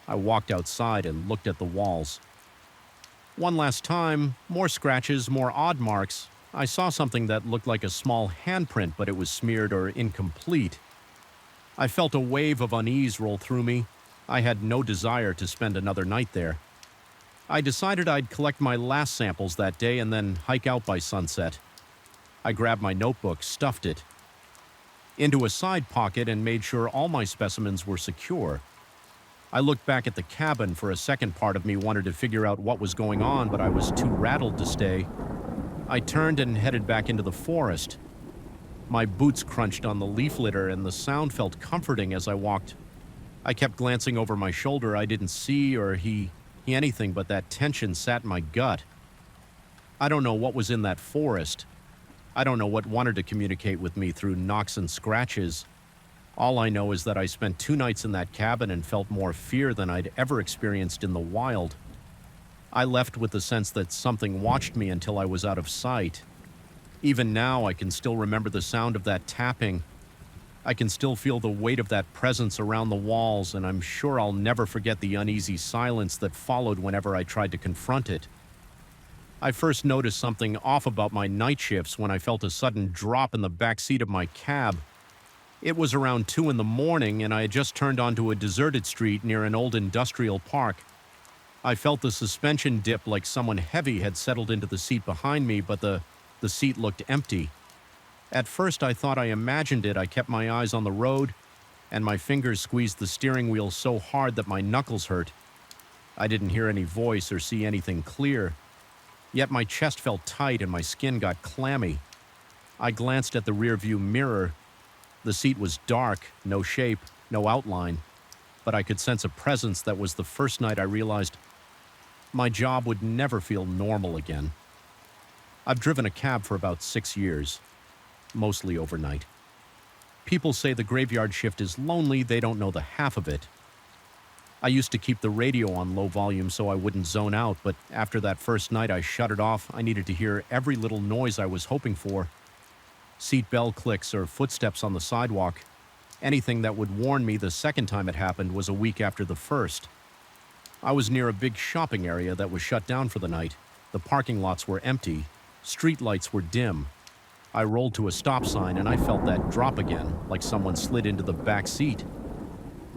I walked outside and looked at the walls. One last time, more scratches, more odd marks. I saw something that looked like a small handprint, but it was smeared or incomplete. I felt a wave of unease roll through me. I had no desire to spend another night there. I decided I'd collect my last samples that day and then hike out by sunset. I grabbed my notebook, stuffed it into a side pocket, and made sure all my specimens were secure. I looked back at the cabin. For a second, part of me wanted to figure out what was going on, but I was too rattled to stay. I turned and headed back into the forest. My boots crunched on the leaf litter, and the sound felt comforting as I walked. I kept glancing over my shoulder. I didn't see or hear anything, but that tension sat in my gut. I don't know what was in that forest. I don't know what wanted to communicate with me through knocks and scratches. All I know is that I spent 2 nights in that cabin and felt more fear than I'd ever experienced in the wild. I left with the sense that something watched me until I was out of sight. Even now, I can still remember the sound of that tapping. I can still feel the weight of that presence around the walls, and I'm sure I'll never forget the uneasy silence that followed whenever I tried to confront it. I first noticed something off about my night shifts when I felt a sudden drop in the back seat of my cab. It was around 2 in the morning, and I had just turned onto a deserted street near an old industrial park. I felt the suspension dip, like someone heavy had settled into the seat behind me, but the seat looked empty. At first, I thought I imagined it. I kept my eyes on the road, and my fingers squeezed the steering wheel so hard that my knuckles hurt. I didn't hear any voice or see anything clear. Yet my chest felt tight and my skin got clammy. I glanced at the rearview mirror. The seat was dark, no shape, no outline, but I could sense a presence that was the first night I realized my job would never feel normal again. I've driven a cab for about 6 years, mostly overnight. People say the graveyard shift is lonely. They don't know the half of it. I used to keep the radio on low volume so I wouldn't zone out, but after that first night I shut it off. I needed to hear every little noise I was hoping for. Seat bell clicks or footsteps on the sidewalk. Anything that would warn me the second time it happened was a week after the first. I was near a big shopping area that was shut down for the night. The parking lots were empty. Street lights were dim. I rolled to a stop sign and I felt that drop again, like someone slid into the back seat.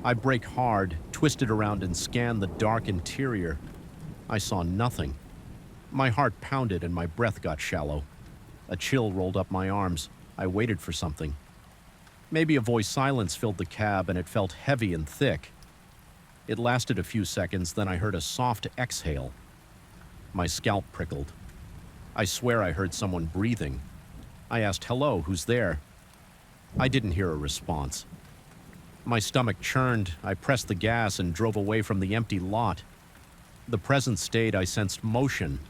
I braked hard, twisted around and scanned the dark interior. I saw nothing. My heart pounded and my breath got shallow. A chill rolled up my arms. I waited for something. Maybe a voice silence filled the cab and it felt heavy and thick. It lasted a few seconds, then I heard a soft exhale. My scalp prickled. I swear I heard someone breathing. I asked, "Hello, who's there?" I didn't hear a response. My stomach churned. I pressed the gas and drove away from the empty lot. The presence stayed. I sensed motion,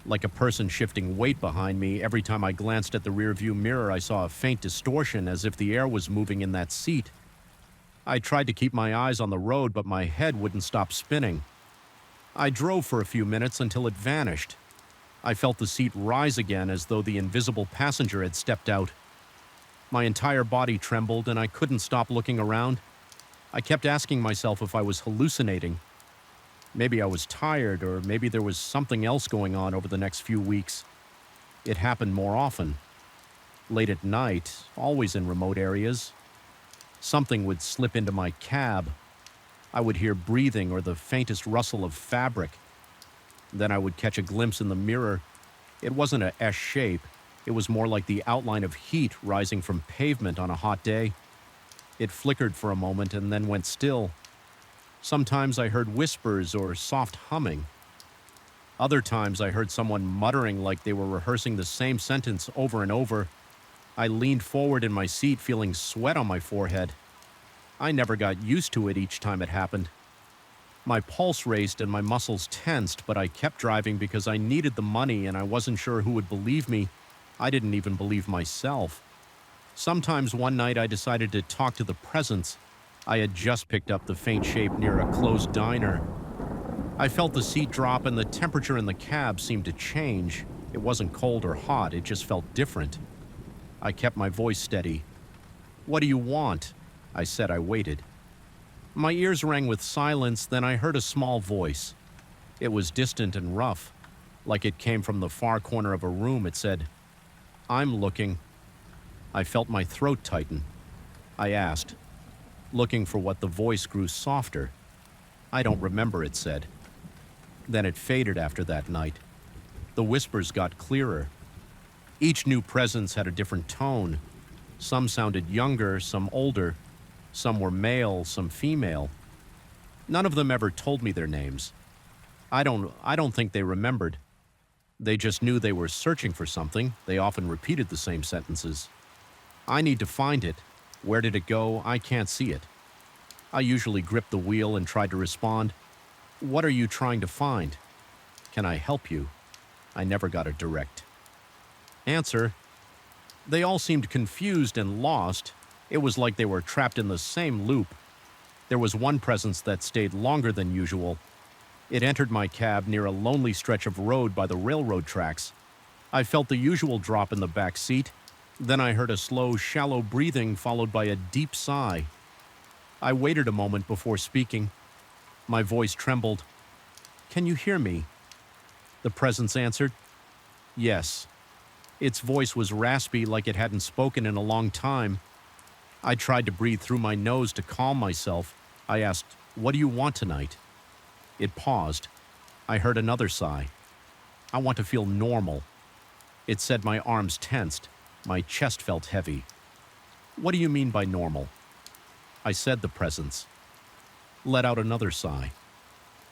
like a person shifting weight behind me. Every time I glanced at the rearview mirror, I saw a faint distortion, as if the air was moving in that seat. I tried to keep my eyes on the road, but my head wouldn't stop spinning. I drove for a few minutes until it vanished. I felt the seat rise again, as though the invisible passenger had stepped out. My entire body trembled, and I couldn't stop looking around. I kept asking myself if I was hallucinating. Maybe I was tired, or maybe there was something else going on over the next few weeks. It happened more often. Late at night, always in remote areas. Something would slip into my cab. I would hear breathing or the faintest rustle of fabric. Then I would catch a glimpse in the mirror. It wasn't a S shape. It was more like the outline of heat rising from pavement on a hot day. It flickered for a moment and then went still. Sometimes I heard whispers or soft humming. Other times I heard someone muttering like they were rehearsing the same sentence over and over. I leaned forward in my seat, feeling sweat on my forehead. I never got used to it each time it happened. My pulse raced and my muscles tensed, but I kept driving because I needed the money and I wasn't sure who would believe me. I didn't even believe myself. Sometimes one night I decided to talk to the presence. I had just picked up the faint shape near a closed diner. I felt the seat drop and the temperature in the cab seemed to change. It wasn't cold or hot, it just felt different. I kept my voice steady. "What do you want?" I said. I waited. My ears rang with silence, then I heard a small voice. It was distant and rough, like it came from the far corner of a room. It said, "I'm looking." I felt my throat tighten. I asked, looking for what the voice grew softer. "I don't remember," it said. Then it faded after that night. The whispers got clearer. Each new presence had a different tone. Some sounded younger, some older. Some were male, some female. None of them ever told me their names. I don't think they remembered. They just knew they were searching for something. They often repeated the same sentences. "I need to find it. Where did it go? I can't see it." I usually gripped the wheel and tried to respond. "What are you trying to find? Can I help you?" I never got a direct answer. They all seemed confused and lost. It was like they were trapped in the same loop. There was one presence that stayed longer than usual. It entered my cab near a lonely stretch of road by the railroad tracks. I felt the usual drop in the back seat. Then I heard a slow, shallow breathing followed by a deep sigh. I waited a moment before speaking. My voice trembled. "Can you hear me?" The presence answered, "Yes." Its voice was raspy, like it hadn't spoken in a long time. I tried to breathe through my nose to calm myself. I asked, "What do you want tonight?" It paused. I heard another sigh. "I want to feel normal." It said. My arms tensed. My chest felt heavy. "What do you mean by normal?" I said. The presence let out another sigh.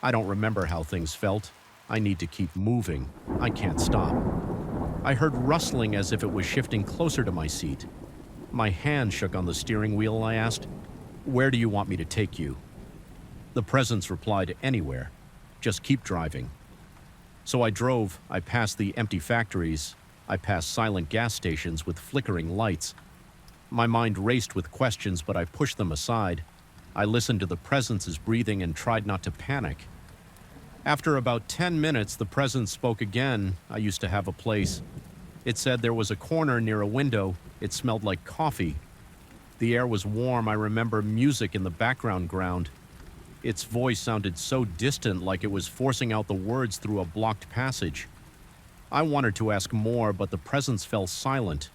"I don't remember how things felt. I need to keep moving. I can't stop." I heard rustling as if it was shifting closer to my seat. My hand shook on the steering wheel. I asked, "Where do you want me to take you?" The presence replied, "Anywhere. Just keep driving." So I drove. I passed the empty factories. I passed silent gas stations with flickering lights. My mind raced with questions, but I pushed them aside. I listened to the presence's breathing and tried not to panic. After about 10 minutes, the presence spoke again. I used to have a place. It said there was a corner near a window. It smelled like coffee. The air was warm. I remember music in the background. Its voice sounded so distant, like it was forcing out the words through a blocked passage. I wanted to ask more, but the presence fell silent.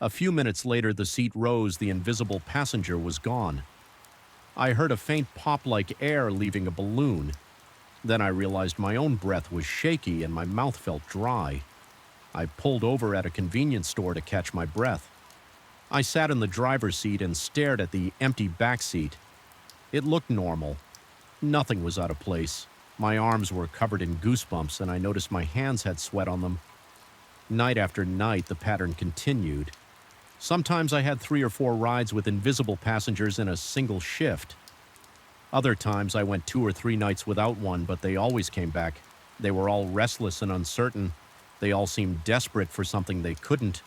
A few minutes later, the seat rose. The invisible passenger was gone. I heard a faint pop like air leaving a balloon. Then I realized my own breath was shaky and my mouth felt dry. I pulled over at a convenience store to catch my breath. I sat in the driver's seat and stared at the empty back seat. It looked normal. Nothing was out of place. My arms were covered in goosebumps and I noticed my hands had sweat on them. Night after night, the pattern continued. Sometimes I had 3 or 4 rides with invisible passengers in a single shift. Other times I went 2 or 3 nights without one, but they always came back. They were all restless and uncertain. They all seemed desperate for something they couldn't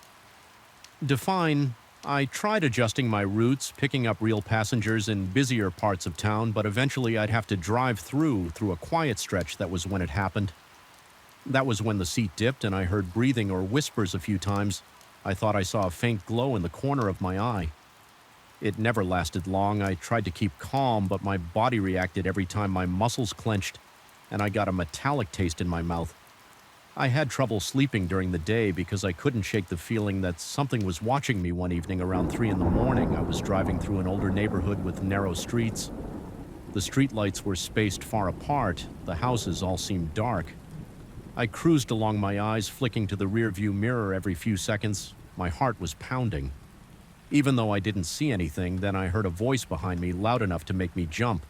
define. I tried adjusting my routes, picking up real passengers in busier parts of town, but eventually I'd have to drive through a quiet stretch. That was when it happened. That was when the seat dipped and I heard breathing or whispers a few times. I thought I saw a faint glow in the corner of my eye. It never lasted long. I tried to keep calm, but my body reacted every time my muscles clenched, and I got a metallic taste in my mouth. I had trouble sleeping during the day because I couldn't shake the feeling that something was watching me. One evening around 3 in the morning, I was driving through an older neighborhood with narrow streets. The streetlights were spaced far apart. The houses all seemed dark. I cruised along, my eyes flicking to the rearview mirror every few seconds. My heart was pounding. Even though I didn't see anything, then I heard a voice behind me loud enough to make me jump.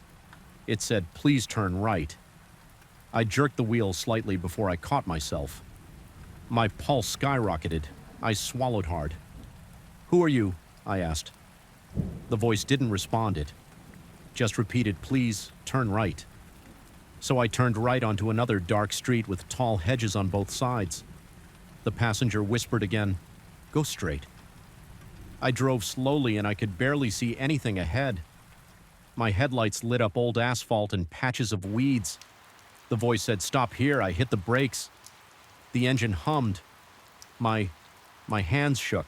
It said, "Please turn right." I jerked the wheel slightly before I caught myself. My pulse skyrocketed. I swallowed hard. "Who are you?" I asked. The voice didn't respond. It just repeated, "Please turn right." So I turned right onto another dark street with tall hedges on both sides. The passenger whispered again, "Go straight." I drove slowly and I could barely see anything ahead. My headlights lit up old asphalt and patches of weeds. The voice said, "Stop here." I hit the brakes. The engine hummed. My hands shook.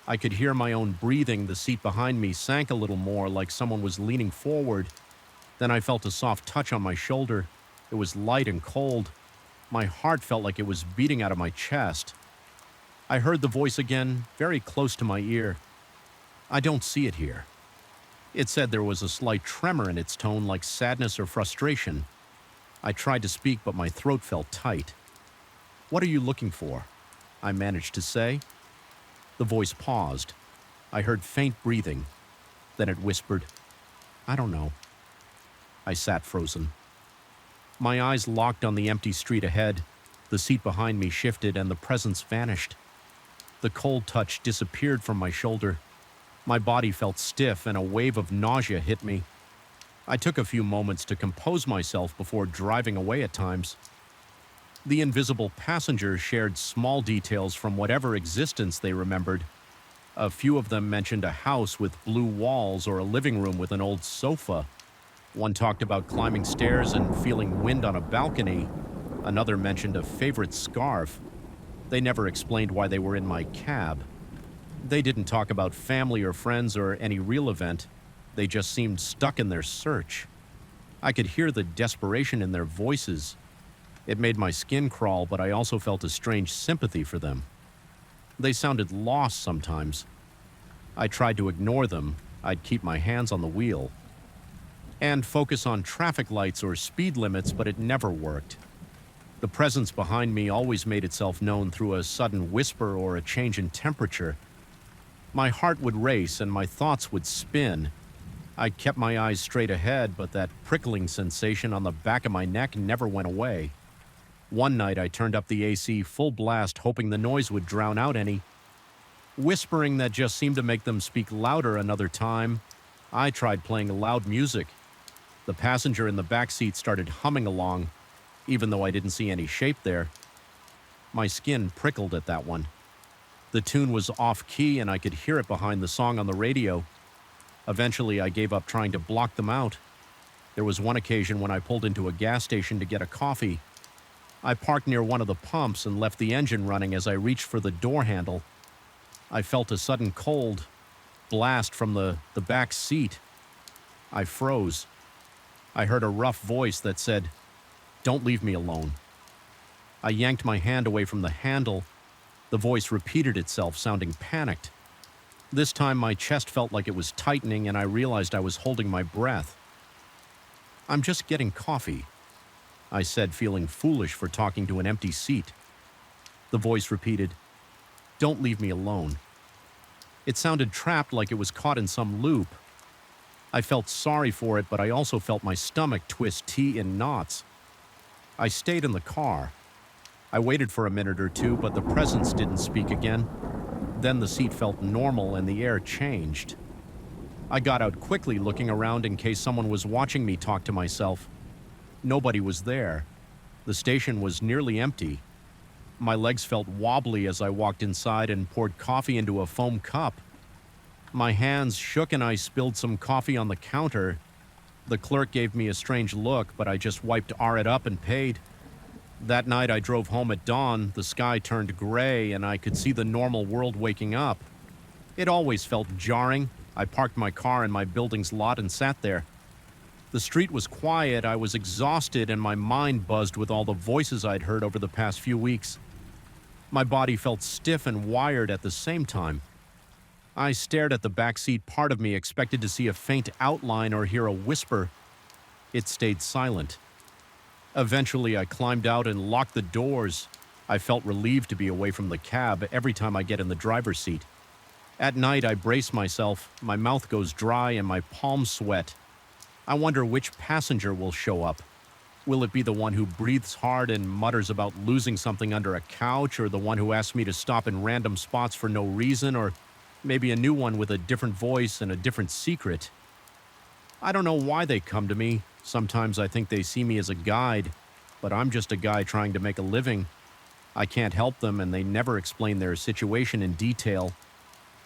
I could hear my own breathing. The seat behind me sank a little more, like someone was leaning forward. Then I felt a soft touch on my shoulder. It was light and cold. My heart felt like it was beating out of my chest. I heard the voice again, very close to my ear. "I don't see it here." It said there was a slight tremor in its tone, like sadness or frustration. I tried to speak, but my throat felt tight. "What are you looking for?" I managed to say. The voice paused. I heard faint breathing. Then it whispered, "I don't know." I sat frozen. My eyes locked on the empty street ahead. The seat behind me shifted and the presence vanished. The cold touch disappeared from my shoulder. My body felt stiff and a wave of nausea hit me. I took a few moments to compose myself before driving away at times. The invisible passengers shared small details from whatever existence they remembered. A few of them mentioned a house with blue walls or a living room with an old sofa. One talked about climbing stairs and feeling wind on a balcony. Another mentioned a favorite scarf. They never explained why they were in my cab. They didn't talk about family or friends or any real event. They just seemed stuck in their search. I could hear the desperation in their voices. It made my skin crawl, but I also felt a strange sympathy for them. They sounded lost sometimes. I tried to ignore them. I'd keep my hands on the wheel and focus on traffic lights or speed limits, but it never worked. The presence behind me always made itself known through a sudden whisper or a change in temperature. My heart would race and my thoughts would spin. I kept my eyes straight ahead, but that prickling sensation on the back of my neck never went away. One night I turned up the AC full blast, hoping the noise would drown out any whispering that just seemed to make them speak louder. Another time, I tried playing loud music. The passenger in the back seat started humming along, even though I didn't see any shape there. My skin prickled at that one. The tune was off-key and I could hear it behind the song on the radio. Eventually, I gave up trying to block them out. There was one occasion when I pulled into a gas station to get a coffee. I parked near one of the pumps and left the engine running as I reached for the door handle. I felt a sudden cold blast from the back seat. I froze. I heard a rough voice that said, "Don't leave me alone." I yanked my hand away from the handle. The voice repeated itself, sounding panicked. This time my chest felt like it was tightening and I realized I was holding my breath. "I'm just getting coffee," I said, feeling foolish for talking to an empty seat. The voice repeated, "Don't leave me alone." It sounded trapped, like it was caught in some loop. I felt sorry for it, but I also felt my stomach twist T in knots. I stayed in the car. I waited for a minute or two, but the presence didn't speak again. Then the seat felt normal and the air changed. I got out quickly, looking around in case someone was watching me talk to myself. Nobody was there. The station was nearly empty. My legs felt wobbly as I walked inside and poured coffee into a foam cup. My hands shook and I spilled some coffee on the counter. The clerk gave me a strange look, but I just wiped it up and paid. That night I drove home at dawn. The sky turned gray and I could see the normal world waking up. It always felt jarring. I parked my car in my building's lot and sat there. The street was quiet, I was exhausted, and my mind buzzed with all the voices I'd heard over the past few weeks. My body felt stiff and wired at the same time. I stared at the backseat part of me, expected to see a faint outline or hear a whisper. It stayed silent. Eventually, I climbed out and locked the doors. I felt relieved to be away from the cab every time I get in the driver's seat. At night, I brace myself, my mouth goes dry and my palms sweat. I wonder which passenger will show up. Will it be the one who breathes hard and mutters about losing something under a couch, or the one who asks me to stop in random spots for no reason, or maybe a new one with a different voice and a different secret? I don't know why they come to me. Sometimes I think they see me as a guide, but I'm just a guy trying to make a living. I can't help them, and they never explain their situation in detail.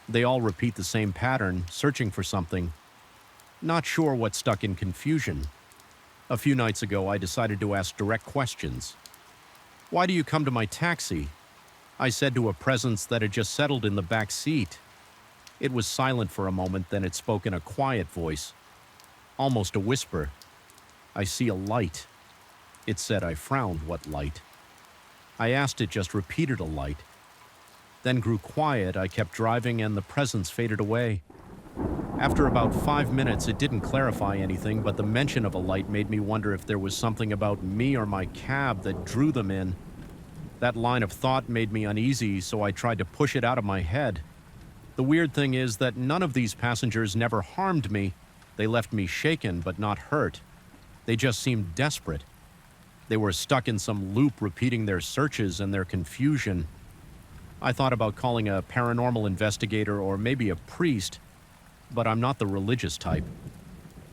They all repeat the same pattern, searching for something. Not sure what stuck in confusion. A few nights ago, I decided to ask direct questions. "Why do you come to my taxi?" I said to a presence that had just settled in the back seat. It was silent for a moment, then it spoke in a quiet voice, almost a whisper. "I see a light." It said. I frowned. What light? I asked, it just repeated a light. Then grew quiet. I kept driving and the presence faded away. After about 5 minutes, it didn't clarify anything, but the mention of a light made me wonder if there was something about me or my cab that drew them in. That line of thought made me uneasy, so I tried to push it out of my head. The weird thing is that none of these passengers never harmed me. They left me shaken but not hurt. They just seemed desperate. They were stuck in some loop, repeating their searches and their confusion. I thought about calling a paranormal investigator or maybe a priest, but I'm not the religious type.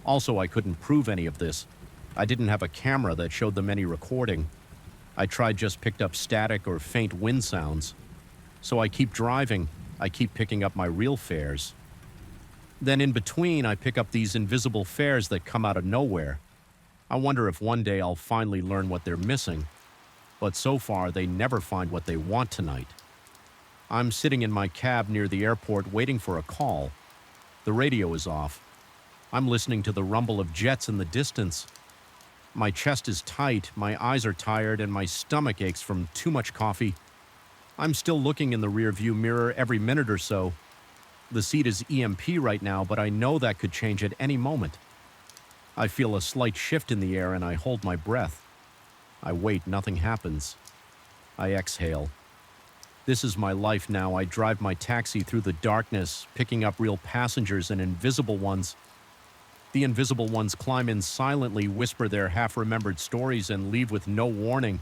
Also, I couldn't prove any of this. I didn't have a camera that showed them any recording. I just picked up static or faint wind sounds. So I keep driving. I keep picking up my real fares. Then in between, I pick up these invisible fares that come out of nowhere. I wonder if one day I'll finally learn what they're missing. But so far, they never find what they want tonight. I'm sitting in my cab near the airport waiting for a call. The radio is off. I'm listening to the rumble of jets in the distance. My chest is tight, my eyes are tired, and my stomach aches from too much coffee. I'm still looking in the rearview mirror every minute or so. The seat is EMP right now, but I know that could change at any moment. I feel a slight shift in the air and I hold my breath. I wait, nothing happens. I exhale. This is my life now. I drive my taxi through the darkness, picking up real passengers and invisible ones. The invisible ones climb in silently, whisper their half-remembered stories, and leave with no warning.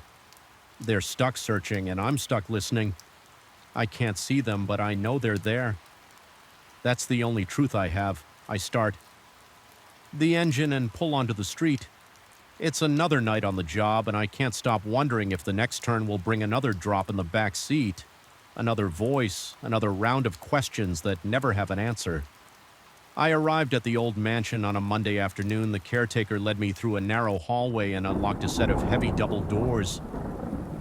They're stuck searching, and I'm stuck listening. I can't see them, but I know they're there. That's the only truth I have. I start the engine and pull onto the street. It's another night on the job, and I can't stop wondering if the next turn will bring another drop in the back seat, another voice, another round of questions that never have an answer. I arrived at the old mansion on a Monday afternoon. The caretaker led me through a narrow hallway and unlocked a set of heavy double doors.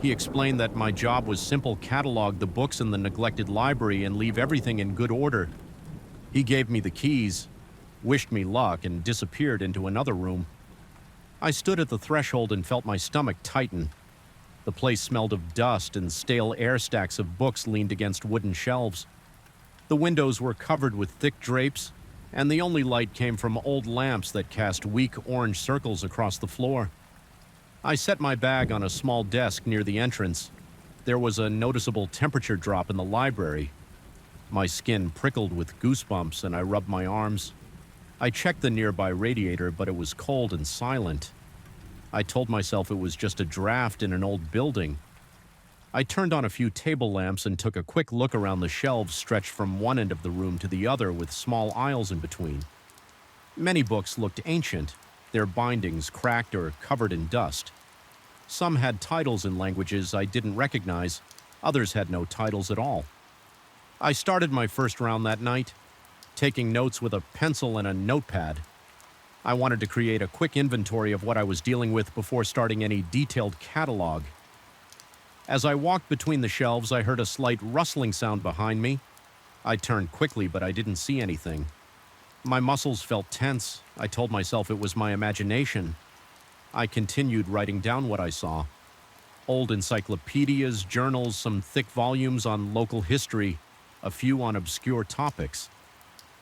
He explained that my job was simple: catalog the books in the neglected library and leave everything in good order. He gave me the keys, wished me luck, and disappeared into another room. I stood at the threshold and felt my stomach tighten. The place smelled of dust, and stale air stacks of books leaned against wooden shelves. The windows were covered with thick drapes, and the only light came from old lamps that cast weak orange circles across the floor. I set my bag on a small desk near the entrance. There was a noticeable temperature drop in the library. My skin prickled with goosebumps, and I rubbed my arms. I checked the nearby radiator, but it was cold and silent. I told myself it was just a draft in an old building. I turned on a few table lamps and took a quick look around the shelves stretched from one end of the room to the other with small aisles in between. Many books looked ancient, their bindings cracked or covered in dust. Some had titles in languages I didn't recognize, others had no titles at all. I started my first round that night, taking notes with a pencil and a notepad. I wanted to create a quick inventory of what I was dealing with before starting any detailed catalog. As I walked between the shelves, I heard a slight rustling sound behind me. I turned quickly, but I didn't see anything. My muscles felt tense. I told myself it was my imagination. I continued writing down what I saw. Old encyclopedias, journals, some thick volumes on local history, a few on obscure topics.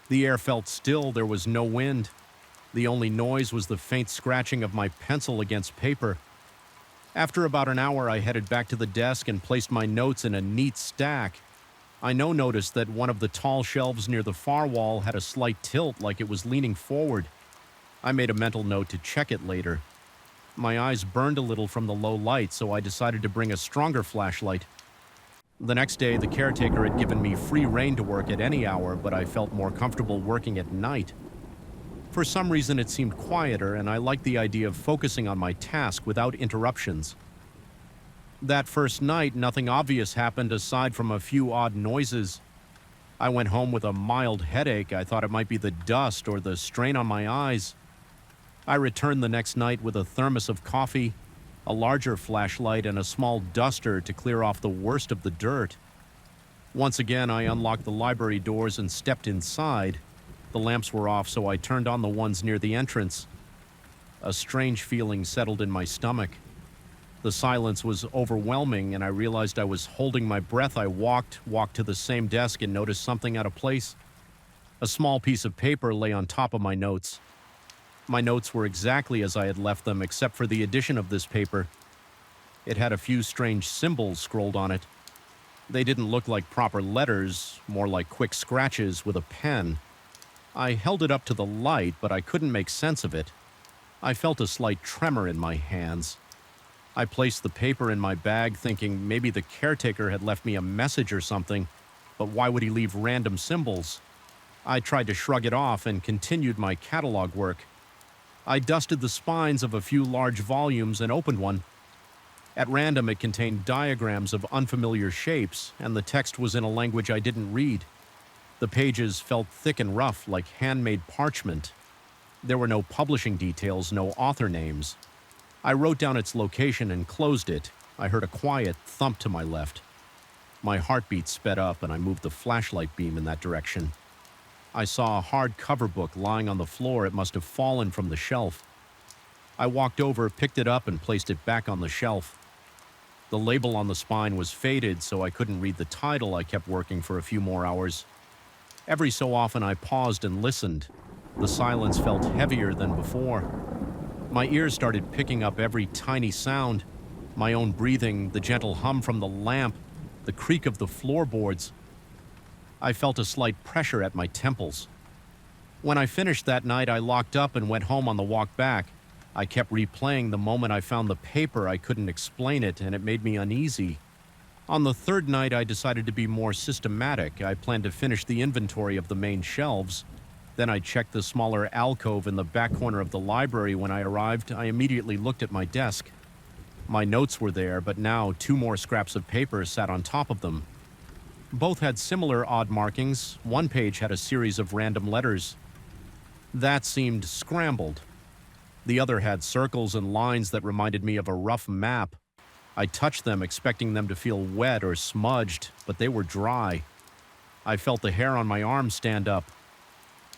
The air felt still. There was no wind. The only noise was the faint scratching of my pencil against paper. After about an hour, I headed back to the desk and placed my notes in a neat stack. I noticed that one of the tall shelves near the far wall had a slight tilt like it was leaning forward. I made a mental note to check it later. My eyes burned a little from the low light, so I decided to bring a stronger flashlight. The next day, the caretaker had given me free rein to work at any hour, but I felt more comfortable working at night. For some reason, it seemed quieter, and I liked the idea of focusing on my task without interruptions. That first night, nothing obvious happened aside from a few odd noises. I went home with a mild headache. I thought it might be the dust or the strain on my eyes. I returned the next night with a thermos of coffee, a larger flashlight, and a small duster to clear off the worst of the dirt. Once again, I unlocked the library doors and stepped inside. The lamps were off, so I turned on the ones near the entrance. A strange feeling settled in my stomach. The silence was overwhelming, and I realized I was holding my breath. I walked to the same desk and noticed something out of place. A small piece of paper lay on top of my notes. My notes were exactly as I had left them, except for the addition of this paper. It had a few strange symbols scrolled on it. They didn't look like proper letters, more like quick scratches with a pen. I held it up to the light, but I couldn't make sense of it. I felt a slight tremor in my hands. I placed the paper in my bag, thinking maybe the caretaker had left me a message or something, but why would he leave random symbols? I tried to shrug it off and continued my catalog work. I dusted the spines of a few large volumes and opened one. At random, it contained diagrams of unfamiliar shapes, and the text was in a language I didn't read. The pages felt thick and rough, like handmade parchment. There were no publishing details, no author names. I wrote down its location and closed it. I heard a quiet thump to my left. My heartbeat sped up, and I moved the flashlight beam in that direction. I saw a hard cover book lying on the floor. It must have fallen from the shelf. I walked over, picked it up, and placed it back on the shelf. The label on the spine was faded, so I couldn't read the title. I kept working for a few more hours. Every so often, I paused and listened. The silence felt heavier than before. My ears started picking up every tiny sound. My own breathing, the gentle hum from the lamp, the creak of the floorboards. I felt a slight pressure at my temples. When I finished that night, I locked up and went home on the walk back. I kept replaying the moment I found the paper. I couldn't explain it, and it made me uneasy. On the third night, I decided to be more systematic. I planned to finish the inventory of the main shelves. Then I checked the smaller alcove in the back corner of the library. When I arrived, I immediately looked at my desk. My notes were there, but now 2 more scraps of paper sat on top of them. Both had similar odd markings. One page had a series of random letters. That seemed scrambled. The other had circles and lines that reminded me of a rough map. I touched them, expecting them to feel wet or smudged, but they were dry. I felt the hair on my arm stand up.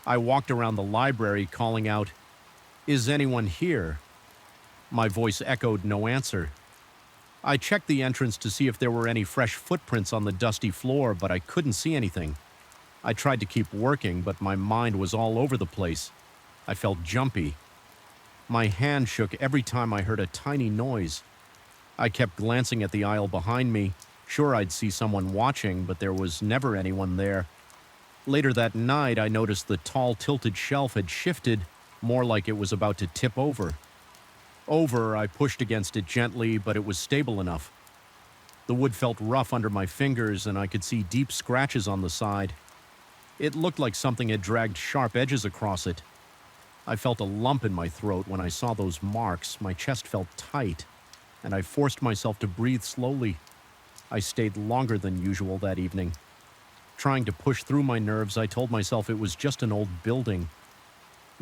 I walked around the library, calling out, "Is anyone here?" My voice echoed no answer. I checked the entrance to see if there were any fresh footprints on the dusty floor, but I couldn't see anything. I tried to keep working, but my mind was all over the place. I felt jumpy. My hand shook every time I heard a tiny noise. I kept glancing at the aisle behind me, sure I'd see someone watching, but there was never anyone there. Later that night, I noticed the tall tilted shelf had shifted, more like it was about to tip over. I pushed against it gently, but it was stable enough. The wood felt rough under my fingers, and I could see deep scratches on the side. It looked like something had dragged sharp edges across it. I felt a lump in my throat when I saw those marks. My chest felt tight, and I forced myself to breathe slowly. I stayed longer than usual that evening. Trying to push through my nerves, I told myself it was just an old building.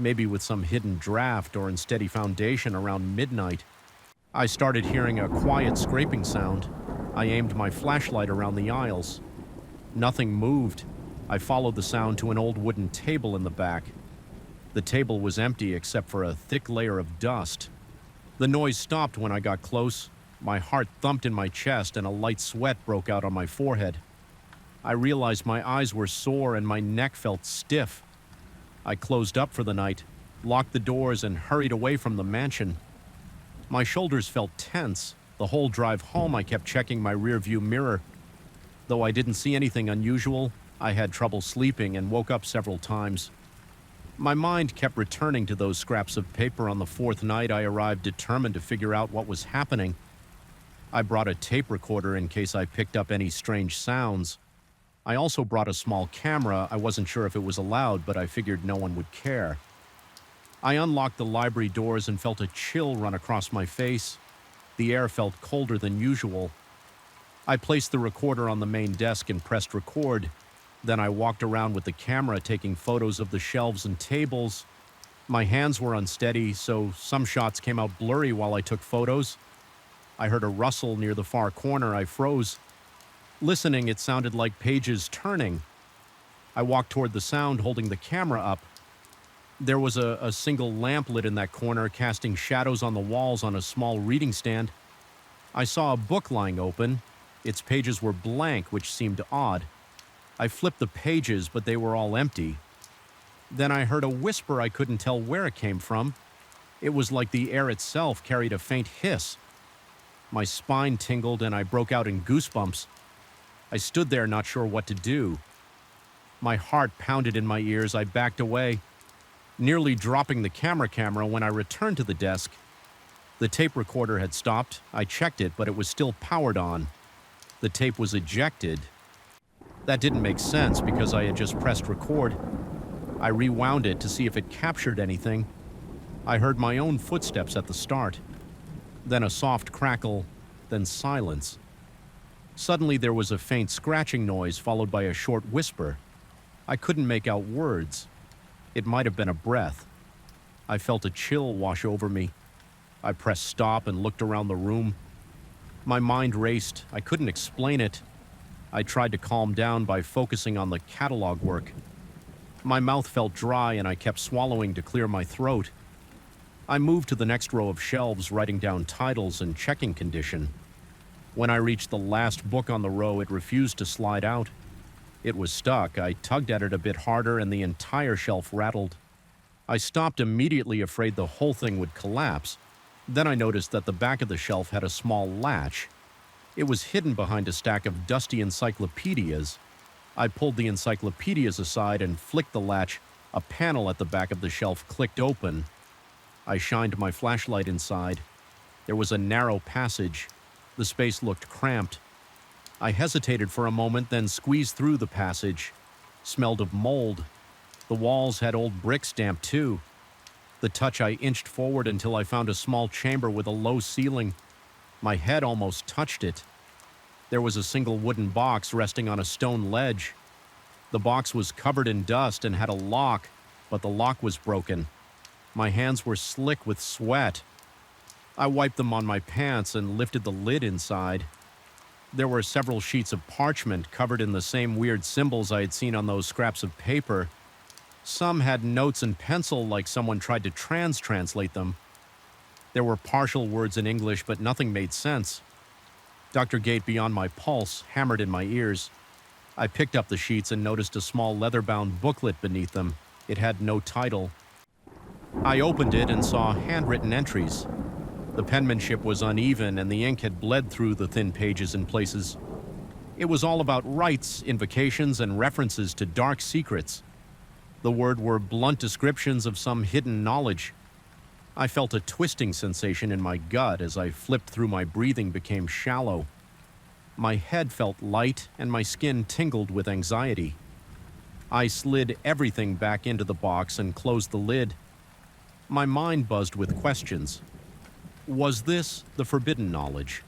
Maybe with some hidden draft or unsteady foundation around midnight. I started hearing a quiet scraping sound. I aimed my flashlight around the aisles. Nothing moved. I followed the sound to an old wooden table in the back. The table was empty except for a thick layer of dust. The noise stopped when I got close. My heart thumped in my chest and a light sweat broke out on my forehead. I realized my eyes were sore and my neck felt stiff. I closed up for the night, locked the doors, and hurried away from the mansion. My shoulders felt tense. The whole drive home, I kept checking my rearview mirror. Though I didn't see anything unusual, I had trouble sleeping and woke up several times. My mind kept returning to those scraps of paper on the fourth night I arrived, determined to figure out what was happening. I brought a tape recorder in case I picked up any strange sounds. I also brought a small camera. I wasn't sure if it was allowed, but I figured no one would care. I unlocked the library doors and felt a chill run across my face. The air felt colder than usual. I placed the recorder on the main desk and pressed record. Then I walked around with the camera, taking photos of the shelves and tables. My hands were unsteady, so some shots came out blurry while I took photos. I heard a rustle near the far corner. I froze. Listening, it sounded like pages turning. I walked toward the sound, holding the camera up. There was a single lamp lit in that corner, casting shadows on the walls on a small reading stand. I saw a book lying open. Its pages were blank, which seemed odd. I flipped the pages, but they were all empty. Then I heard a whisper. I couldn't tell where it came from. It was like the air itself carried a faint hiss. My spine tingled and I broke out in goosebumps. I stood there not sure what to do. My heart pounded in my ears. I backed away, nearly dropping the camera when I returned to the desk. The tape recorder had stopped. I checked it, but it was still powered on. The tape was ejected. That didn't make sense because I had just pressed record. I rewound it to see if it captured anything. I heard my own footsteps at the start. Then a soft crackle, then silence. Suddenly there was a faint scratching noise followed by a short whisper. I couldn't make out words. It might have been a breath. I felt a chill wash over me. I pressed stop and looked around the room. My mind raced. I couldn't explain it. I tried to calm down by focusing on the catalog work. My mouth felt dry and I kept swallowing to clear my throat. I moved to the next row of shelves, writing down titles and checking condition. When I reached the last book on the row, it refused to slide out. It was stuck. I tugged at it a bit harder and the entire shelf rattled. I stopped immediately, afraid the whole thing would collapse. Then I noticed that the back of the shelf had a small latch. It was hidden behind a stack of dusty encyclopedias. I pulled the encyclopedias aside and flicked the latch. A panel at the back of the shelf clicked open. I shined my flashlight inside. There was a narrow passage. The space looked cramped. I hesitated for a moment, then squeezed through the passage. Smelled of mold. The walls had old bricks damp too. The touch, I inched forward until I found a small chamber with a low ceiling. My head almost touched it. There was a single wooden box resting on a stone ledge. The box was covered in dust and had a lock, but the lock was broken. My hands were slick with sweat. I wiped them on my pants and lifted the lid inside. There were several sheets of parchment covered in the same weird symbols I had seen on those scraps of paper. Some had notes in pencil, like someone tried to translate them. There were partial words in English, but nothing made sense. Dr. Gate Beyond My Pulse hammered in my ears. I picked up the sheets and noticed a small leather-bound booklet beneath them. It had no title. I opened it and saw handwritten entries. The penmanship was uneven and the ink had bled through the thin pages in places. It was all about rites, invocations, and references to dark secrets. The words were blunt descriptions of some hidden knowledge. I felt a twisting sensation in my gut as I flipped through. My breathing became shallow. My head felt light and my skin tingled with anxiety. I slid everything back into the box and closed the lid. My mind buzzed with questions. Was this the forbidden knowledge?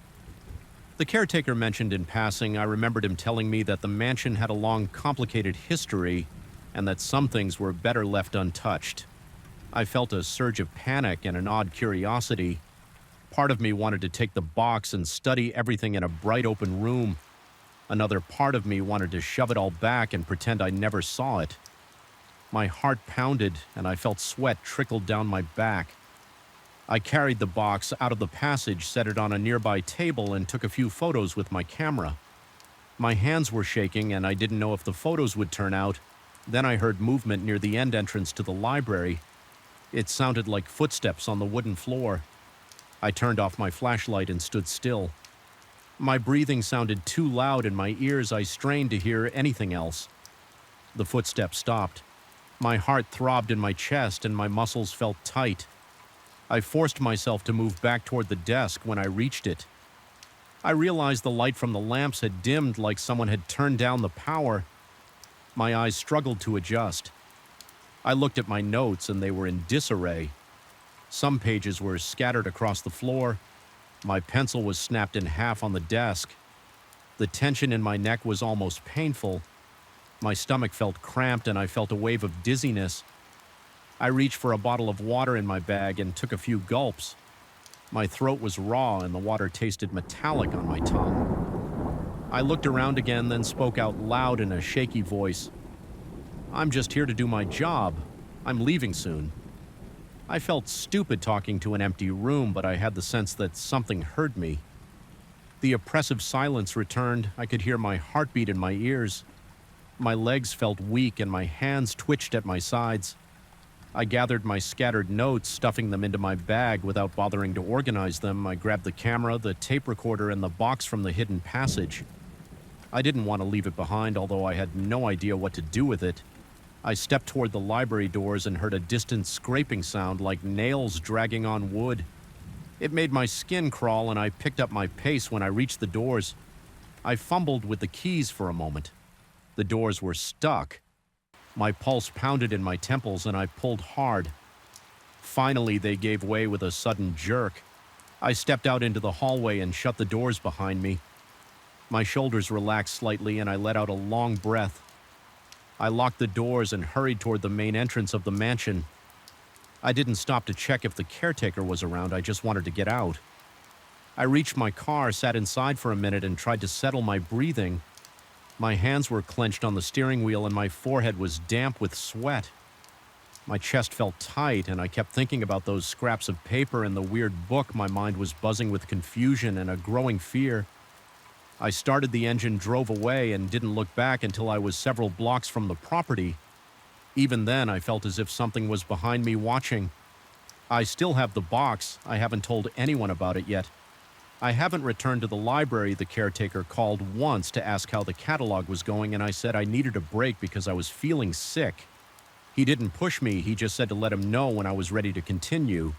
The caretaker mentioned in passing. I remembered him telling me that the mansion had a long, complicated history and that some things were better left untouched. I felt a surge of panic and an odd curiosity. Part of me wanted to take the box and study everything in a bright open room. Another part of me wanted to shove it all back and pretend I never saw it. My heart pounded and I felt sweat trickle down my back. I carried the box out of the passage, set it on a nearby table, and took a few photos with my camera. My hands were shaking and I didn't know if the photos would turn out. Then I heard movement near the end entrance to the library. It sounded like footsteps on the wooden floor. I turned off my flashlight and stood still. My breathing sounded too loud in my ears. I strained to hear anything else. The footsteps stopped. My heart throbbed in my chest and my muscles felt tight. I forced myself to move back toward the desk. When I reached it, I realized the light from the lamps had dimmed, like someone had turned down the power. My eyes struggled to adjust. I looked at my notes and they were in disarray. Some pages were scattered across the floor. My pencil was snapped in half on the desk. The tension in my neck was almost painful. My stomach felt cramped and I felt a wave of dizziness. I reached for a bottle of water in my bag and took a few gulps. My throat was raw and the water tasted metallic on my tongue. I looked around again, then spoke out loud in a shaky voice. "I'm just here to do my job. I'm leaving soon." I felt stupid talking to an empty room, but I had the sense that something heard me. The oppressive silence returned. I could hear my heartbeat in my ears. My legs felt weak and my hands twitched at my sides. I gathered my scattered notes, stuffing them into my bag without bothering to organize them. I grabbed the camera, the tape recorder, and the box from the hidden passage. I didn't want to leave it behind, although I had no idea what to do with it. I stepped toward the library doors and heard a distant scraping sound like nails dragging on wood. It made my skin crawl and I picked up my pace when I reached the doors. I fumbled with the keys for a moment. The doors were stuck. My pulse pounded in my temples and I pulled hard. Finally, they gave way with a sudden jerk. I stepped out into the hallway and shut the doors behind me. My shoulders relaxed slightly and I let out a long breath. I locked the doors and hurried toward the main entrance of the mansion. I didn't stop to check if the caretaker was around. I just wanted to get out. I reached my car, sat inside for a minute, and tried to settle my breathing. My hands were clenched on the steering wheel and my forehead was damp with sweat. My chest felt tight and I kept thinking about those scraps of paper and the weird book. My mind was buzzing with confusion and a growing fear. I started the engine, drove away, and didn't look back until I was several blocks from the property. Even then, I felt as if something was behind me watching. I still have the box. I haven't told anyone about it yet. I haven't returned to the library. The caretaker called once to ask how the catalog was going, and I said I needed a break because I was feeling sick. He didn't push me. He just said to let him know when I was ready to continue.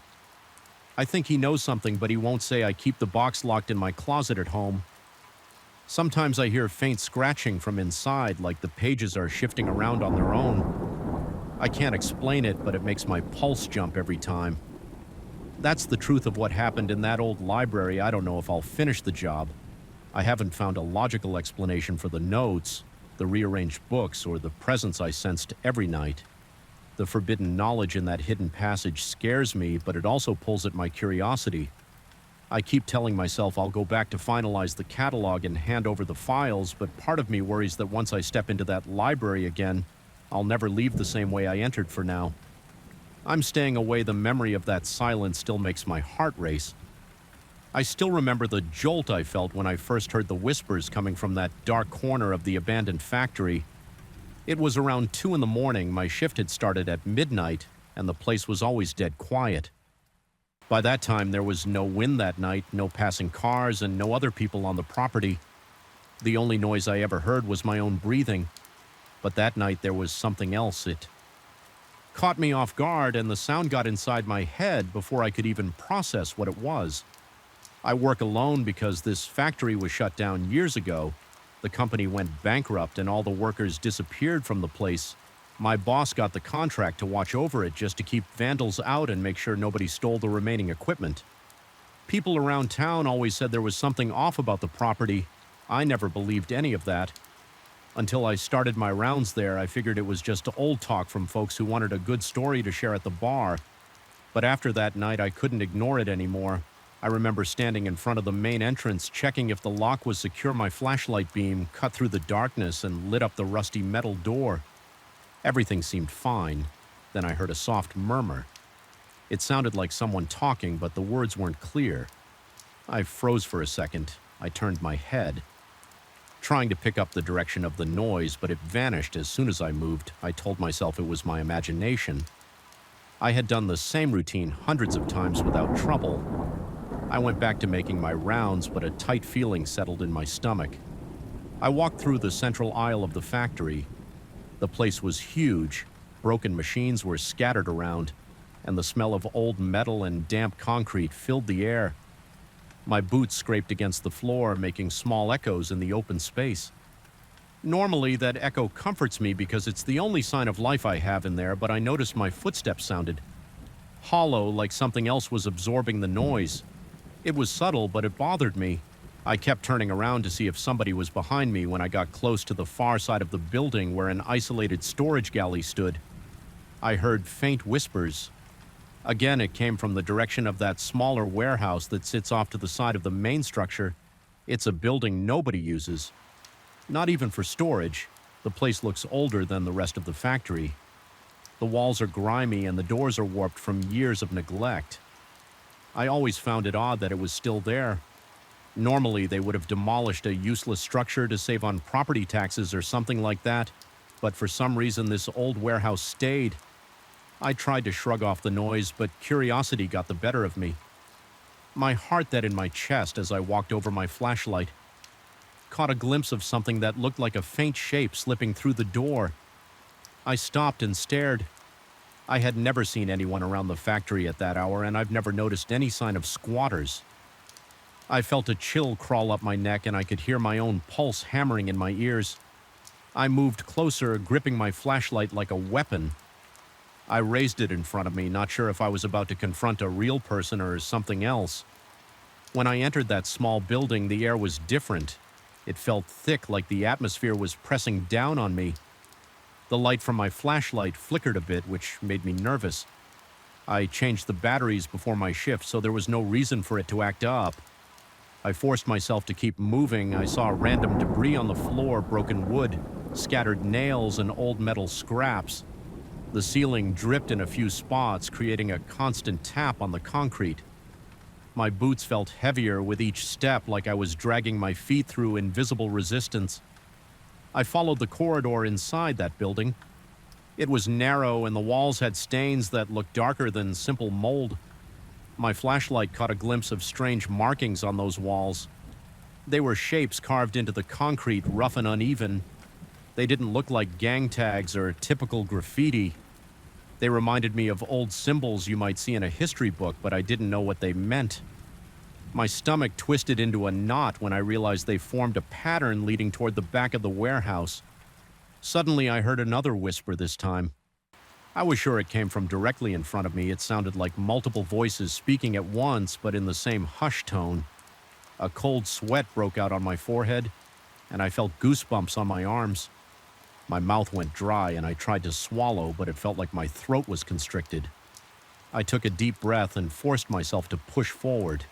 I think he knows something, but he won't say. I keep the box locked in my closet at home. Sometimes I hear faint scratching from inside, like the pages are shifting around on their own. I can't explain it, but it makes my pulse jump every time. That's the truth of what happened in that old library. I don't know if I'll finish the job. I haven't found a logical explanation for the notes, the rearranged books, or the presence I sensed every night. The forbidden knowledge in that hidden passage scares me, but it also pulls at my curiosity. I keep telling myself I'll go back to finalize the catalog and hand over the files, but part of me worries that once I step into that library again, I'll never leave the same way I entered for now. I'm staying away. The memory of that silence still makes my heart race. I still remember the jolt I felt when I first heard the whispers coming from that dark corner of the abandoned factory. It was around 2 in the morning. My shift had started at midnight, and the place was always dead quiet. By that time, there was no wind that night, no passing cars, and no other people on the property. The only noise I ever heard was my own breathing. But that night, there was something else. It caught me off guard, and the sound got inside my head before I could even process what it was. I work alone because this factory was shut down years ago. The company went bankrupt and all the workers disappeared from the place. My boss got the contract to watch over it just to keep vandals out and make sure nobody stole the remaining equipment. People around town always said there was something off about the property. I never believed any of that. Until I started my rounds there, I figured it was just old talk from folks who wanted a good story to share at the bar. But after that night, I couldn't ignore it anymore. I remember standing in front of the main entrance, checking if the lock was secure. My flashlight beam cut through the darkness and lit up the rusty metal door. Everything seemed fine. Then I heard a soft murmur. It sounded like someone talking, but the words weren't clear. I froze for a second. I turned my head, trying to pick up the direction of the noise, but it vanished as soon as I moved. I told myself it was my imagination. I had done the same routine hundreds of times without trouble. I went back to making my rounds, but a tight feeling settled in my stomach. I walked through the central aisle of the factory. The place was huge, broken machines were scattered around, and the smell of old metal and damp concrete filled the air. My boots scraped against the floor, making small echoes in the open space. Normally, that echo comforts me because it's the only sign of life I have in there, but I noticed my footsteps sounded hollow, like something else was absorbing the noise. It was subtle, but it bothered me. I kept turning around to see if somebody was behind me when I got close to the far side of the building where an isolated storage galley stood. I heard faint whispers. Again, it came from the direction of that smaller warehouse that sits off to the side of the main structure. It's a building nobody uses. Not even for storage. The place looks older than the rest of the factory. The walls are grimy and the doors are warped from years of neglect. I always found it odd that it was still there. Normally, they would have demolished a useless structure to save on property taxes or something like that, but for some reason this old warehouse stayed. I tried to shrug off the noise, but curiosity got the better of me. My heart that in my chest as I walked over my flashlight. Caught a glimpse of something that looked like a faint shape slipping through the door. I stopped and stared. I had never seen anyone around the factory at that hour, and I've never noticed any sign of squatters. I felt a chill crawl up my neck, and I could hear my own pulse hammering in my ears. I moved closer, gripping my flashlight like a weapon. I raised it in front of me, not sure if I was about to confront a real person or something else. When I entered that small building, the air was different. It felt thick, like the atmosphere was pressing down on me. The light from my flashlight flickered a bit, which made me nervous. I changed the batteries before my shift, so there was no reason for it to act up. I forced myself to keep moving. I saw random debris on the floor, broken wood, scattered nails, and old metal scraps. The ceiling dripped in a few spots, creating a constant tap on the concrete. My boots felt heavier with each step, like I was dragging my feet through invisible resistance. I followed the corridor inside that building. It was narrow, and the walls had stains that looked darker than simple mold. My flashlight caught a glimpse of strange markings on those walls. They were shapes carved into the concrete, rough and uneven. They didn't look like gang tags or typical graffiti. They reminded me of old symbols you might see in a history book, but I didn't know what they meant. My stomach twisted into a knot when I realized they formed a pattern leading toward the back of the warehouse. Suddenly, I heard another whisper this time. I was sure it came from directly in front of me. It sounded like multiple voices speaking at once, but in the same hush tone. A cold sweat broke out on my forehead, and I felt goosebumps on my arms. My mouth went dry, and I tried to swallow, but it felt like my throat was constricted. I took a deep breath and forced myself to push forward.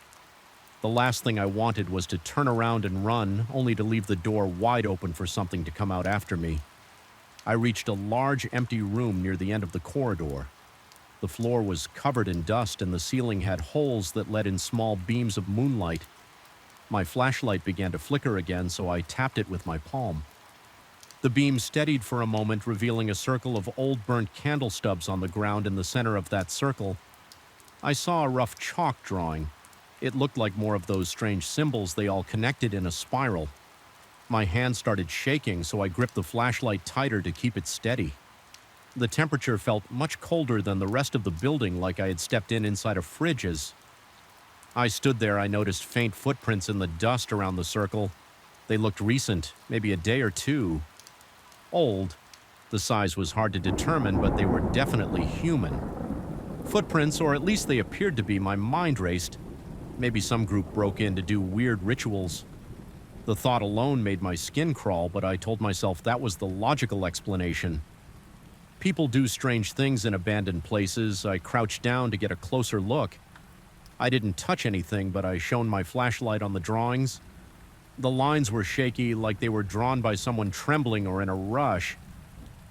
The last thing I wanted was to turn around and run, only to leave the door wide open for something to come out after me. I reached a large, empty room near the end of the corridor. The floor was covered in dust, and the ceiling had holes that let in small beams of moonlight. My flashlight began to flicker again, so I tapped it with my palm. The beam steadied for a moment, revealing a circle of old burnt candle stubs on the ground in the center of that circle. I saw a rough chalk drawing. It looked like more of those strange symbols, they all connected in a spiral. My hand started shaking, so I gripped the flashlight tighter to keep it steady. The temperature felt much colder than the rest of the building, like I had stepped inside a fridge. As I stood there, I noticed faint footprints in the dust around the circle. They looked recent, maybe a day or two. Old. The size was hard to determine, but they were definitely human. Footprints, or at least they appeared to be. My mind raced. Maybe some group broke in to do weird rituals. The thought alone made my skin crawl, but I told myself that was the logical explanation. People do strange things in abandoned places. I crouched down to get a closer look. I didn't touch anything, but I shone my flashlight on the drawings. The lines were shaky, like they were drawn by someone trembling or in a rush.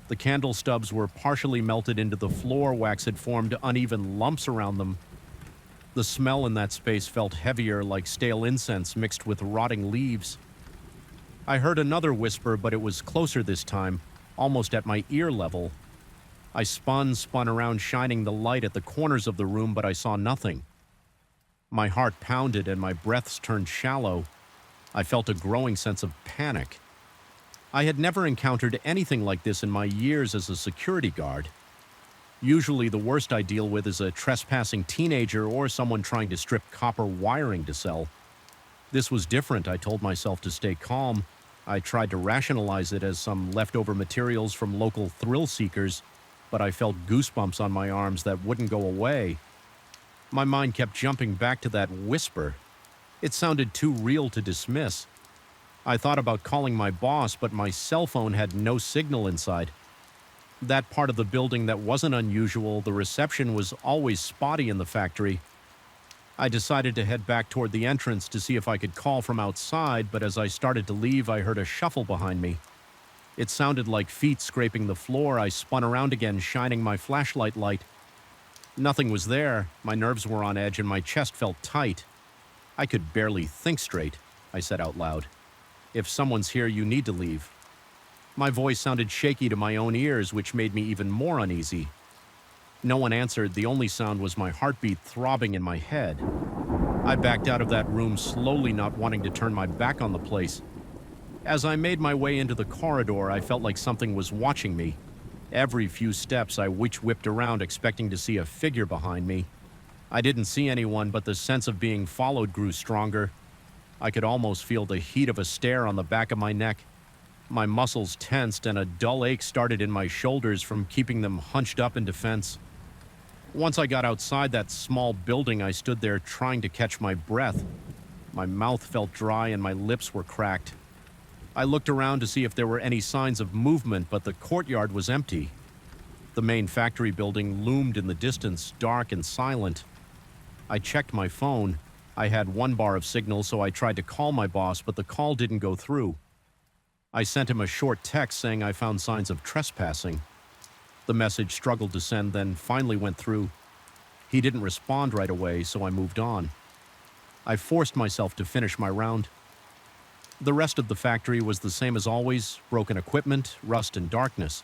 The candle stubs were partially melted into the floor. Wax had formed uneven lumps around them. The smell in that space felt heavier, like stale incense mixed with rotting leaves. I heard another whisper, but it was closer this time, almost at my ear level. I spun around, shining the light at the corners of the room, but I saw nothing. My heart pounded and my breaths turned shallow. I felt a growing sense of panic. I had never encountered anything like this in my years as a security guard. Usually the worst I deal with is a trespassing teenager or someone trying to strip copper wiring to sell. This was different. I told myself to stay calm. I tried to rationalize it as some leftover materials from local thrill seekers, but I felt goosebumps on my arms that wouldn't go away. My mind kept jumping back to that whisper. It sounded too real to dismiss. I thought about calling my boss, but my cell phone had no signal inside. That part of the building that wasn't unusual, the reception was always spotty in the factory. I decided to head back toward the entrance to see if I could call from outside, but as I started to leave, I heard a shuffle behind me. It sounded like feet scraping the floor. I spun around again, shining my flashlight light. Nothing was there. My nerves were on edge and my chest felt tight. I could barely think straight, I said out loud. If someone's here, you need to leave. My voice sounded shaky to my own ears, which made me even more uneasy. No one answered. The only sound was my heartbeat throbbing in my head. I backed out of that room slowly, not wanting to turn my back on the place. As I made my way into the corridor, I felt like something was watching me. Every few steps, I whipped around, expecting to see a figure behind me. I didn't see anyone, but the sense of being followed grew stronger. I could almost feel the heat of a stare on the back of my neck. My muscles tensed, and a dull ache started in my shoulders from keeping them hunched up in defense. Once I got outside that small building, I stood there trying to catch my breath. My mouth felt dry and my lips were cracked. I looked around to see if there were any signs of movement, but the courtyard was empty. The main factory building loomed in the distance, dark and silent. I checked my phone. I had one bar of signal, so I tried to call my boss, but the call didn't go through. I sent him a short text saying I found signs of trespassing. The message struggled to send, then finally went through. He didn't respond right away, so I moved on. I forced myself to finish my round. The rest of the factory was the same as always: broken equipment, rust, and darkness.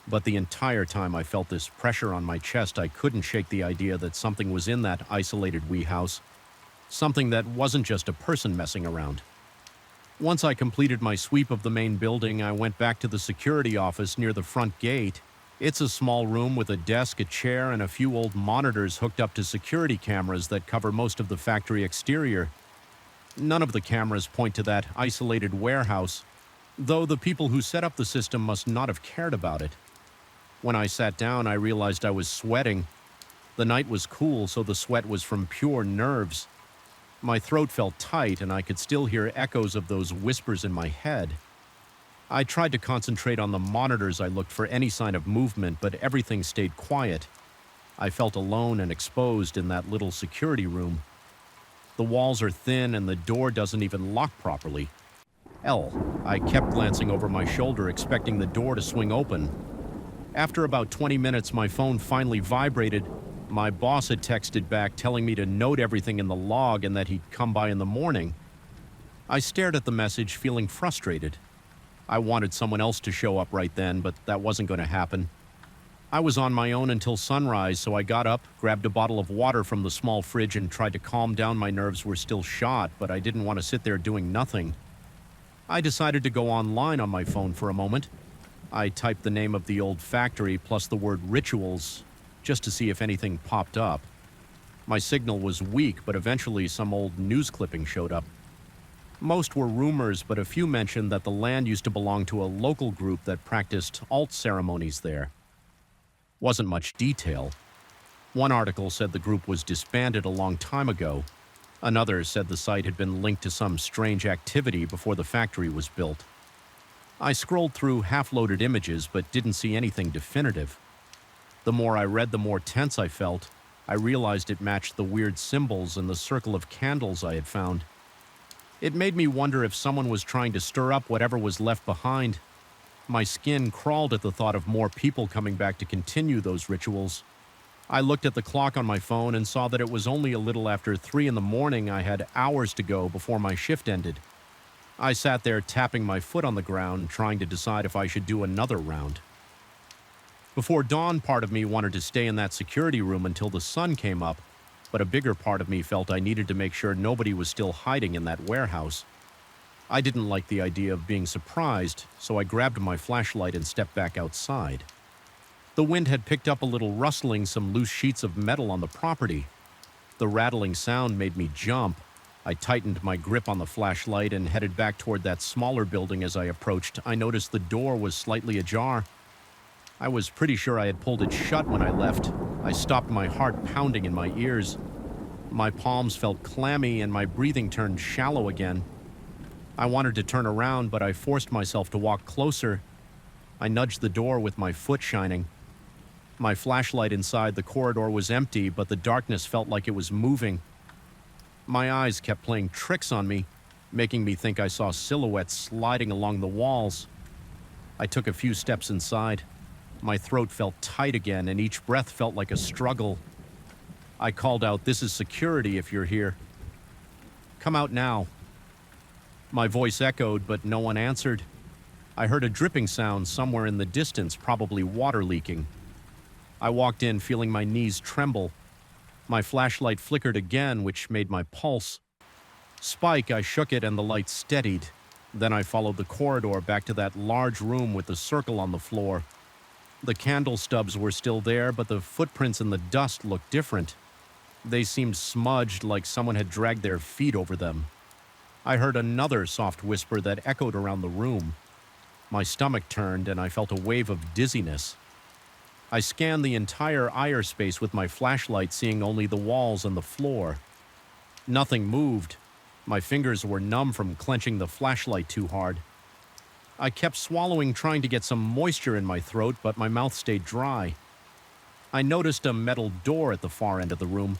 But the entire time I felt this pressure on my chest, I couldn't shake the idea that something was in that isolated wee house. Something that wasn't just a person messing around. Once I completed my sweep of the main building, I went back to the security office near the front gate. It's a small room with a desk, a chair, and a few old monitors hooked up to security cameras that cover most of the factory exterior. None of the cameras point to that isolated warehouse, though the people who set up the system must not have cared about it. When I sat down, I realized I was sweating. The night was cool, so the sweat was from pure nerves. My throat felt tight, and I could still hear echoes of those whispers in my head. I tried to concentrate on the monitors. I looked for any sign of movement, but everything stayed quiet. I felt alone and exposed in that little security room. The walls are thin, and the door doesn't even lock properly. I kept glancing over my shoulder, expecting the door to swing open. After about 20 minutes, my phone finally vibrated. My boss had texted back telling me to note everything in the log and that he'd come by in the morning. I stared at the message, feeling frustrated. I wanted someone else to show up right then, but that wasn't going to happen. I was on my own until sunrise, so I got up, grabbed a bottle of water from the small fridge, and tried to calm down. My nerves were still shot, but I didn't want to sit there doing nothing. I decided to go online on my phone for a moment. I typed the name of the old factory plus the word rituals, just to see if anything popped up. My signal was weak, but eventually some old news clipping showed up. Most were rumors, but a few mentioned that the land used to belong to a local group that practiced alt ceremonies there. Wasn't much detail. One article said the group was disbanded a long time ago. Another said the site had been linked to some strange activity before the factory was built. I scrolled through half-loaded images, but didn't see anything definitive. The more I read, the more tense I felt. I realized it matched the weird symbols and the circle of candles I had found. It made me wonder if someone was trying to stir up whatever was left behind. My skin crawled at the thought of more people coming back to continue those rituals. I looked at the clock on my phone and saw that it was only a little after 3 in the morning. I had hours to go before my shift ended. I sat there tapping my foot on the ground, trying to decide if I should do another round. Before dawn, part of me wanted to stay in that security room until the sun came up, but a bigger part of me felt I needed to make sure nobody was still hiding in that warehouse. I didn't like the idea of being surprised, so I grabbed my flashlight and stepped back outside. The wind had picked up a little rustling, some loose sheets of metal on the property. The rattling sound made me jump. I tightened my grip on the flashlight and headed back toward that smaller building. As I approached, I noticed the door was slightly ajar. I was pretty sure I had pulled it shut when I left. I stopped, my heart pounding in my ears. My palms felt clammy and my breathing turned shallow again. I wanted to turn around, but I forced myself to walk closer. I nudged the door with my foot shining. My flashlight inside the corridor was empty, but the darkness felt like it was moving. My eyes kept playing tricks on me, making me think I saw silhouettes sliding along the walls. I took a few steps inside. My throat felt tight again, and each breath felt like a struggle. I called out, "This is security if you're here. Come out now." My voice echoed, but no one answered. I heard a dripping sound somewhere in the distance, probably water leaking. I walked in, feeling my knees tremble. My flashlight flickered again, which made my pulse spike. I shook it and the light steadied. Then I followed the corridor back to that large room with the circle on the floor. The candle stubs were still there, but the footprints in the dust looked different. They seemed smudged, like someone had dragged their feet over them. I heard another soft whisper that echoed around the room. My stomach turned and I felt a wave of dizziness. I scanned the entire ire space with my flashlight, seeing only the walls and the floor. Nothing moved. My fingers were numb from clenching the flashlight too hard. I kept swallowing, trying to get some moisture in my throat, but my mouth stayed dry. I noticed a metal door at the far end of the room.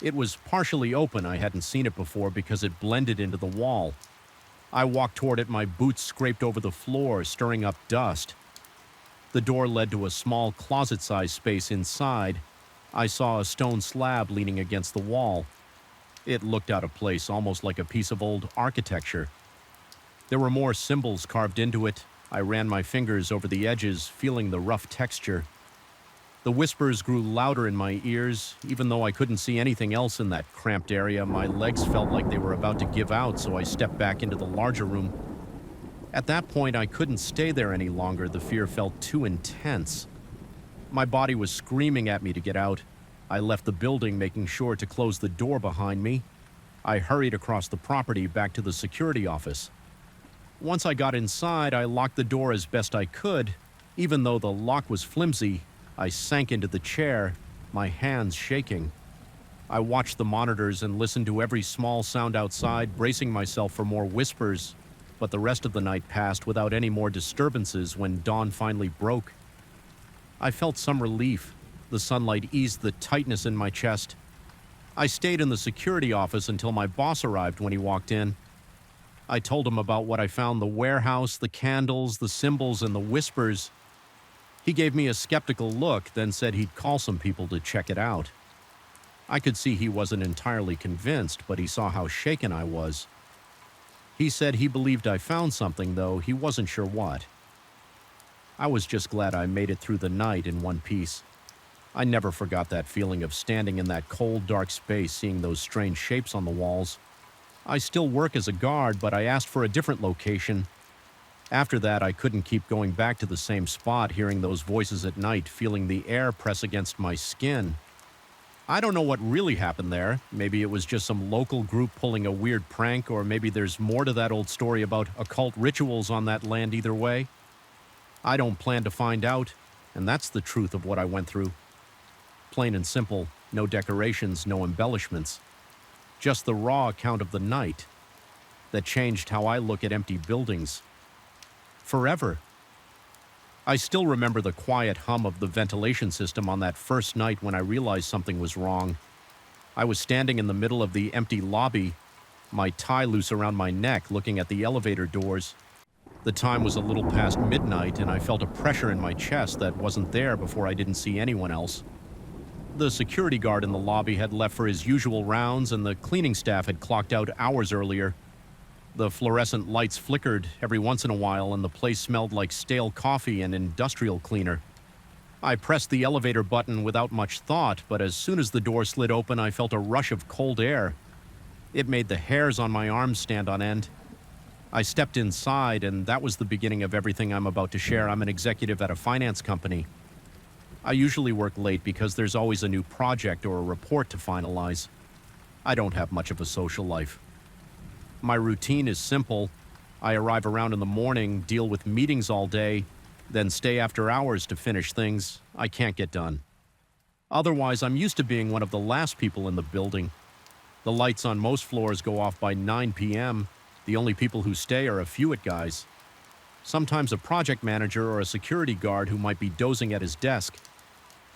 It was partially open. I hadn't seen it before because it blended into the wall. I walked toward it, my boots scraped over the floor, stirring up dust. The door led to a small closet-sized space inside. I saw a stone slab leaning against the wall. It looked out of place, almost like a piece of old architecture. There were more symbols carved into it. I ran my fingers over the edges, feeling the rough texture. The whispers grew louder in my ears. Even though I couldn't see anything else in that cramped area, my legs felt like they were about to give out, so I stepped back into the larger room. At that point, I couldn't stay there any longer. The fear felt too intense. My body was screaming at me to get out. I left the building, making sure to close the door behind me. I hurried across the property back to the security office. Once I got inside, I locked the door as best I could. Even though the lock was flimsy, I sank into the chair, my hands shaking. I watched the monitors and listened to every small sound outside, bracing myself for more whispers. But the rest of the night passed without any more disturbances. When dawn finally broke, I felt some relief. The sunlight eased the tightness in my chest. I stayed in the security office until my boss arrived. When he walked in, I told him about what I found: the warehouse, the candles, the symbols, and the whispers. He gave me a skeptical look, then said he'd call some people to check it out. I could see he wasn't entirely convinced, but he saw how shaken I was. He said he believed I found something, though he wasn't sure what. I was just glad I made it through the night in one piece. I never forgot that feeling of standing in that cold, dark space, seeing those strange shapes on the walls. I still work as a guard, but I asked for a different location. After that, I couldn't keep going back to the same spot, hearing those voices at night, feeling the air press against my skin. I don't know what really happened there. Maybe it was just some local group pulling a weird prank, or maybe there's more to that old story about occult rituals on that land. Either way, I don't plan to find out, and that's the truth of what I went through. Plain and simple, no decorations, no embellishments. Just the raw account of the night that changed how I look at empty buildings. Forever. I still remember the quiet hum of the ventilation system on that first night when I realized something was wrong. I was standing in the middle of the empty lobby, my tie loose around my neck, looking at the elevator doors. The time was a little past midnight, and I felt a pressure in my chest that wasn't there before I didn't see anyone else. The security guard in the lobby had left for his usual rounds, and the cleaning staff had clocked out hours earlier. The fluorescent lights flickered every once in a while, and the place smelled like stale coffee and industrial cleaner. I pressed the elevator button without much thought, but as soon as the door slid open, I felt a rush of cold air. It made the hairs on my arms stand on end. I stepped inside, and that was the beginning of everything I'm about to share. I'm an executive at a finance company. I usually work late because there's always a new project or a report to finalize. I don't have much of a social life. My routine is simple. I arrive around in the morning, deal with meetings all day, then stay after hours to finish things I can't get done. Otherwise, I'm used to being one of the last people in the building. The lights on most floors go off by 9 p.m. The only people who stay are a few guys. Sometimes a project manager or a security guard who might be dozing at his desk.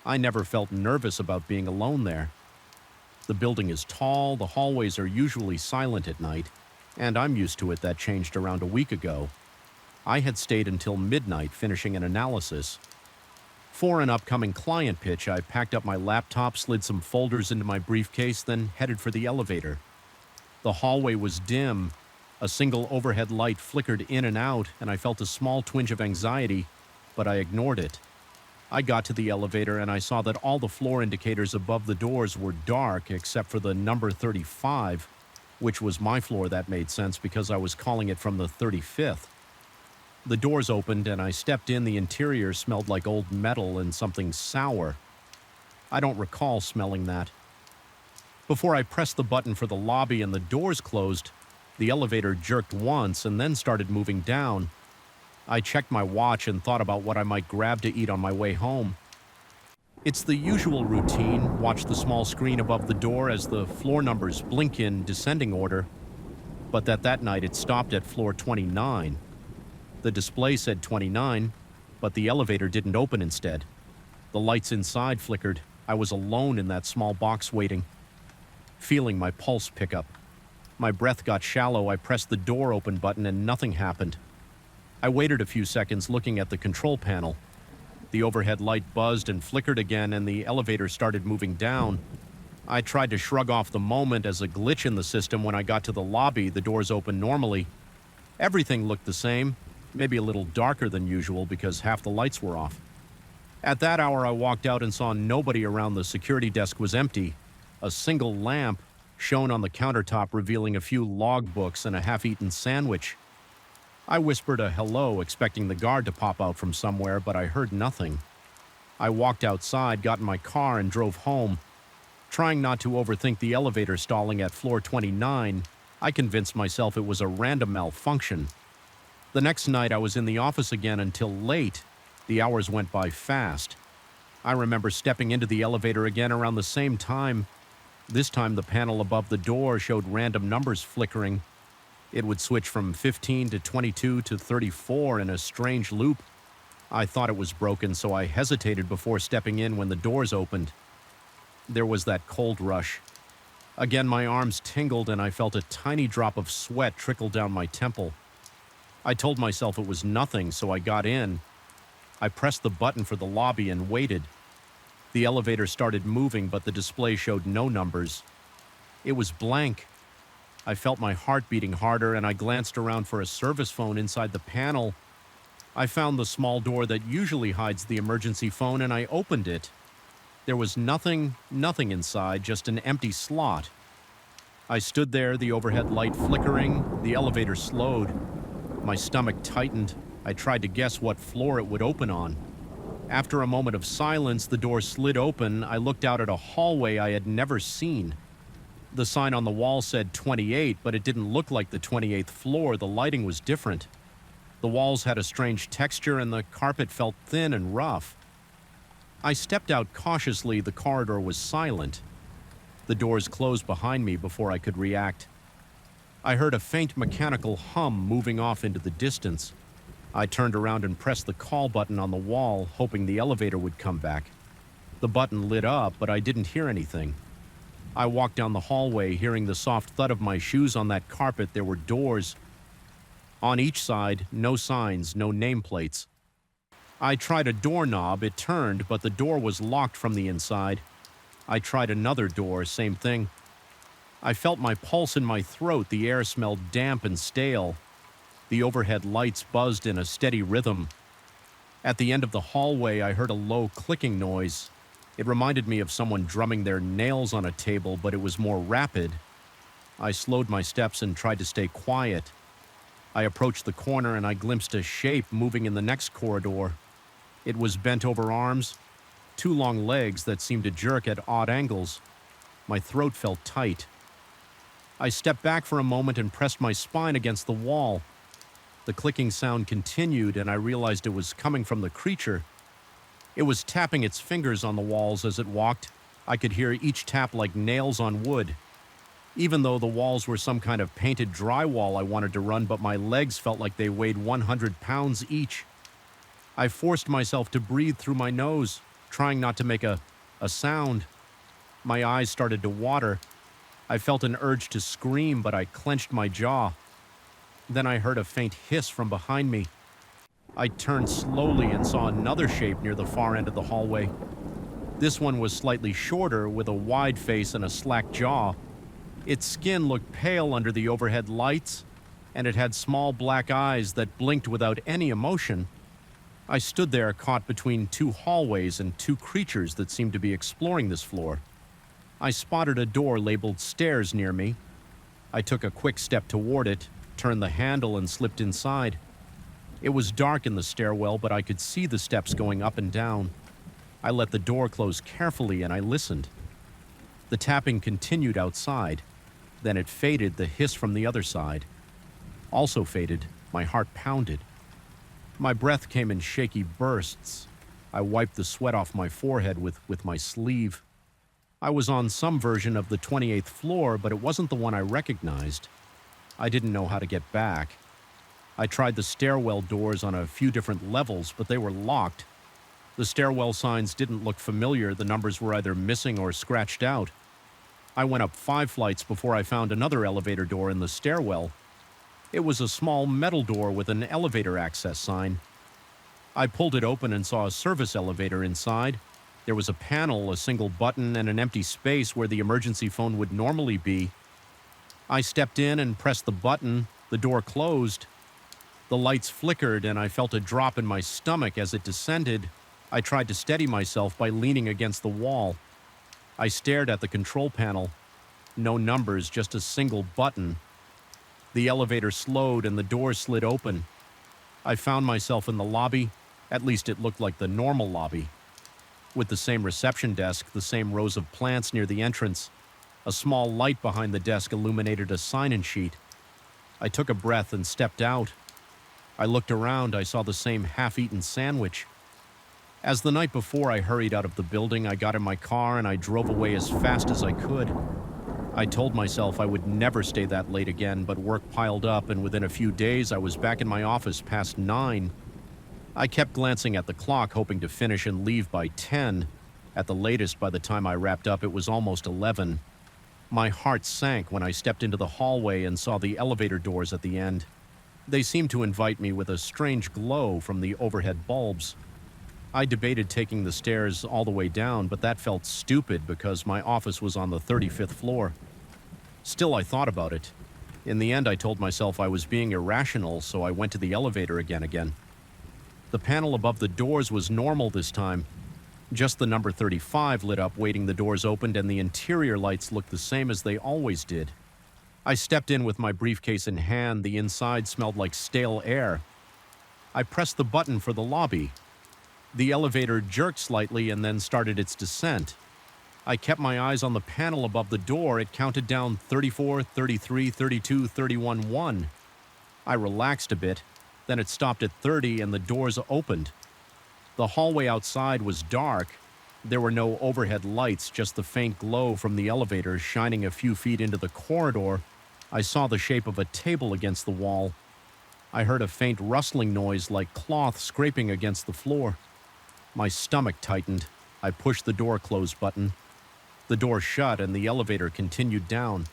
I never felt nervous about being alone there. The building is tall, the hallways are usually silent at night, and I'm used to it. That changed around a week ago. I had stayed until midnight finishing an analysis. For an upcoming client pitch, I packed up my laptop, slid some folders into my briefcase, then headed for the elevator. The hallway was dim. A single overhead light flickered in and out, and I felt a small twinge of anxiety, but I ignored it. I got to the elevator and I saw that all the floor indicators above the doors were dark except for the number 35, which was my floor. That made sense because I was calling it from the 35th. The doors opened and I stepped in. The interior smelled like old metal and something sour. I don't recall smelling that. Before I pressed the button for the lobby and the doors closed, the elevator jerked once and then started moving down. I checked my watch and thought about what I might grab to eat on my way home. It's the usual routine. Watch the small screen above the door as the floor numbers blink in descending order. But that night it stopped at floor 29. The display said 29, but the elevator didn't open instead. The lights inside flickered. I was alone in that small box waiting, feeling my pulse pick up. My breath got shallow. I pressed the door open button and nothing happened. I waited a few seconds looking at the control panel. The overhead light buzzed and flickered again, and the elevator started moving down. I tried to shrug off the moment as a glitch in the system. When I got to the lobby, the doors opened normally. Everything looked the same, maybe a little darker than usual because half the lights were off. At that hour, I walked out and saw nobody around. The security desk was empty. A single lamp shone on the countertop, revealing a few logbooks and a half-eaten sandwich. I whispered a hello, expecting the guard to pop out from somewhere, but I heard nothing. I walked outside, got in my car, and drove home. Trying not to overthink the elevator stalling at floor 29, I convinced myself it was a random malfunction. The next night, I was in the office again until late. The hours went by fast. I remember stepping into the elevator again around the same time. This time, the panel above the door showed random numbers flickering. It would switch from 15 to 22 to 34 in a strange loop. I thought it was broken, so I hesitated before stepping in when the doors opened. There was that cold rush. Again, my arms tingled and I felt a tiny drop of sweat trickle down my temple. I told myself it was nothing, so I got in. I pressed the button for the lobby and waited. The elevator started moving, but the display showed no numbers. It was blank. I felt my heart beating harder, and I glanced around for a service phone inside the panel. I found the small door that usually hides the emergency phone, and I opened it. There was nothing inside, just an empty slot. I stood there, the overhead light flickering. The elevator slowed. My stomach tightened. I tried to guess what floor it would open on. After a moment of silence, the door slid open. I looked out at a hallway I had never seen. The sign on the wall said 28, but it didn't look like the 28th floor. The lighting was different. The walls had a strange texture, and the carpet felt thin and rough. I stepped out cautiously. The corridor was silent. The doors closed behind me before I could react. I heard a faint mechanical hum moving off into the distance. I turned around and pressed the call button on the wall, hoping the elevator would come back. The button lit up, but I didn't hear anything. I walked down the hallway, hearing the soft thud of my shoes on that carpet. There were doors. On each side, no signs, no nameplates. I tried a doorknob. It turned, but the door was locked from the inside. I tried another door, same thing. I felt my pulse in my throat. The air smelled damp and stale. The overhead lights buzzed in a steady rhythm. At the end of the hallway, I heard a low clicking noise. It reminded me of someone drumming their nails on a table, but it was more rapid. I slowed my steps and tried to stay quiet. I approached the corner and I glimpsed a shape moving in the next corridor. It was bent over arms, two long legs that seemed to jerk at odd angles. My throat felt tight. I stepped back for a moment and pressed my spine against the wall. The clicking sound continued, and I realized it was coming from the creature. It was tapping its fingers on the walls as it walked. I could hear each tap like nails on wood. Even though the walls were some kind of painted drywall I wanted to run, but my legs felt like they weighed 100 pounds each. I forced myself to breathe through my nose, trying not to make a sound. My eyes started to water. I felt an urge to scream, but I clenched my jaw. Then I heard a faint hiss from behind me. I turned slowly and saw another shape near the far end of the hallway. This one was slightly shorter, with a wide face and a slack jaw. Its skin looked pale under the overhead lights, and it had small black eyes that blinked without any emotion. I stood there caught between two hallways and two creatures that seemed to be exploring this floor. I spotted a door labeled stairs near me. I took a quick step toward it, turned the handle and slipped inside. It was dark in the stairwell, but I could see the steps going up and down. I let the door close carefully and I listened. The tapping continued outside. Then it faded, the hiss from the other side. Also faded, my heart pounded. My breath came in shaky bursts. I wiped the sweat off my forehead with my sleeve. I was on some version of the 28th floor, but it wasn't the one I recognized. I didn't know how to get back. I tried the stairwell doors on a few different levels, but they were locked. The stairwell signs didn't look familiar. The numbers were either missing or scratched out. I went up 5 flights before I found another elevator door in the stairwell. It was a small metal door with an elevator access sign. I pulled it open and saw a service elevator inside. There was a panel, a single button, and an empty space where the emergency phone would normally be. I stepped in and pressed the button. The door closed. The lights flickered, and I felt a drop in my stomach as it descended. I tried to steady myself by leaning against the wall. I stared at the control panel. No numbers, just a single button. The elevator slowed and the door slid open. I found myself in the lobby. At least it looked like the normal lobby. With the same reception desk, the same rows of plants near the entrance. A small light behind the desk illuminated a sign-in sheet. I took a breath and stepped out. I looked around. I saw the same half-eaten sandwich. As the night before I hurried out of the building, I got in my car and I drove away as fast as I could. I told myself I would never stay that late again, but work piled up, and within a few days I was back in my office past 9. I kept glancing at the clock, hoping to finish and leave by 10. At the latest, by the time I wrapped up, it was almost 11. My heart sank when I stepped into the hallway and saw the elevator doors at the end. They seemed to invite me with a strange glow from the overhead bulbs. I debated taking the stairs all the way down, but that felt stupid because my office was on the 35th floor. Still, I thought about it. In the end, I told myself I was being irrational, so I went to the elevator again. The panel above the doors was normal this time. Just the number 35 lit up waiting the doors opened, and the interior lights looked the same as they always did. I stepped in with my briefcase in hand. The inside smelled like stale air. I pressed the button for the lobby. The elevator jerked slightly and then started its descent. I kept my eyes on the panel above the door. It counted down 34, 33, 32, 31, 1. I relaxed a bit. Then it stopped at 30 and the doors opened. The hallway outside was dark. There were no overhead lights, just the faint glow from the elevator shining a few feet into the corridor. I saw the shape of a table against the wall. I heard a faint rustling noise like cloth scraping against the floor. My stomach tightened. I pushed the door close button. The door shut and the elevator continued down.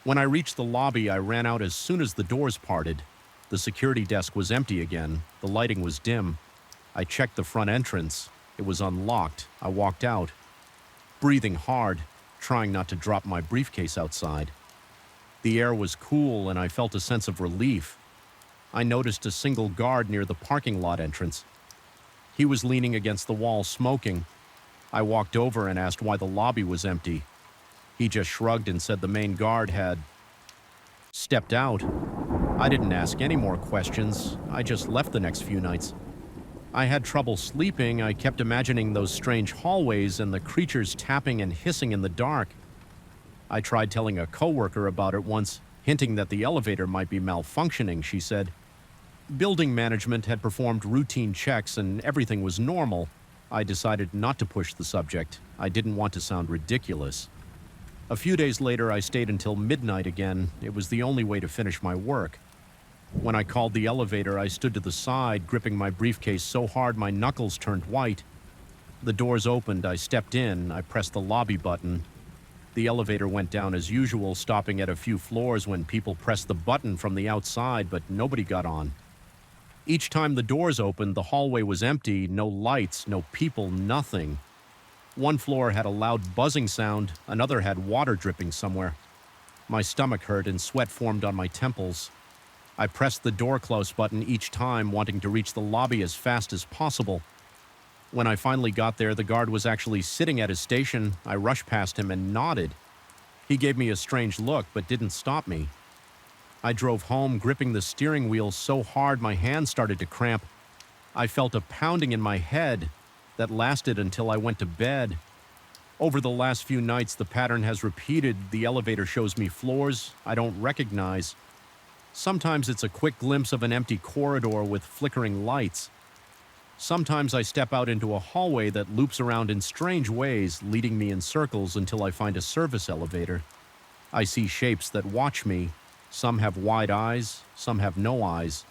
When I reached the lobby, I ran out as soon as the doors parted. The security desk was empty again. The lighting was dim. I checked the front entrance. It was unlocked. I walked out, breathing hard, trying not to drop my briefcase outside. The air was cool and I felt a sense of relief. I noticed a single guard near the parking lot entrance. He was leaning against the wall, smoking. I walked over and asked why the lobby was empty. He just shrugged and said the main guard had stepped out. I didn't ask any more questions. I just left the next few nights. I had trouble sleeping. I kept imagining those strange hallways and the creatures tapping and hissing in the dark. I tried telling a coworker about it once, hinting that the elevator might be malfunctioning, she said. Building management had performed routine checks and everything was normal. I decided not to push the subject. I didn't want to sound ridiculous. A few days later, I stayed until midnight again. It was the only way to finish my work. When I called the elevator, I stood to the side, gripping my briefcase so hard my knuckles turned white. The doors opened, I stepped in, I pressed the lobby button. The elevator went down as usual, stopping at a few floors when people pressed the button from the outside, but nobody got on. Each time the doors opened, the hallway was empty, no lights, no people, nothing. One floor had a loud buzzing sound, another had water dripping somewhere. My stomach hurt and sweat formed on my temples. I pressed the door close button each time, wanting to reach the lobby as fast as possible. When I finally got there, the guard was actually sitting at his station. I rushed past him and nodded. He gave me a strange look, but didn't stop me. I drove home, gripping the steering wheel so hard my hands started to cramp. I felt a pounding in my head that lasted until I went to bed. Over the last few nights, the pattern has repeated. The elevator shows me floors I don't recognize. Sometimes it's a quick glimpse of an empty corridor with flickering lights. Sometimes I step out into a hallway that loops around in strange ways, leading me in circles until I find a service elevator. I see shapes that watch me. Some have wide eyes, some have no eyes.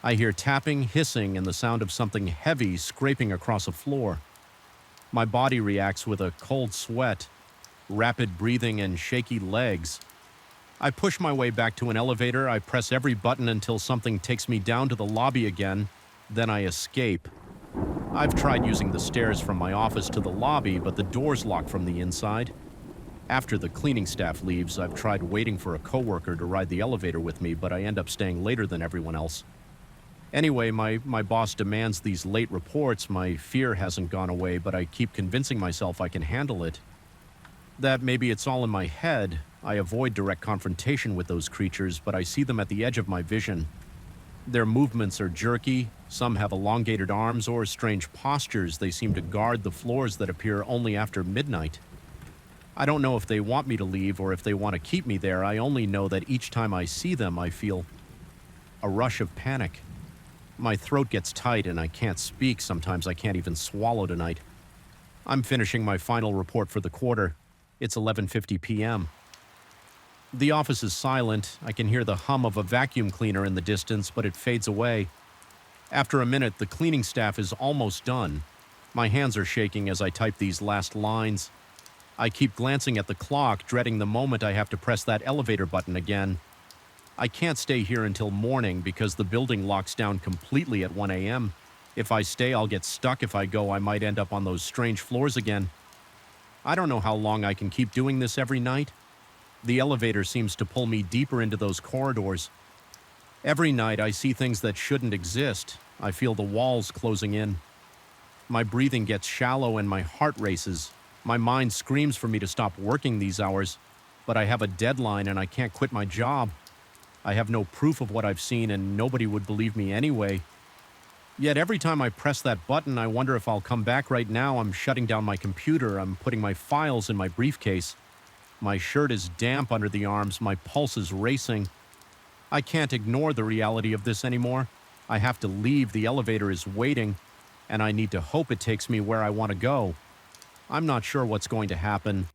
I hear tapping, hissing, and the sound of something heavy scraping across a floor. My body reacts with a cold sweat, rapid breathing, and shaky legs. I push my way back to an elevator. I press every button until something takes me down to the lobby again. Then I escape. I've tried using the stairs from my office to the lobby, but the door's locked from the inside. After the cleaning staff leaves, I've tried waiting for a coworker to ride the elevator with me, but I end up staying later than everyone else. Anyway, my boss demands these late reports. My fear hasn't gone away, but I keep convincing myself I can handle it. That maybe it's all in my head. I avoid direct confrontation with those creatures, but I see them at the edge of my vision. Their movements are jerky, some have elongated arms or strange postures. They seem to guard the floors that appear only after midnight. I don't know if they want me to leave or if they want to keep me there. I only know that each time I see them, I feel a rush of panic. My throat gets tight and I can't speak. Sometimes I can't even swallow tonight. I'm finishing my final report for the quarter. It's 11:50 p.m. The office is silent. I can hear the hum of a vacuum cleaner in the distance, but it fades away. After a minute, the cleaning staff is almost done. My hands are shaking as I type these last lines. I keep glancing at the clock, dreading the moment I have to press that elevator button again. I can't stay here until morning because the building locks down completely at 1 a.m. If I stay, I'll get stuck. If I go, I might end up on those strange floors again. I don't know how long I can keep doing this every night. The elevator seems to pull me deeper into those corridors. Every night I see things that shouldn't exist. I feel the walls closing in. My breathing gets shallow and my heart races. My mind screams for me to stop working these hours, but I have a deadline and I can't quit my job. I have no proof of what I've seen and nobody would believe me anyway. Yet every time I press that button, I wonder if I'll come back. Right now. I'm shutting down my computer. I'm putting my files in my briefcase. My shirt is damp under the arms. My pulse is racing. I can't ignore the reality of this anymore. I have to leave. The elevator is waiting, and I need to hope it takes me where I want to go. I'm not sure what's going to happen.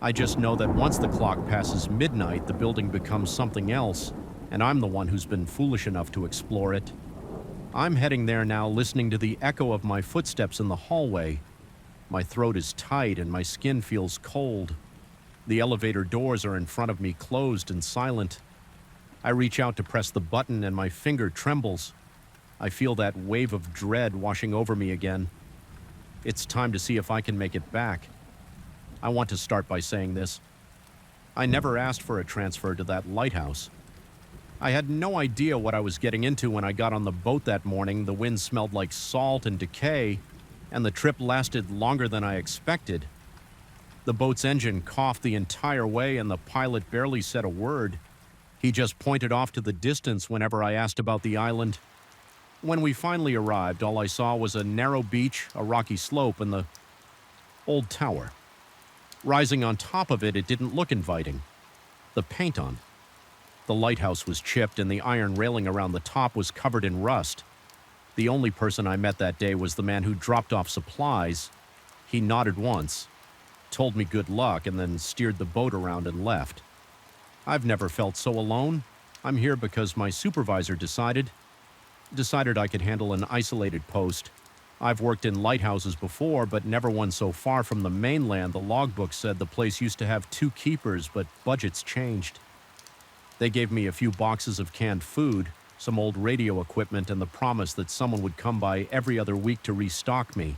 I just know that once the clock passes midnight, the building becomes something else, and I'm the one who's been foolish enough to explore it. I'm heading there now, listening to the echo of my footsteps in the hallway. My throat is tight and my skin feels cold. The elevator doors are in front of me, closed and silent. I reach out to press the button and my finger trembles. I feel that wave of dread washing over me again. It's time to see if I can make it back. I want to start by saying this. I never asked for a transfer to that lighthouse. I had no idea what I was getting into when I got on the boat that morning. The wind smelled like salt and decay, and the trip lasted longer than I expected. The boat's engine coughed the entire way, and the pilot barely said a word. He just pointed off to the distance whenever I asked about the island. When we finally arrived, all I saw was a narrow beach, a rocky slope, and the old tower. Rising on top of it, it didn't look inviting. The paint on. The lighthouse was chipped, and the iron railing around the top was covered in rust. The only person I met that day was the man who dropped off supplies. He nodded once, told me good luck, and then steered the boat around and left. I've never felt so alone. I'm here because my supervisor decided I could handle an isolated post. I've worked in lighthouses before, but never one so far from the mainland. The logbook said the place used to have 2 keepers, but budgets changed. They gave me a few boxes of canned food, some old radio equipment, and the promise that someone would come by every other week to restock me.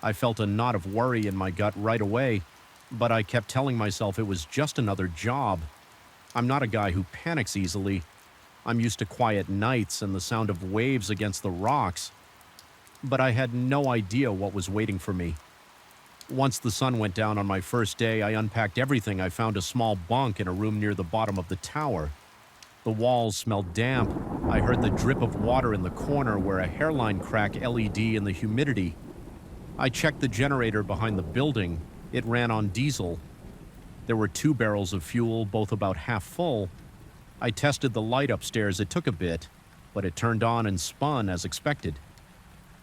I felt a knot of worry in my gut right away, but I kept telling myself it was just another job. I'm not a guy who panics easily. I'm used to quiet nights and the sound of waves against the rocks. But I had no idea what was waiting for me. Once the sun went down on my first day, I unpacked everything. I found a small bunk in a room near the bottom of the tower. The walls smelled damp. I heard the drip of water in the corner where a hairline crack LED in the humidity. I checked the generator behind the building. It ran on diesel. There were 2 barrels of fuel, both about half full. I tested the light upstairs. It took a bit, but it turned on and spun as expected.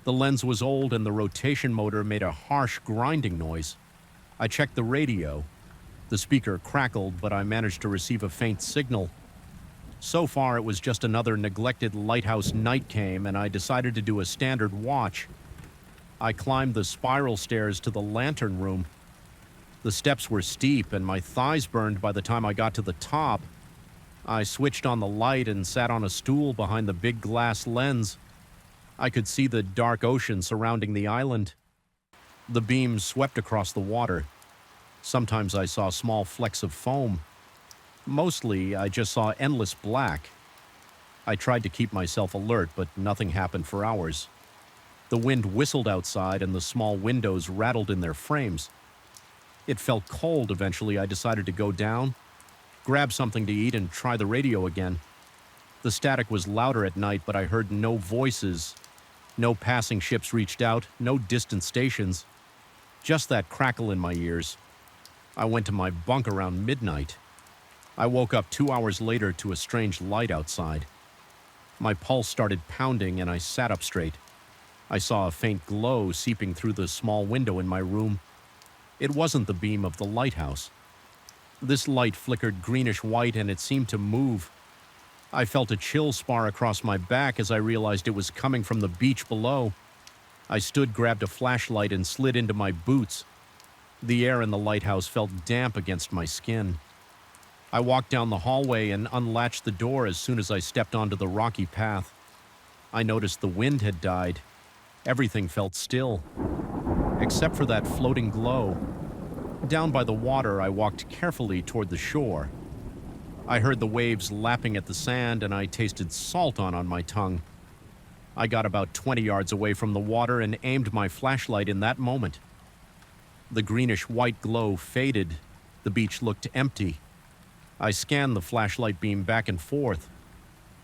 The lens was old and the rotation motor made a harsh grinding noise. I checked the radio. The speaker crackled, but I managed to receive a faint signal. So far, it was just another neglected lighthouse night came, and I decided to do a standard watch. I climbed the spiral stairs to the lantern room. The steps were steep, and my thighs burned by the time I got to the top. I switched on the light and sat on a stool behind the big glass lens. I could see the dark ocean surrounding the island. The beams swept across the water. Sometimes I saw small flecks of foam. Mostly, I just saw endless black. I tried to keep myself alert, but nothing happened for hours. The wind whistled outside, and the small windows rattled in their frames. It felt cold. Eventually, I decided to go down, grab something to eat, and try the radio again. The static was louder at night, but I heard no voices. No passing ships reached out, no distant stations. Just that crackle in my ears. I went to my bunk around midnight. I woke up 2 hours later to a strange light outside. My pulse started pounding, and I sat up straight. I saw a faint glow seeping through the small window in my room. It wasn't the beam of the lighthouse. This light flickered greenish-white, and it seemed to move. I felt a chill spar across my back as I realized it was coming from the beach below. I stood, grabbed a flashlight, and slid into my boots. The air in the lighthouse felt damp against my skin. I walked down the hallway and unlatched the door as soon as I stepped onto the rocky path. I noticed the wind had died. Everything felt still, except for that floating glow. Down by the water, I walked carefully toward the shore. I heard the waves lapping at the sand, and I tasted salt on my tongue. I got about 20 yards away from the water and aimed my flashlight in that moment. The greenish-white glow faded. The beach looked empty. I scanned the flashlight beam back and forth.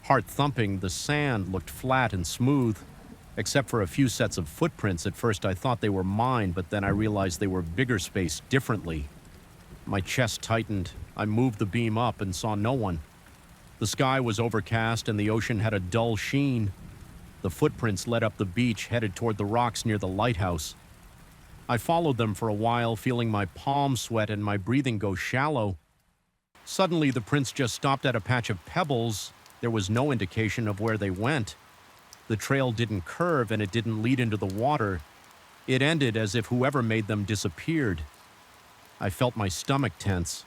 Heart thumping, the sand looked flat and smooth, except for a few sets of footprints. At first I thought they were mine, but then I realized they were bigger spaced differently. My chest tightened. I moved the beam up and saw no one. The sky was overcast and the ocean had a dull sheen. The footprints led up the beach, headed toward the rocks near the lighthouse. I followed them for a while, feeling my palms sweat and my breathing go shallow. Suddenly, the prints just stopped at a patch of pebbles. There was no indication of where they went. The trail didn't curve and it didn't lead into the water. It ended as if whoever made them disappeared. I felt my stomach tense.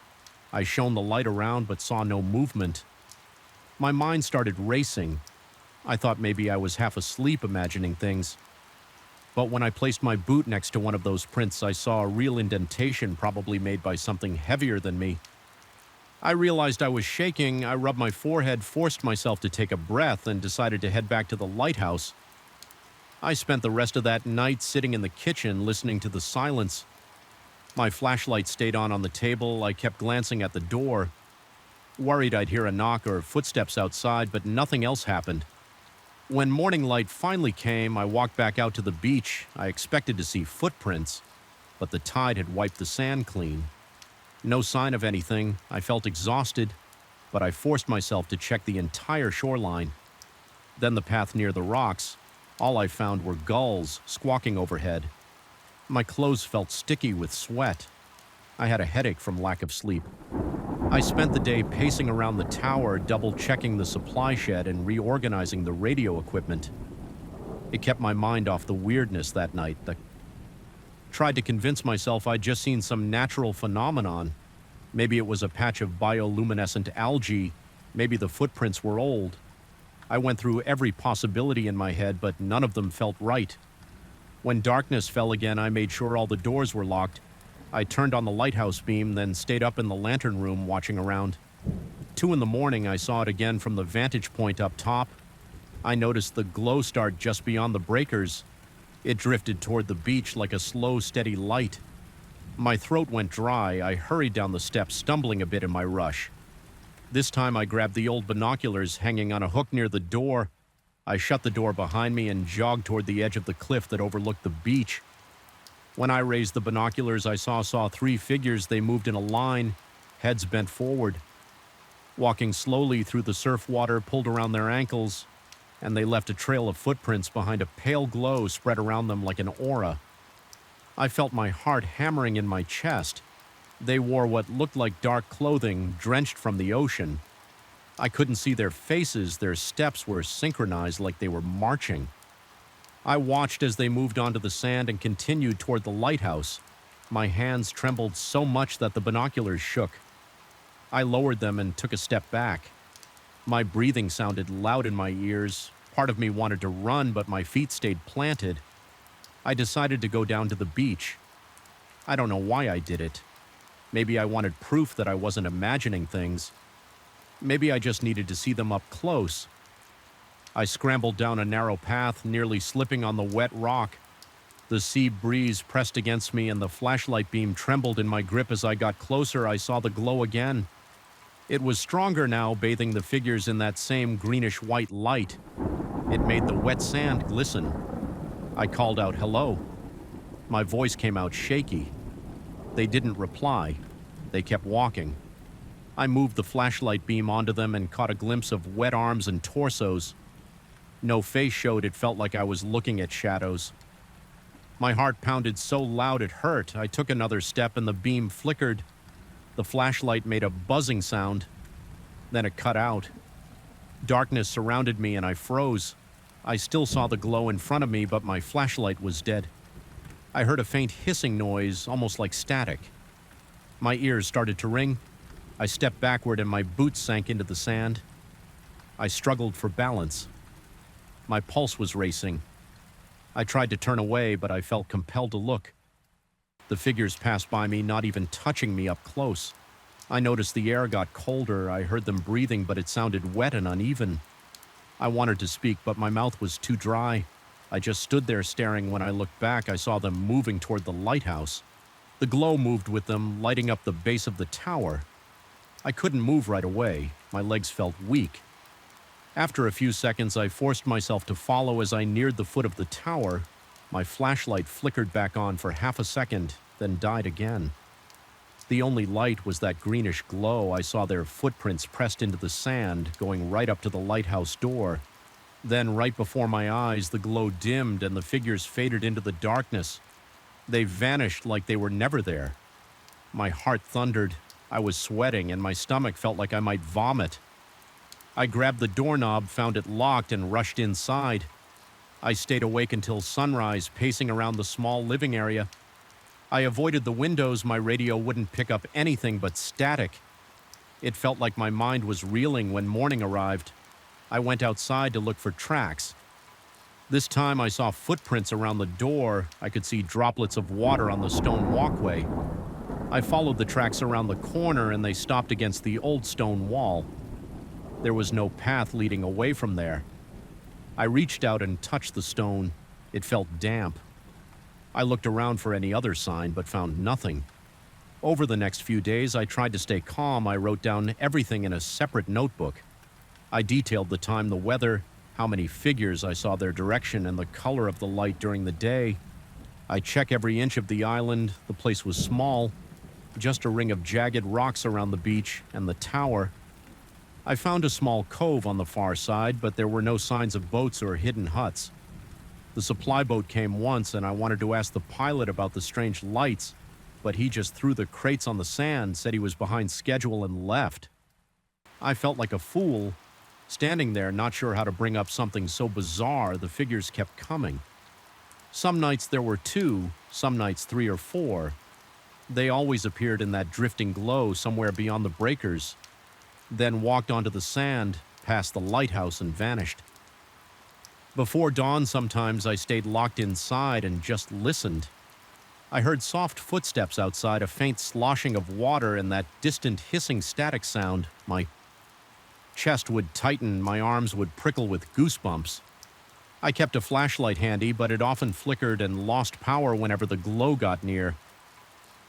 I shone the light around but saw no movement. My mind started racing. I thought maybe I was half asleep imagining things. But when I placed my boot next to one of those prints, I saw a real indentation, probably made by something heavier than me. I realized I was shaking. I rubbed my forehead, forced myself to take a breath, and decided to head back to the lighthouse. I spent the rest of that night sitting in the kitchen listening to the silence. My flashlight stayed on the table. I kept glancing at the door, worried I'd hear a knock or footsteps outside, but nothing else happened. When morning light finally came, I walked back out to the beach. I expected to see footprints, but the tide had wiped the sand clean. No sign of anything. I felt exhausted, but I forced myself to check the entire shoreline. Then the path near the rocks. All I found were gulls squawking overhead. My clothes felt sticky with sweat. I had a headache from lack of sleep. I spent the day pacing around the tower, double-checking the supply shed and reorganizing the radio equipment. It kept my mind off the weirdness that night. I tried to convince myself I'd just seen some natural phenomenon. Maybe it was a patch of bioluminescent algae. Maybe the footprints were old. I went through every possibility in my head, but none of them felt right. When darkness fell again, I made sure all the doors were locked. I turned on the lighthouse beam, then stayed up in the lantern room watching around. 2 in the morning, I saw it again from the vantage point up top. I noticed the glow start just beyond the breakers. It drifted toward the beach like a slow, steady light. My throat went dry. I hurried down the steps, stumbling a bit in my rush. This time I grabbed the old binoculars hanging on a hook near the door. I shut the door behind me and jogged toward the edge of the cliff that overlooked the beach. When I raised the binoculars, I saw 3 figures. They moved in a line, heads bent forward. Walking slowly through the surf water pulled around their ankles, and they left a trail of footprints behind a pale glow spread around them like an aura. I felt my heart hammering in my chest. They wore what looked like dark clothing, drenched from the ocean. I couldn't see their faces. Their steps were synchronized like they were marching. I watched as they moved onto the sand and continued toward the lighthouse. My hands trembled so much that the binoculars shook. I lowered them and took a step back. My breathing sounded loud in my ears. Part of me wanted to run, but my feet stayed planted. I decided to go down to the beach. I don't know why I did it. Maybe I wanted proof that I wasn't imagining things. Maybe I just needed to see them up close. I scrambled down a narrow path, nearly slipping on the wet rock. The sea breeze pressed against me and the flashlight beam trembled in my grip. As I got closer, I saw the glow again. It was stronger now, bathing the figures in that same greenish-white light. It made the wet sand glisten. I called out, "Hello." My voice came out shaky. They didn't reply. They kept walking. I moved the flashlight beam onto them and caught a glimpse of wet arms and torsos. No face showed. It felt like I was looking at shadows. My heart pounded so loud it hurt. I took another step and the beam flickered. The flashlight made a buzzing sound. Then it cut out. Darkness surrounded me and I froze. I still saw the glow in front of me, but my flashlight was dead. I heard a faint hissing noise, almost like static. My ears started to ring. I stepped backward and my boots sank into the sand. I struggled for balance. My pulse was racing. I tried to turn away, but I felt compelled to look. The figures passed by me, not even touching me up close. I noticed the air got colder. I heard them breathing, but it sounded wet and uneven. I wanted to speak, but my mouth was too dry. I just stood there staring. When I looked back, I saw them moving toward the lighthouse. The glow moved with them, lighting up the base of the tower. I couldn't move right away. My legs felt weak. After a few seconds, I forced myself to follow. As I neared the foot of the tower, my flashlight flickered back on for half a second, then died again. The only light was that greenish glow. I saw their footprints pressed into the sand, going right up to the lighthouse door. Then, right before my eyes, the glow dimmed and the figures faded into the darkness. They vanished like they were never there. My heart thundered. I was sweating, and my stomach felt like I might vomit. I grabbed the doorknob, found it locked, and rushed inside. I stayed awake until sunrise, pacing around the small living area. I avoided the windows. My radio wouldn't pick up anything but static. It felt like my mind was reeling when morning arrived. I went outside to look for tracks. This time I saw footprints around the door. I could see droplets of water on the stone walkway. I followed the tracks around the corner and they stopped against the old stone wall. There was no path leading away from there. I reached out and touched the stone. It felt damp. I looked around for any other sign but found nothing. Over the next few days, I tried to stay calm. I wrote down everything in a separate notebook. I detailed the time, the weather, how many figures I saw, their direction, and the color of the light during the day. I checked every inch of the island. The place was small, just a ring of jagged rocks around the beach and the tower. I found a small cove on the far side, but there were no signs of boats or hidden huts. The supply boat came once, and I wanted to ask the pilot about the strange lights, but he just threw the crates on the sand, said he was behind schedule, and left. I felt like a fool, standing there not sure how to bring up something so bizarre. The figures kept coming. Some nights there were 2, some nights 3 or 4. They always appeared in that drifting glow somewhere beyond the breakers, then walked onto the sand, past the lighthouse, and vanished. Before dawn, sometimes I stayed locked inside and just listened. I heard soft footsteps outside, a faint sloshing of water, and that distant hissing static sound. My chest would tighten, my arms would prickle with goosebumps. I kept a flashlight handy, but it often flickered and lost power whenever the glow got near.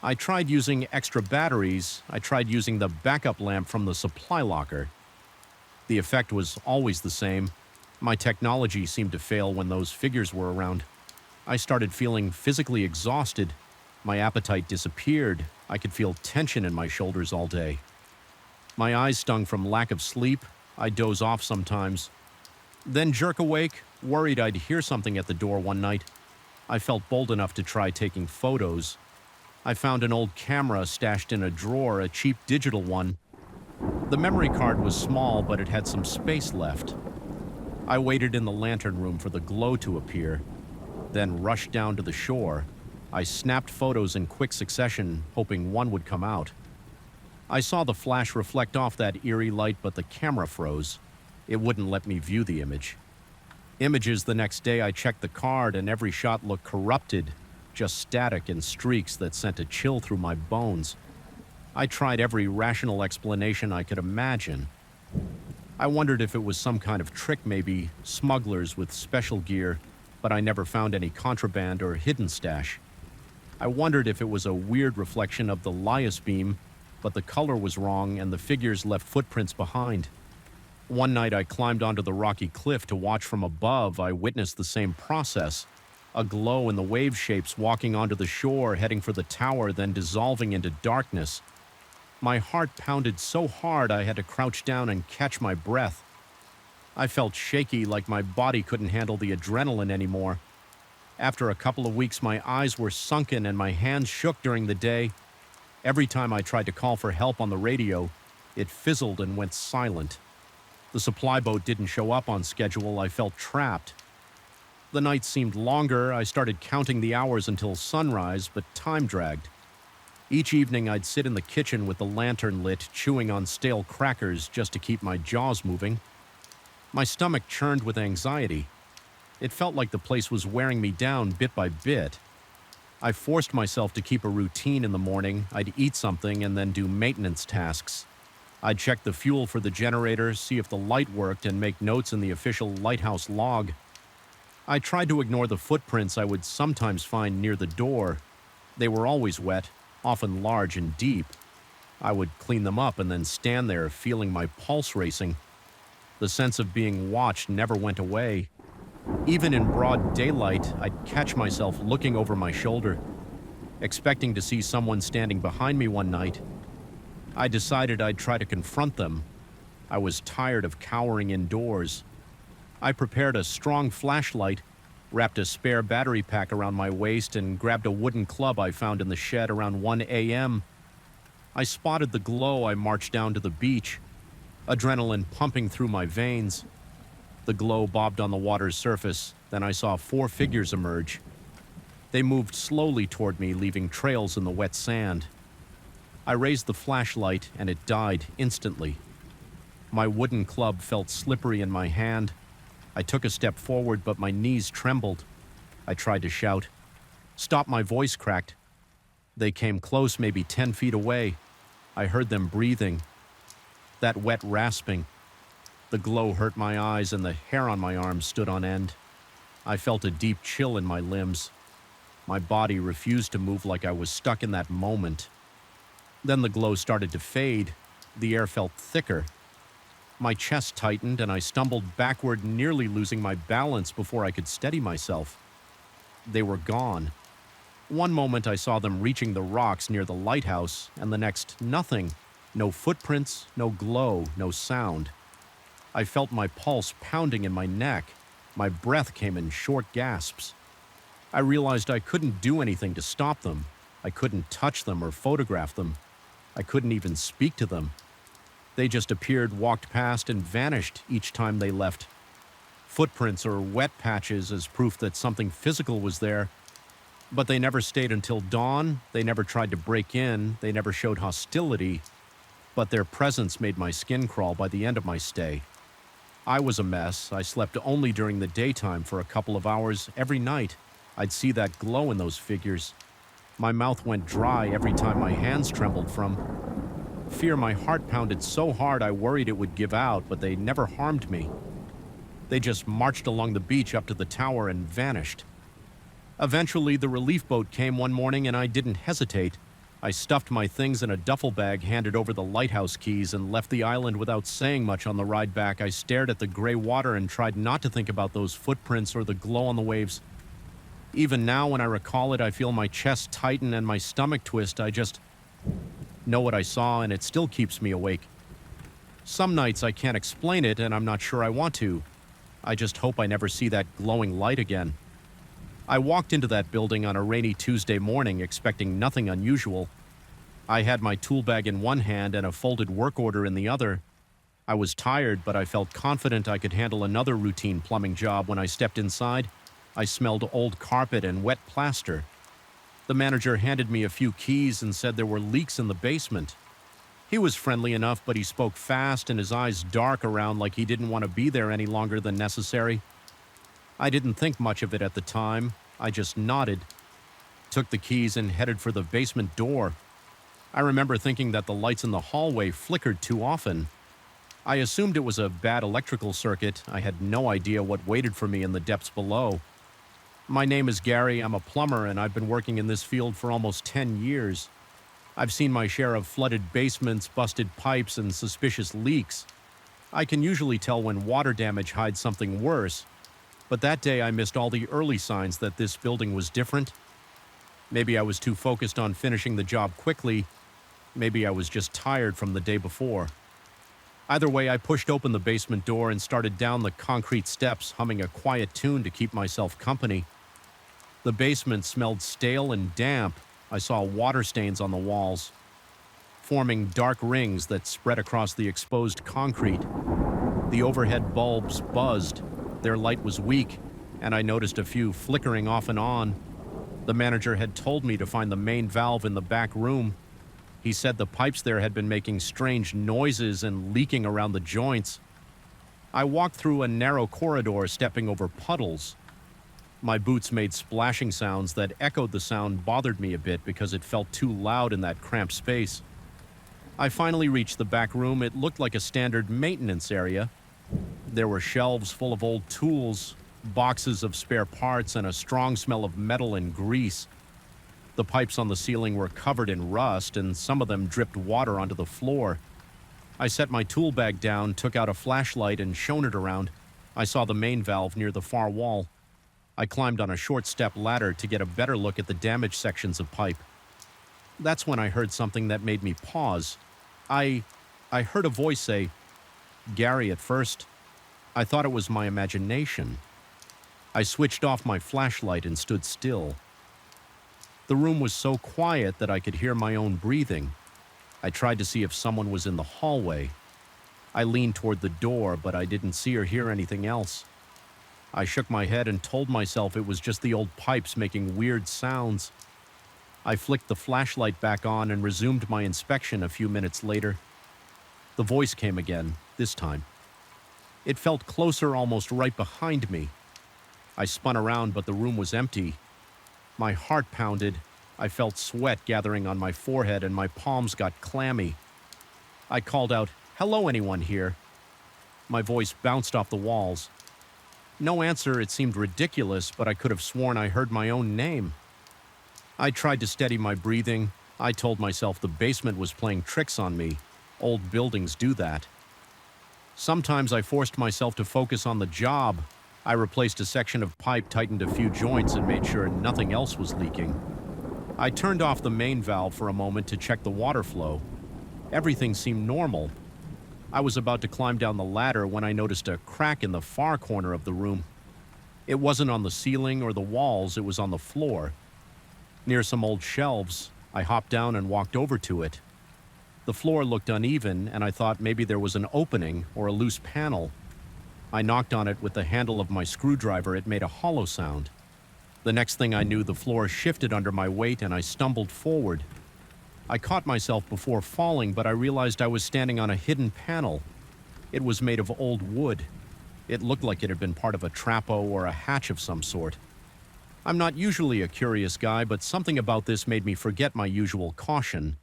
I tried using extra batteries. I tried using the backup lamp from the supply locker. The effect was always the same. My technology seemed to fail when those figures were around. I started feeling physically exhausted. My appetite disappeared. I could feel tension in my shoulders all day. My eyes stung from lack of sleep. I'd doze off sometimes, then jerk awake, worried I'd hear something at the door one night. I felt bold enough to try taking photos. I found an old camera stashed in a drawer, a cheap digital one. The memory card was small, but it had some space left. I waited in the lantern room for the glow to appear, then rushed down to the shore. I snapped photos in quick succession, hoping one would come out. I saw the flash reflect off that eerie light, but the camera froze. It wouldn't let me view the image. Images the next day, I checked the card, and every shot looked corrupted, just static and streaks that sent a chill through my bones. I tried every rational explanation I could imagine. I wondered if it was some kind of trick, maybe smugglers with special gear, but I never found any contraband or hidden stash. I wondered if it was a weird reflection of the Lias beam, but the color was wrong and the figures left footprints behind. One night I climbed onto the rocky cliff to watch from above. I witnessed the same process. A glow in the wave shapes walking onto the shore, heading for the tower, then dissolving into darkness. My heart pounded so hard I had to crouch down and catch my breath. I felt shaky, like my body couldn't handle the adrenaline anymore. After a couple of weeks, my eyes were sunken and my hands shook during the day. Every time I tried to call for help on the radio, it fizzled and went silent. The supply boat didn't show up on schedule. I felt trapped. The nights seemed longer. I started counting the hours until sunrise, but time dragged. Each evening, I'd sit in the kitchen with the lantern lit, chewing on stale crackers just to keep my jaws moving. My stomach churned with anxiety. It felt like the place was wearing me down bit by bit. I forced myself to keep a routine in the morning. I'd eat something and then do maintenance tasks. I'd check the fuel for the generator, see if the light worked, and make notes in the official lighthouse log. I tried to ignore the footprints I would sometimes find near the door. They were always wet, often large and deep. I would clean them up and then stand there, feeling my pulse racing. The sense of being watched never went away. Even in broad daylight, I'd catch myself looking over my shoulder, expecting to see someone standing behind me one night. I decided I'd try to confront them. I was tired of cowering indoors. I prepared a strong flashlight, wrapped a spare battery pack around my waist, and grabbed a wooden club I found in the shed around 1 a.m. I spotted the glow. I marched down to the beach, adrenaline pumping through my veins. The glow bobbed on the water's surface. Then I saw 4 figures emerge. They moved slowly toward me, leaving trails in the wet sand. I raised the flashlight, and it died instantly. My wooden club felt slippery in my hand. I took a step forward, but my knees trembled. I tried to shout. "Stop!" My voice cracked. They came close, maybe 10 feet away. I heard them breathing, that wet rasping. The glow hurt my eyes and the hair on my arms stood on end. I felt a deep chill in my limbs. My body refused to move, like I was stuck in that moment. Then the glow started to fade. The air felt thicker. My chest tightened and I stumbled backward, nearly losing my balance before I could steady myself. They were gone. One moment I saw them reaching the rocks near the lighthouse, and the next, nothing. No footprints, no glow, no sound. I felt my pulse pounding in my neck. My breath came in short gasps. I realized I couldn't do anything to stop them. I couldn't touch them or photograph them. I couldn't even speak to them. They just appeared, walked past, and vanished each time they left. Footprints or wet patches as proof that something physical was there. But they never stayed until dawn. They never tried to break in. They never showed hostility. But their presence made my skin crawl by the end of my stay. I was a mess. I slept only during the daytime for a couple of hours every night. I'd see that glow in those figures. My mouth went dry every time my hands trembled from fear. My heart pounded so hard I worried it would give out, but they never harmed me. They just marched along the beach up to the tower and vanished. Eventually, the relief boat came one morning and I didn't hesitate. I stuffed my things in a duffel bag, handed over the lighthouse keys, and left the island without saying much. On the ride back, I stared at the gray water and tried not to think about those footprints or the glow on the waves. Even now, when I recall it, I feel my chest tighten and my stomach twist. I just know what I saw, and it still keeps me awake. Some nights I can't explain it, and I'm not sure I want to. I just hope I never see that glowing light again. I walked into that building on a rainy Tuesday morning, expecting nothing unusual. I had my tool bag in one hand and a folded work order in the other. I was tired, but I felt confident I could handle another routine plumbing job. When I stepped inside, I smelled old carpet and wet plaster. The manager handed me a few keys and said there were leaks in the basement. He was friendly enough, but he spoke fast and his eyes dark around, like he didn't want to be there any longer than necessary. I didn't think much of it at the time. I just nodded, took the keys, and headed for the basement door. I remember thinking that the lights in the hallway flickered too often. I assumed it was a bad electrical circuit. I had no idea what waited for me in the depths below. My name is Gary. I'm a plumber, and I've been working in this field for almost 10 years. I've seen my share of flooded basements, busted pipes, and suspicious leaks. I can usually tell when water damage hides something worse. But that day I missed all the early signs that this building was different. Maybe I was too focused on finishing the job quickly. Maybe I was just tired from the day before. Either way, I pushed open the basement door and started down the concrete steps, humming a quiet tune to keep myself company. The basement smelled stale and damp. I saw water stains on the walls, forming dark rings that spread across the exposed concrete. The overhead bulbs buzzed. Their light was weak, and I noticed a few flickering off and on. The manager had told me to find the main valve in the back room. He said the pipes there had been making strange noises and leaking around the joints. I walked through a narrow corridor, stepping over puddles. My boots made splashing sounds that echoed. The sound bothered me a bit because it felt too loud in that cramped space. I finally reached the back room. It looked like a standard maintenance area. There were shelves full of old tools, boxes of spare parts, and a strong smell of metal and grease. The pipes on the ceiling were covered in rust, and some of them dripped water onto the floor. I set my tool bag down, took out a flashlight, and shone it around. I saw the main valve near the far wall. I climbed on a short step ladder to get a better look at the damaged sections of pipe. That's when I heard something that made me pause. I heard a voice say, "Gary." At first, I thought it was my imagination. I switched off my flashlight and stood still. The room was so quiet that I could hear my own breathing. I tried to see if someone was in the hallway. I leaned toward the door, but I didn't see or hear anything else. I shook my head and told myself it was just the old pipes making weird sounds. I flicked the flashlight back on and resumed my inspection a few minutes later. The voice came again, this time. It felt closer, almost right behind me. I spun around, but the room was empty. My heart pounded. I felt sweat gathering on my forehead and my palms got clammy. I called out, "Hello, anyone here?" My voice bounced off the walls. No answer. It seemed ridiculous, but I could have sworn I heard my own name. I tried to steady my breathing. I told myself the basement was playing tricks on me. Old buildings do that. Sometimes I forced myself to focus on the job. I replaced a section of pipe, tightened a few joints, and made sure nothing else was leaking. I turned off the main valve for a moment to check the water flow. Everything seemed normal. I was about to climb down the ladder when I noticed a crack in the far corner of the room. It wasn't on the ceiling or the walls, it was on the floor. Near some old shelves, I hopped down and walked over to it. The floor looked uneven, and I thought maybe there was an opening or a loose panel. I knocked on it with the handle of my screwdriver. It made a hollow sound. The next thing I knew, the floor shifted under my weight and I stumbled forward. I caught myself before falling, but I realized I was standing on a hidden panel. It was made of old wood. It looked like it had been part of a trappo or a hatch of some sort. I'm not usually a curious guy, but something about this made me forget my usual caution.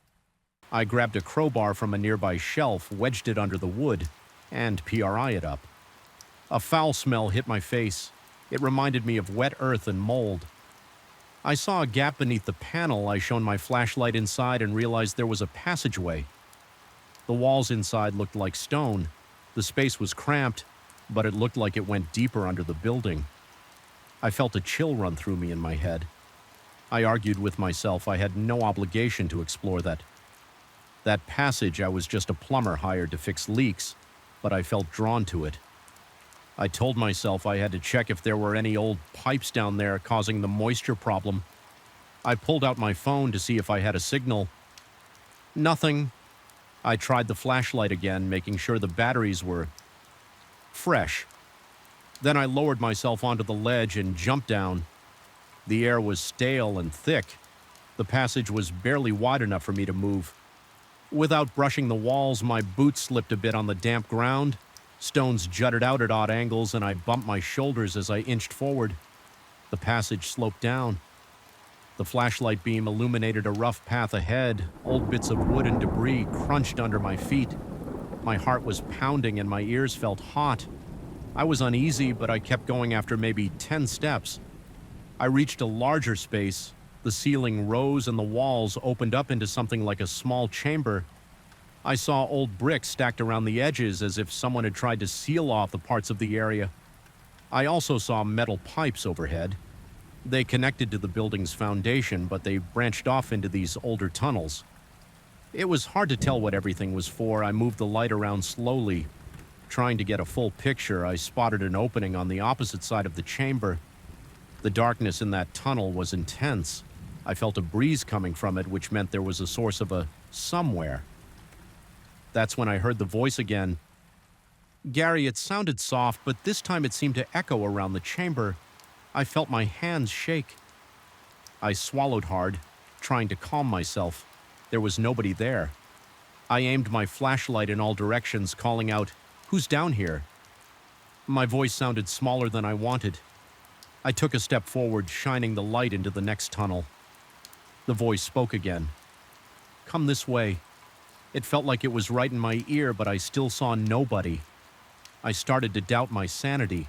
I grabbed a crowbar from a nearby shelf, wedged it under the wood, and PRI it up. A foul smell hit my face. It reminded me of wet earth and mold. I saw a gap beneath the panel. I shone my flashlight inside and realized there was a passageway. The walls inside looked like stone. The space was cramped, but it looked like it went deeper under the building. I felt a chill run through me in my head. I argued with myself I had no obligation to explore that passage. I was just a plumber hired to fix leaks, but I felt drawn to it. I told myself I had to check if there were any old pipes down there causing the moisture problem. I pulled out my phone to see if I had a signal. Nothing. I tried the flashlight again, making sure the batteries were fresh. Then I lowered myself onto the ledge and jumped down. The air was stale and thick. The passage was barely wide enough for me to move. Without brushing the walls, my boots slipped a bit on the damp ground. Stones jutted out at odd angles, and I bumped my shoulders as I inched forward. The passage sloped down. The flashlight beam illuminated a rough path ahead. Old bits of wood and debris crunched under my feet. My heart was pounding and my ears felt hot. I was uneasy, but I kept going after maybe 10 steps. I reached a larger space. The ceiling rose and the walls opened up into something like a small chamber. I saw old bricks stacked around the edges as if someone had tried to seal off the parts of the area. I also saw metal pipes overhead. They connected to the building's foundation, but they branched off into these older tunnels. It was hard to tell what everything was for. I moved the light around slowly. Trying to get a full picture, I spotted an opening on the opposite side of the chamber. The darkness in that tunnel was intense. I felt a breeze coming from it, which meant there was a source of a somewhere. That's when I heard the voice again. Gary, it sounded soft, but this time it seemed to echo around the chamber. I felt my hands shake. I swallowed hard, trying to calm myself. There was nobody there. I aimed my flashlight in all directions, calling out, "Who's down here?" My voice sounded smaller than I wanted. I took a step forward, shining the light into the next tunnel. The voice spoke again. "Come this way." It felt like it was right in my ear, but I still saw nobody. I started to doubt my sanity.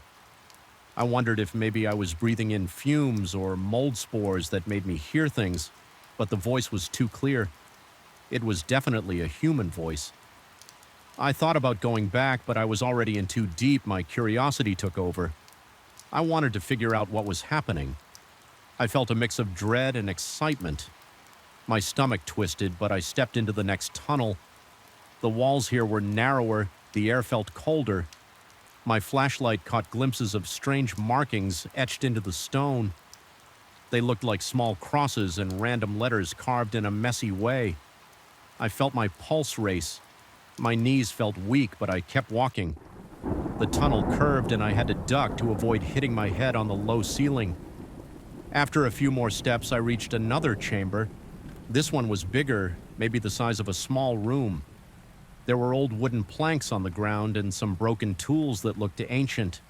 I wondered if maybe I was breathing in fumes or mold spores that made me hear things, but the voice was too clear. It was definitely a human voice. I thought about going back, but I was already in too deep. My curiosity took over. I wanted to figure out what was happening. I felt a mix of dread and excitement. My stomach twisted, but I stepped into the next tunnel. The walls here were narrower, the air felt colder. My flashlight caught glimpses of strange markings etched into the stone. They looked like small crosses and random letters carved in a messy way. I felt my pulse race. My knees felt weak, but I kept walking. The tunnel curved and I had to duck to avoid hitting my head on the low ceiling. After a few more steps, I reached another chamber. This one was bigger, maybe the size of a small room. There were old wooden planks on the ground and some broken tools that looked ancient.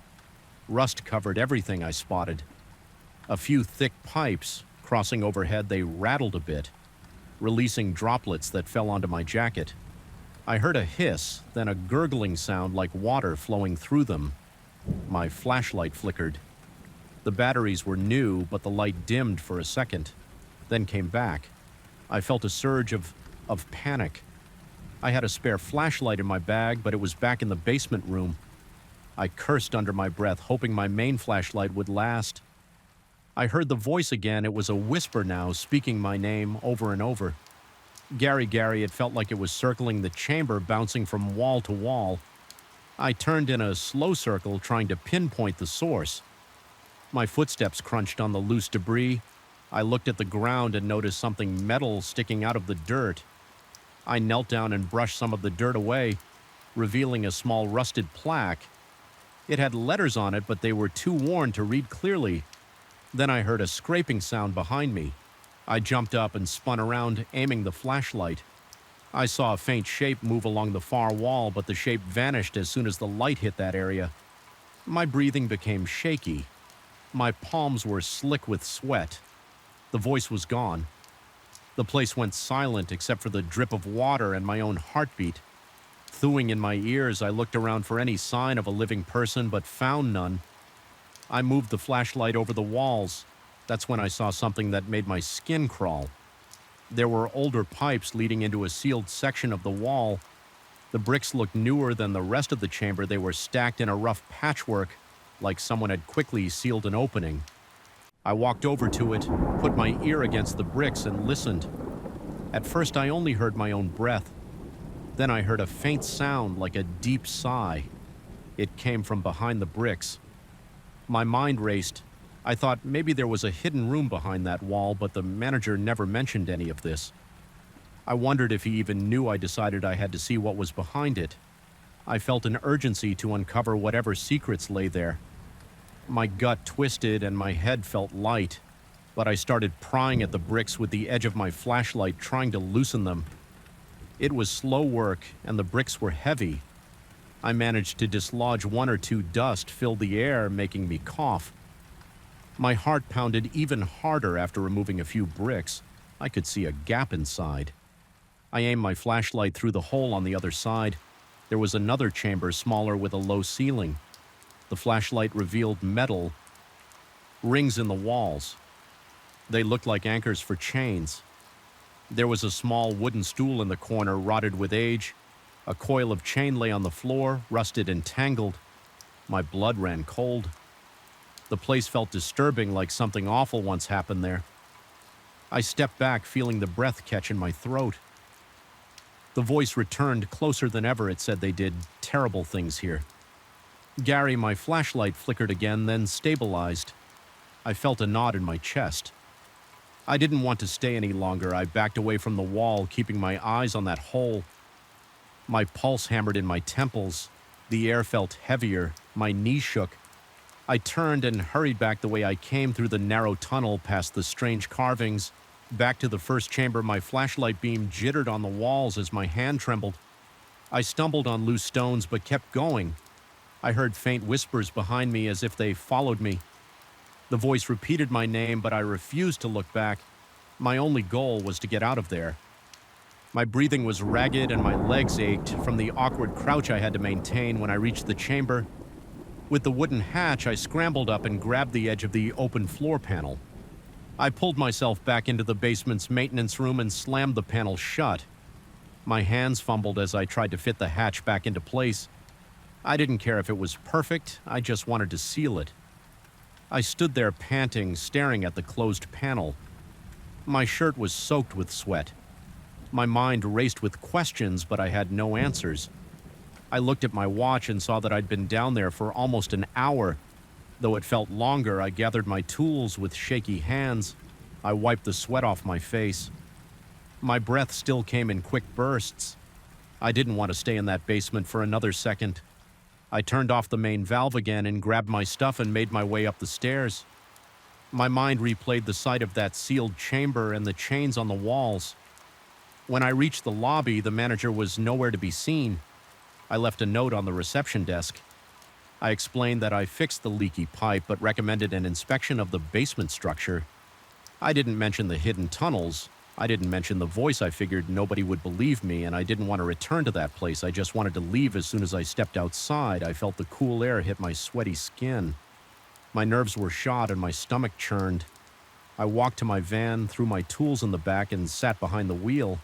Rust covered everything I spotted. A few thick pipes, Crossing overhead, they rattled a bit, releasing droplets that fell onto my jacket. I heard a hiss, then a gurgling sound like water flowing through them. My flashlight flickered. The batteries were new, but the light dimmed for a second, then came back. I felt a surge of panic. I had a spare flashlight in my bag, but it was back in the basement room. I cursed under my breath, hoping my main flashlight would last. I heard the voice again. It was a whisper now, speaking my name over and over. Gary, Gary, it felt like it was circling the chamber, bouncing from wall to wall. I turned in a slow circle, trying to pinpoint the source. My footsteps crunched on the loose debris. I looked at the ground and noticed something metal sticking out of the dirt. I knelt down and brushed some of the dirt away, revealing a small rusted plaque. It had letters on it, but they were too worn to read clearly. Then I heard a scraping sound behind me. I jumped up and spun around, aiming the flashlight. I saw a faint shape move along the far wall, but the shape vanished as soon as the light hit that area. My breathing became shaky. My palms were slick with sweat. The voice was gone. The place went silent except for the drip of water and my own heartbeat. Thawing in my ears, I looked around for any sign of a living person, but found none. I moved the flashlight over the walls. That's when I saw something that made my skin crawl. There were older pipes leading into a sealed section of the wall. The bricks looked newer than the rest of the chamber. They were stacked in a rough patchwork, like someone had quickly sealed an opening. I walked over to it, put my ear against the bricks, and listened. At first, I only heard my own breath. Then I heard a faint sound like a deep sigh. It came from behind the bricks. My mind raced. I thought maybe there was a hidden room behind that wall, but the manager never mentioned any of this. I wondered if he even knew I decided I had to see what was behind it. I felt an urgency to uncover whatever secrets lay there. My gut twisted and my head felt light, but I started prying at the bricks with the edge of my flashlight, trying to loosen them. It was slow work, and the bricks were heavy. I managed to dislodge one or two. Dust filled the air, making me cough. My heart pounded even harder after removing a few bricks. I could see a gap inside. I aimed my flashlight through the hole on the other side. There was another chamber, smaller, with a low ceiling. The flashlight revealed metal, rings in the walls. They looked like anchors for chains. There was a small wooden stool in the corner, rotted with age. A coil of chain lay on the floor, rusted and tangled. My blood ran cold. The place felt disturbing, like something awful once happened there. I stepped back, feeling the breath catch in my throat. The voice returned, closer than ever. It said they did terrible things here. Gary, my flashlight flickered again, then stabilized. I felt a knot in my chest. I didn't want to stay any longer. I backed away from the wall, keeping my eyes on that hole. My pulse hammered in my temples. The air felt heavier. My knees shook. I turned and hurried back the way I came, through the narrow tunnel, past the strange carvings. Back to the first chamber, my flashlight beam jittered on the walls as my hand trembled. I stumbled on loose stones, but kept going. I heard faint whispers behind me, as if they followed me. The voice repeated my name, but I refused to look back. My only goal was to get out of there. My breathing was ragged and my legs ached from the awkward crouch I had to maintain when I reached the chamber. With the wooden hatch, I scrambled up and grabbed the edge of the open floor panel. I pulled myself back into the basement's maintenance room and slammed the panel shut. My hands fumbled as I tried to fit the hatch back into place. I didn't care if it was perfect, I just wanted to seal it. I stood there panting, staring at the closed panel. My shirt was soaked with sweat. My mind raced with questions, but I had no answers. I looked at my watch and saw that I'd been down there for almost an hour. Though it felt longer, I gathered my tools with shaky hands. I wiped the sweat off my face. My breath still came in quick bursts. I didn't want to stay in that basement for another second. I turned off the main valve again and grabbed my stuff and made my way up the stairs. My mind replayed the sight of that sealed chamber and the chains on the walls. When I reached the lobby, the manager was nowhere to be seen. I left a note on the reception desk. I explained that I fixed the leaky pipe, but recommended an inspection of the basement structure. I didn't mention the hidden tunnels. I didn't mention the voice. I figured nobody would believe me, and I didn't want to return to that place. I just wanted to leave as soon as I stepped outside. I felt the cool air hit my sweaty skin. My nerves were shot and my stomach churned. I walked to my van, threw my tools in the back, and sat behind the wheel.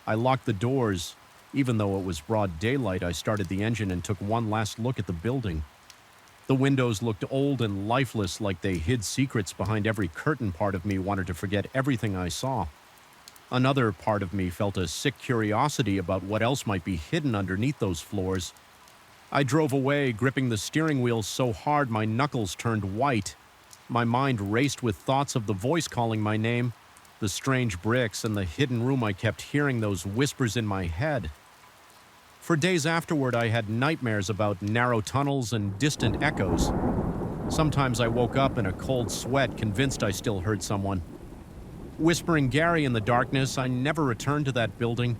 I locked the doors. Even though it was broad daylight, I started the engine and took one last look at the building. The windows looked old and lifeless, like they hid secrets behind every curtain. Part of me wanted to forget everything I saw. Another part of me felt a sick curiosity about what else might be hidden underneath those floors. I drove away, gripping the steering wheel so hard my knuckles turned white. My mind raced with thoughts of the voice calling my name, the strange bricks, and the hidden room. I kept hearing those whispers in my head. For days afterward, I had nightmares about narrow tunnels and distant echoes. Sometimes I woke up in a cold sweat, convinced I still heard someone whispering Gary in the darkness. I never returned to that building.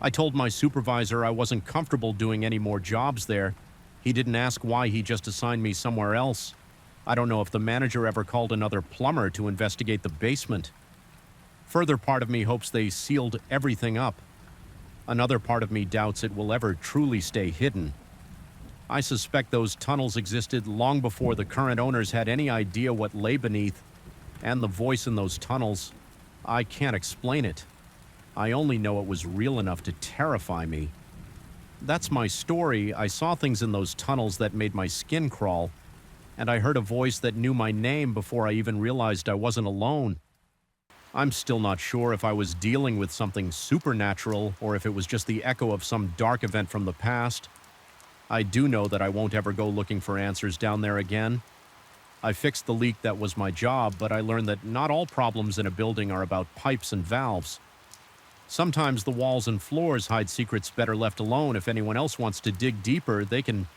I told my supervisor I wasn't comfortable doing any more jobs there. He didn't ask why, he just assigned me somewhere else. I don't know if the manager ever called another plumber to investigate the basement. Further part of me hopes they sealed everything up. Another part of me doubts it will ever truly stay hidden. I suspect those tunnels existed long before the current owners had any idea what lay beneath, and the voice in those tunnels, I can't explain it. I only know it was real enough to terrify me. That's my story. I saw things in those tunnels that made my skin crawl, and I heard a voice that knew my name before I even realized I wasn't alone. I'm still not sure if I was dealing with something supernatural or if it was just the echo of some dark event from the past. I do know that I won't ever go looking for answers down there again. I fixed the leak that was my job, but I learned that not all problems in a building are about pipes and valves. Sometimes the walls and floors hide secrets better left alone. If anyone else wants to dig deeper, they can.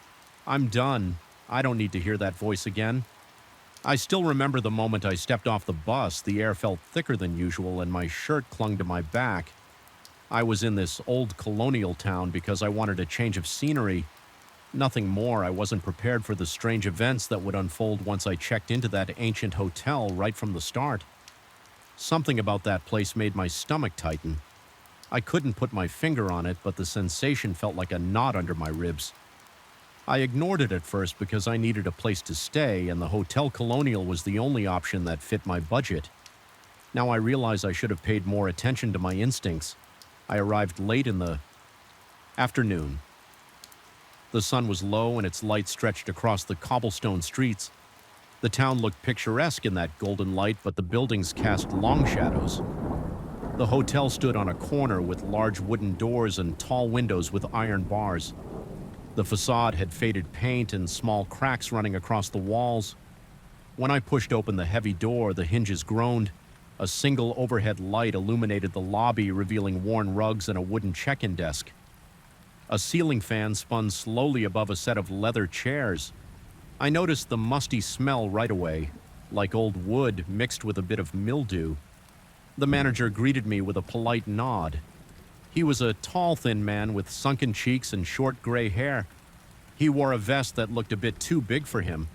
I'm done. I don't need to hear that voice again. I still remember the moment I stepped off the bus. The air felt thicker than usual and my shirt clung to my back. I was in this old colonial town because I wanted a change of scenery. Nothing more. I wasn't prepared for the strange events that would unfold once I checked into that ancient hotel right from the start. Something about that place made my stomach tighten. I couldn't put my finger on it, but the sensation felt like a knot under my ribs. I ignored it at first because I needed a place to stay, and the Hotel Colonial was the only option that fit my budget. Now I realize I should have paid more attention to my instincts. I arrived late in the afternoon. The sun was low and its light stretched across the cobblestone streets. The town looked picturesque in that golden light, but the buildings cast long shadows. The hotel stood on a corner with large wooden doors and tall windows with iron bars. The facade had faded paint and small cracks running across the walls. When I pushed open the heavy door, the hinges groaned. A single overhead light illuminated the lobby, revealing worn rugs and a wooden check-in desk. A ceiling fan spun slowly above a set of leather chairs. I noticed the musty smell right away, like old wood mixed with a bit of mildew. The manager greeted me with a polite nod. He was a tall, thin man with sunken cheeks and short gray hair. He wore a vest that looked a bit too big for him.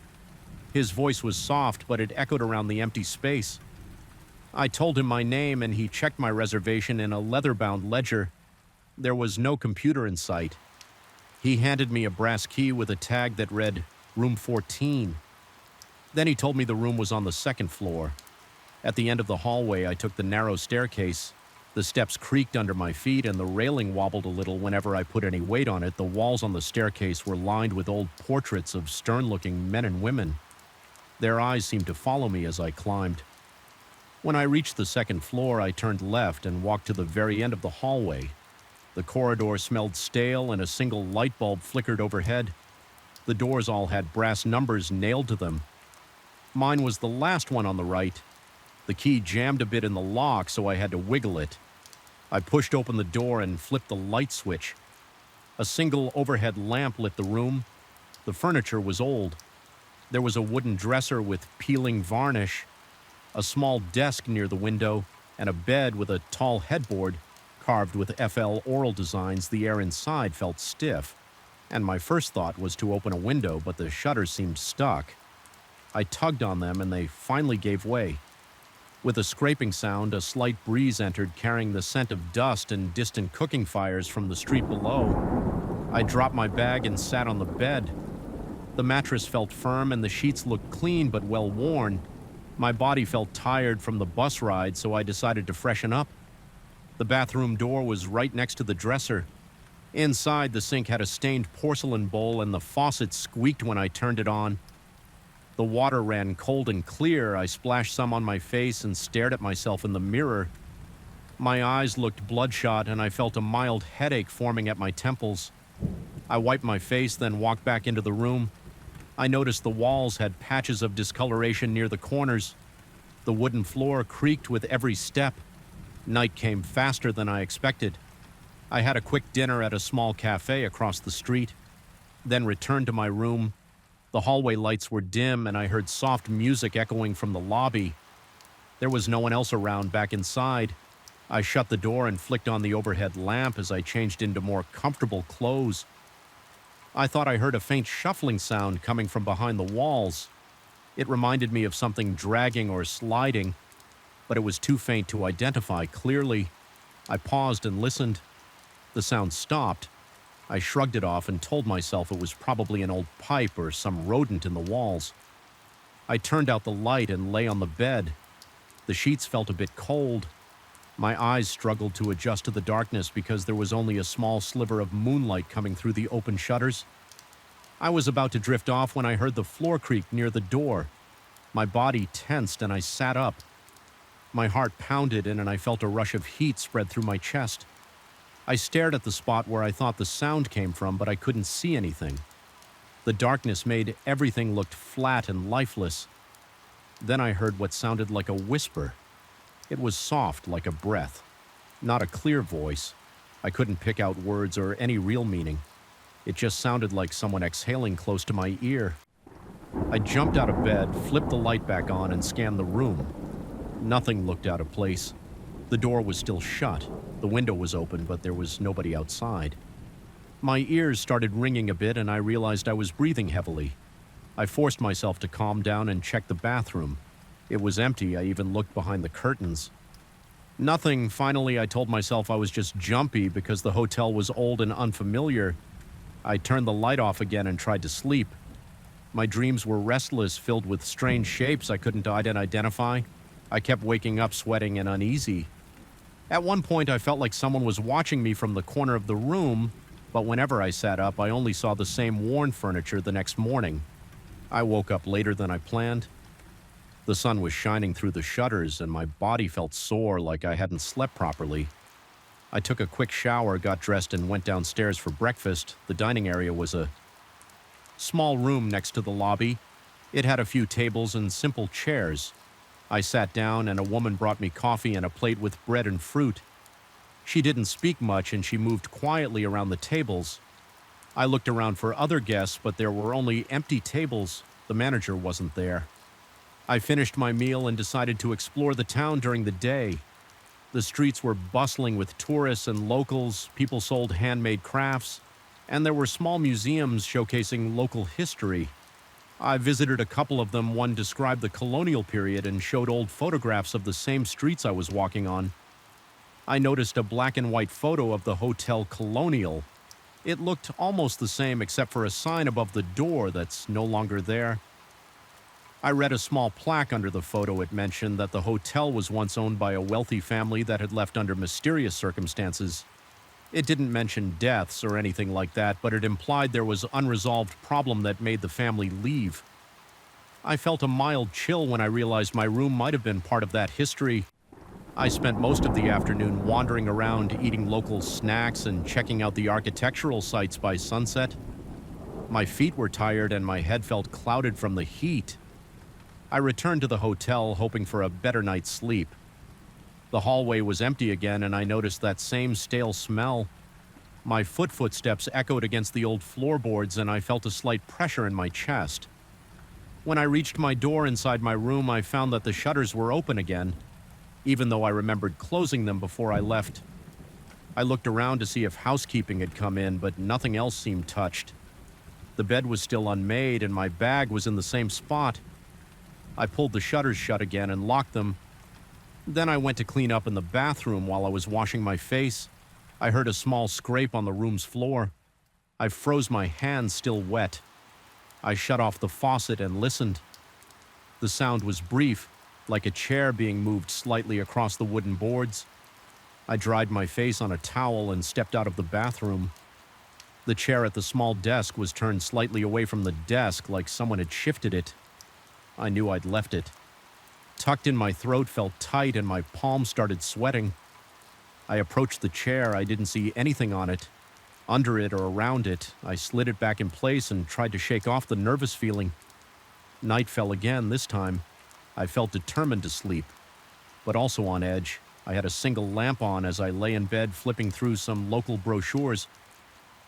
His voice was soft, but it echoed around the empty space. I told him my name, and he checked my reservation in a leather-bound ledger. There was no computer in sight. He handed me a brass key with a tag that read, Room 14. Then he told me the room was on the second floor. At the end of the hallway, I took the narrow staircase. The steps creaked under my feet, and the railing wobbled a little whenever I put any weight on it. The walls on the staircase were lined with old portraits of stern-looking men and women. Their eyes seemed to follow me as I climbed. When I reached the second floor, I turned left and walked to the very end of the hallway. The corridor smelled stale, and a single light bulb flickered overhead. The doors all had brass numbers nailed to them. Mine was the last one on the right. The key jammed a bit in the lock, so I had to wiggle it. I pushed open the door and flipped the light switch. A single overhead lamp lit the room. The furniture was old. There was a wooden dresser with peeling varnish, a small desk near the window, and a bed with a tall headboard carved with FL oral designs. The air inside felt stiff, and my first thought was to open a window, but the shutters seemed stuck. I tugged on them, and they finally gave way. With a scraping sound, a slight breeze entered, carrying the scent of dust and distant cooking fires from the street below. I dropped my bag and sat on the bed. The mattress felt firm and the sheets looked clean but well worn. My body felt tired from the bus ride, so I decided to freshen up. The bathroom door was right next to the dresser. Inside, the sink had a stained porcelain bowl and the faucet squeaked when I turned it on. The water ran cold and clear. I splashed some on my face and stared at myself in the mirror. My eyes looked bloodshot and I felt a mild headache forming at my temples. I wiped my face, then walked back into the room. I noticed the walls had patches of discoloration near the corners. The wooden floor creaked with every step. Night came faster than I expected. I had a quick dinner at a small cafe across the street, then returned to my room. The hallway lights were dim and I heard soft music echoing from the lobby. There was no one else around back inside. I shut the door and flicked on the overhead lamp as I changed into more comfortable clothes. I thought I heard a faint shuffling sound coming from behind the walls. It reminded me of something dragging or sliding, but it was too faint to identify clearly. I paused and listened. The sound stopped. I shrugged it off and told myself it was probably an old pipe or some rodent in the walls. I turned out the light and lay on the bed. The sheets felt a bit cold. My eyes struggled to adjust to the darkness because there was only a small sliver of moonlight coming through the open shutters. I was about to drift off when I heard the floor creak near the door. My body tensed and I sat up. My heart pounded and I felt a rush of heat spread through my chest. I stared at the spot where I thought the sound came from, but I couldn't see anything. The darkness made everything look flat and lifeless. Then I heard what sounded like a whisper. It was soft, like a breath. Not a clear voice. I couldn't pick out words or any real meaning. It just sounded like someone exhaling close to my ear. I jumped out of bed, flipped the light back on, and scanned the room. Nothing looked out of place. The door was still shut. The window was open, but there was nobody outside. My ears started ringing a bit, and I realized I was breathing heavily. I forced myself to calm down and check the bathroom. It was empty. I even looked behind the curtains. Nothing. Finally, I told myself I was just jumpy because the hotel was old and unfamiliar. I turned the light off again and tried to sleep. My dreams were restless, filled with strange shapes I couldn't identify. I kept waking up sweating and uneasy. At one point, I felt like someone was watching me from the corner of the room, but whenever I sat up, I only saw the same worn furniture the next morning. I woke up later than I planned. The sun was shining through the shutters, and my body felt sore like I hadn't slept properly. I took a quick shower, got dressed, and went downstairs for breakfast. The dining area was a small room next to the lobby. It had a few tables and simple chairs. I sat down, and a woman brought me coffee and a plate with bread and fruit. She didn't speak much, and she moved quietly around the tables. I looked around for other guests, but there were only empty tables. The manager wasn't there. I finished my meal and decided to explore the town during the day. The streets were bustling with tourists and locals. People sold handmade crafts, and there were small museums showcasing local history. I visited a couple of them. One described the colonial period and showed old photographs of the same streets I was walking on. I noticed a black and white photo of the Hotel Colonial. It looked almost the same except for a sign above the door that's no longer there. I read a small plaque under the photo. It mentioned that the hotel was once owned by a wealthy family that had left under mysterious circumstances. It didn't mention deaths or anything like that, but it implied there was an unresolved problem that made the family leave. I felt a mild chill when I realized my room might have been part of that history. I spent most of the afternoon wandering around, eating local snacks and checking out the architectural sites by sunset. My feet were tired and my head felt clouded from the heat. I returned to the hotel, hoping for a better night's sleep. The hallway was empty again, and I noticed that same stale smell. My footsteps echoed against the old floorboards, and I felt a slight pressure in my chest. When I reached my door inside my room, I found that the shutters were open again, even though I remembered closing them before I left. I looked around to see if housekeeping had come in, but nothing else seemed touched. The bed was still unmade, and my bag was in the same spot. I pulled the shutters shut again and locked them. Then I went to clean up in the bathroom. While I was washing my face, I heard a small scrape on the room's floor. I froze, my hands still wet. I shut off the faucet and listened. The sound was brief, like a chair being moved slightly across the wooden boards. I dried my face on a towel and stepped out of the bathroom. The chair at the small desk was turned slightly away from the desk, like someone had shifted it. I knew I'd left it. Tucked in, my throat felt tight and my palms started sweating. I approached the chair. I didn't see anything on it, under it or around it. I slid it back in place and tried to shake off the nervous feeling. Night fell again. This time, I felt determined to sleep, but also on edge. I had a single lamp on as I lay in bed flipping through some local brochures.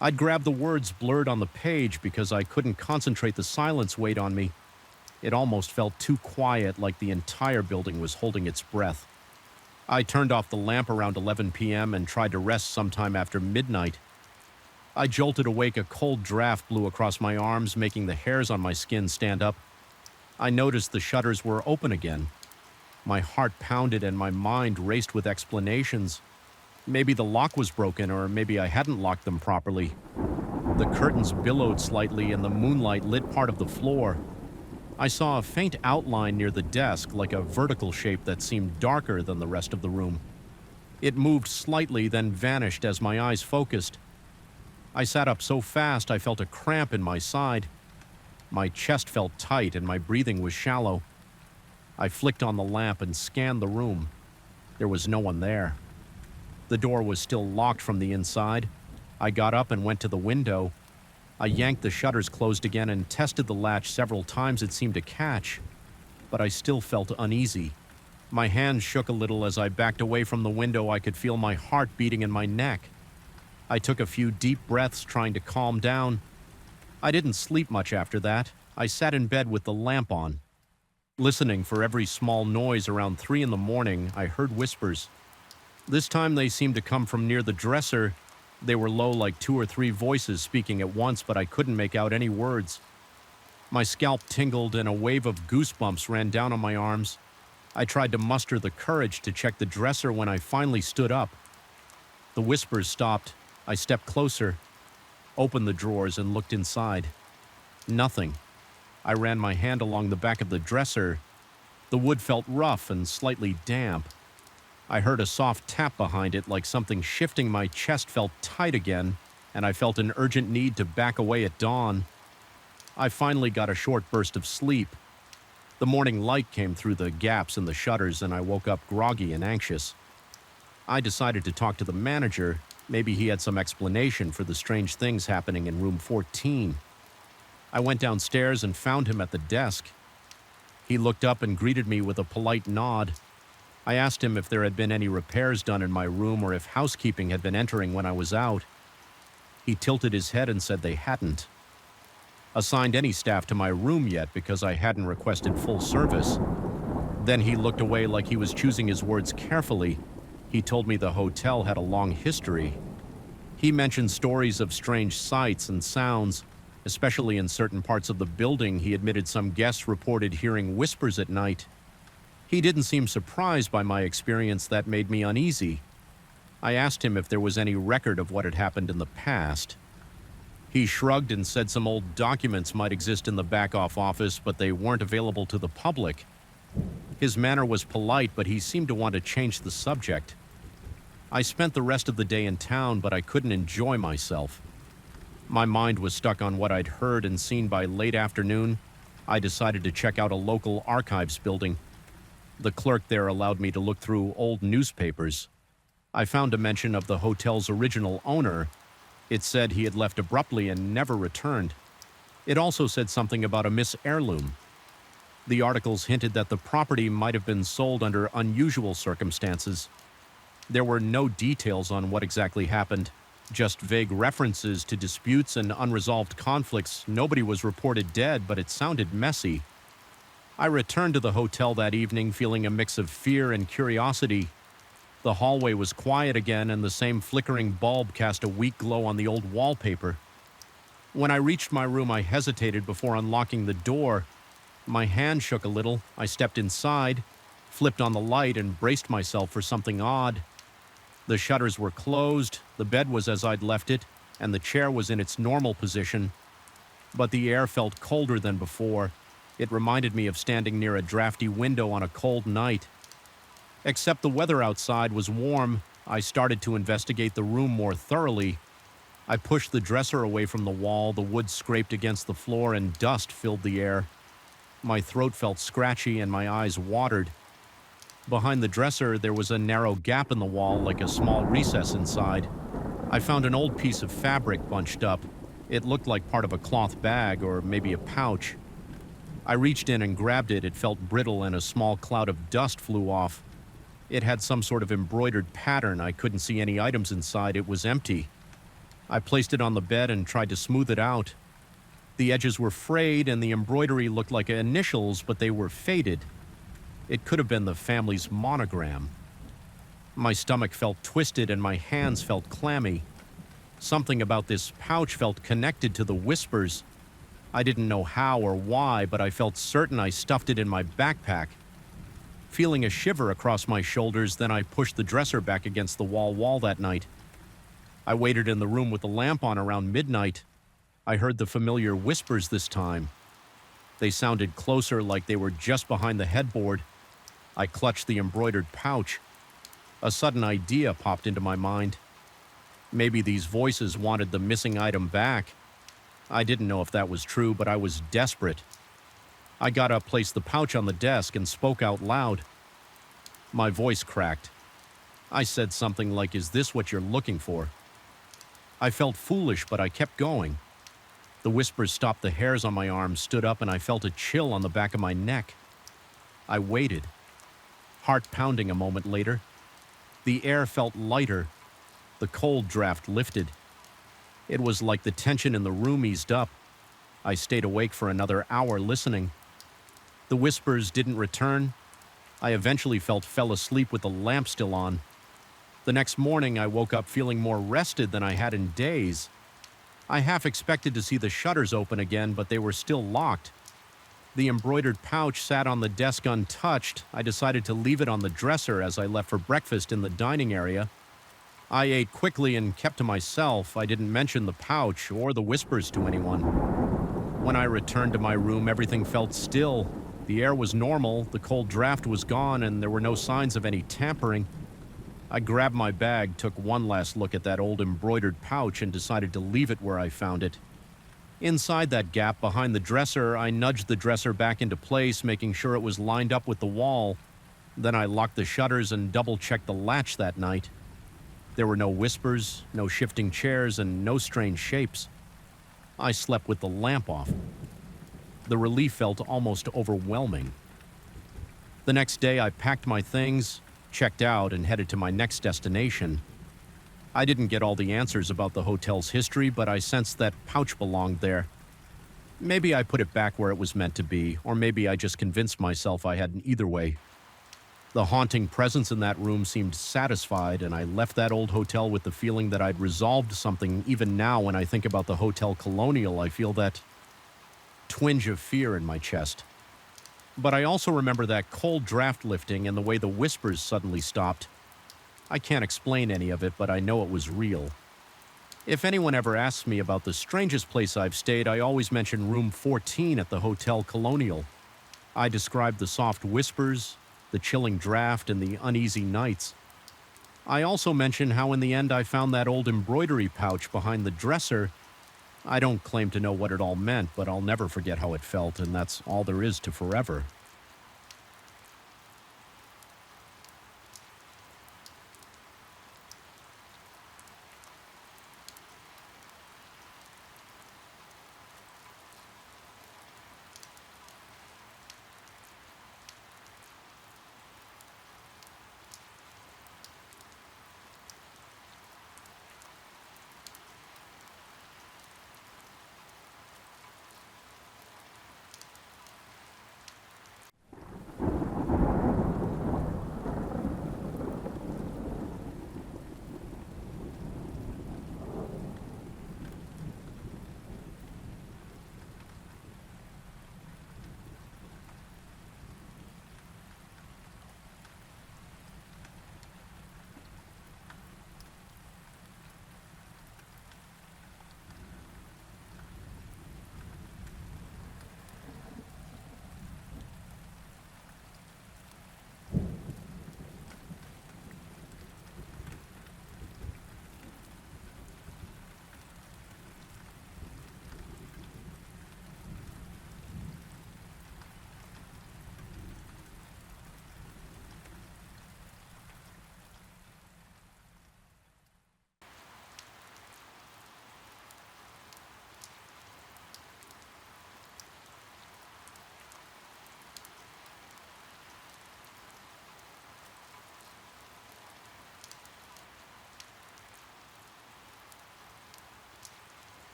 I'd grab the words blurred on the page because I couldn't concentrate. The silence weighed on me. It almost felt too quiet, like the entire building was holding its breath. I turned off the lamp around 11 p.m. and tried to rest sometime after midnight. I jolted awake. A cold draft blew across my arms, making the hairs on my skin stand up. I noticed the shutters were open again. My heart pounded and my mind raced with explanations. Maybe the lock was broken, or maybe I hadn't locked them properly. The curtains billowed slightly and the moonlight lit part of the floor. I saw a faint outline near the desk, like a vertical shape that seemed darker than the rest of the room. It moved slightly, then vanished as my eyes focused. I sat up so fast I felt a cramp in my side. My chest felt tight and my breathing was shallow. I flicked on the lamp and scanned the room. There was no one there. The door was still locked from the inside. I got up and went to the window. I yanked the shutters closed again and tested the latch several times. It seemed to catch, but I still felt uneasy. My hands shook a little as I backed away from the window. I could feel my heart beating in my neck. I took a few deep breaths, trying to calm down. I didn't sleep much after that. I sat in bed with the lamp on, listening for every small noise. Around 3 in the morning, I heard whispers. This time they seemed to come from near the dresser. They were low, like 2 or 3 voices speaking at once, but I couldn't make out any words. My scalp tingled and a wave of goosebumps ran down on my arms. I tried to muster the courage to check the dresser when I finally stood up. The whispers stopped. I stepped closer, opened the drawers, and looked inside. Nothing. I ran my hand along the back of the dresser. The wood felt rough and slightly damp. I heard a soft tap behind it, like something shifting. My chest felt tight again, and I felt an urgent need to back away at dawn. I finally got a short burst of sleep. The morning light came through the gaps in the shutters, and I woke up groggy and anxious. I decided to talk to the manager. Maybe he had some explanation for the strange things happening in room 14. I went downstairs and found him at the desk. He looked up and greeted me with a polite nod. I asked him if there had been any repairs done in my room or if housekeeping had been entering when I was out. He tilted his head and said they hadn't assigned any staff to my room yet because I hadn't requested full service. Then he looked away, like he was choosing his words carefully. He told me the hotel had a long history. He mentioned stories of strange sights and sounds, especially in certain parts of the building. He admitted some guests reported hearing whispers at night. He didn't seem surprised by my experience. That made me uneasy. I asked him if there was any record of what had happened in the past. He shrugged and said some old documents might exist in the back-off office, but they weren't available to the public. His manner was polite, but he seemed to want to change the subject. I spent the rest of the day in town, but I couldn't enjoy myself. My mind was stuck on what I'd heard and seen. By late afternoon, I decided to check out a local archives building. The clerk there allowed me to look through old newspapers. I found a mention of the hotel's original owner. It said he had left abruptly and never returned. It also said something about a Miss Heirloom. The articles hinted that the property might have been sold under unusual circumstances. There were no details on what exactly happened, just vague references to disputes and unresolved conflicts. Nobody was reported dead, but it sounded messy. I returned to the hotel that evening feeling a mix of fear and curiosity. The hallway was quiet again, and the same flickering bulb cast a weak glow on the old wallpaper. When I reached my room, I hesitated before unlocking the door. My hand shook a little. I stepped inside, flipped on the light, and braced myself for something odd. The shutters were closed, the bed was as I'd left it, and the chair was in its normal position. But the air felt colder than before. It reminded me of standing near a drafty window on a cold night. Except the weather outside was warm, I started to investigate the room more thoroughly. I pushed the dresser away from the wall, the wood scraped against the floor, and dust filled the air. My throat felt scratchy and my eyes watered. Behind the dresser, there was a narrow gap in the wall, like a small recess inside. I found an old piece of fabric bunched up. It looked like part of a cloth bag or maybe a pouch. I reached in and grabbed it. It felt brittle and a small cloud of dust flew off. It had some sort of embroidered pattern. I couldn't see any items inside. It was empty. I placed it on the bed and tried to smooth it out. The edges were frayed and the embroidery looked like initials, but they were faded. It could have been the family's monogram. My stomach felt twisted and my hands felt clammy. Something about this pouch felt connected to the whispers. I didn't know how or why, but I felt certain I stuffed it in my backpack. Feeling a shiver across my shoulders, then I pushed the dresser back against the wall that night. I waited in the room with the lamp on around midnight. I heard the familiar whispers this time. They sounded closer, like they were just behind the headboard. I clutched the embroidered pouch. A sudden idea popped into my mind. Maybe these voices wanted the missing item back. I didn't know if that was true, but I was desperate. I got up, placed the pouch on the desk, and spoke out loud. My voice cracked. I said something like, "Is this what you're looking for?" I felt foolish, but I kept going. The whispers stopped, the hairs on my arms stood up, and I felt a chill on the back of my neck. I waited, heart pounding. A moment later, the air felt lighter. The cold draft lifted. It was like the tension in the room eased up. I stayed awake for another hour listening. The whispers didn't return. I eventually fell asleep with the lamp still on. The next morning, I woke up feeling more rested than I had in days. I half expected to see the shutters open again, but they were still locked. The embroidered pouch sat on the desk untouched. I decided to leave it on the dresser as I left for breakfast in the dining area. I ate quickly and kept to myself. I didn't mention the pouch or the whispers to anyone. When I returned to my room, everything felt still. The air was normal, the cold draft was gone, and there were no signs of any tampering. I grabbed my bag, took one last look at that old embroidered pouch, and decided to leave it where I found it. Inside that gap behind the dresser, I nudged the dresser back into place, making sure it was lined up with the wall. Then I locked the shutters and double-checked the latch that night. There were no whispers, no shifting chairs, and no strange shapes. I slept with the lamp off. The relief felt almost overwhelming. The next day, I packed my things, checked out, and headed to my next destination. I didn't get all the answers about the hotel's history, but I sensed that pouch belonged there. Maybe I put it back where it was meant to be, or maybe I just convinced myself I hadn't either way. The haunting presence in that room seemed satisfied, and I left that old hotel with the feeling that I'd resolved something. Even now, when I think about the Hotel Colonial, I feel that twinge of fear in my chest. But I also remember that cold draft lifting and the way the whispers suddenly stopped. I can't explain any of it, but I know it was real. If anyone ever asks me about the strangest place I've stayed, I always mention room 14 at the Hotel Colonial. I described the soft whispers, the chilling draft, and the uneasy nights. I also mention how in the end I found that old embroidery pouch behind the dresser. I don't claim to know what it all meant, but I'll never forget how it felt, and that's all there is to forever.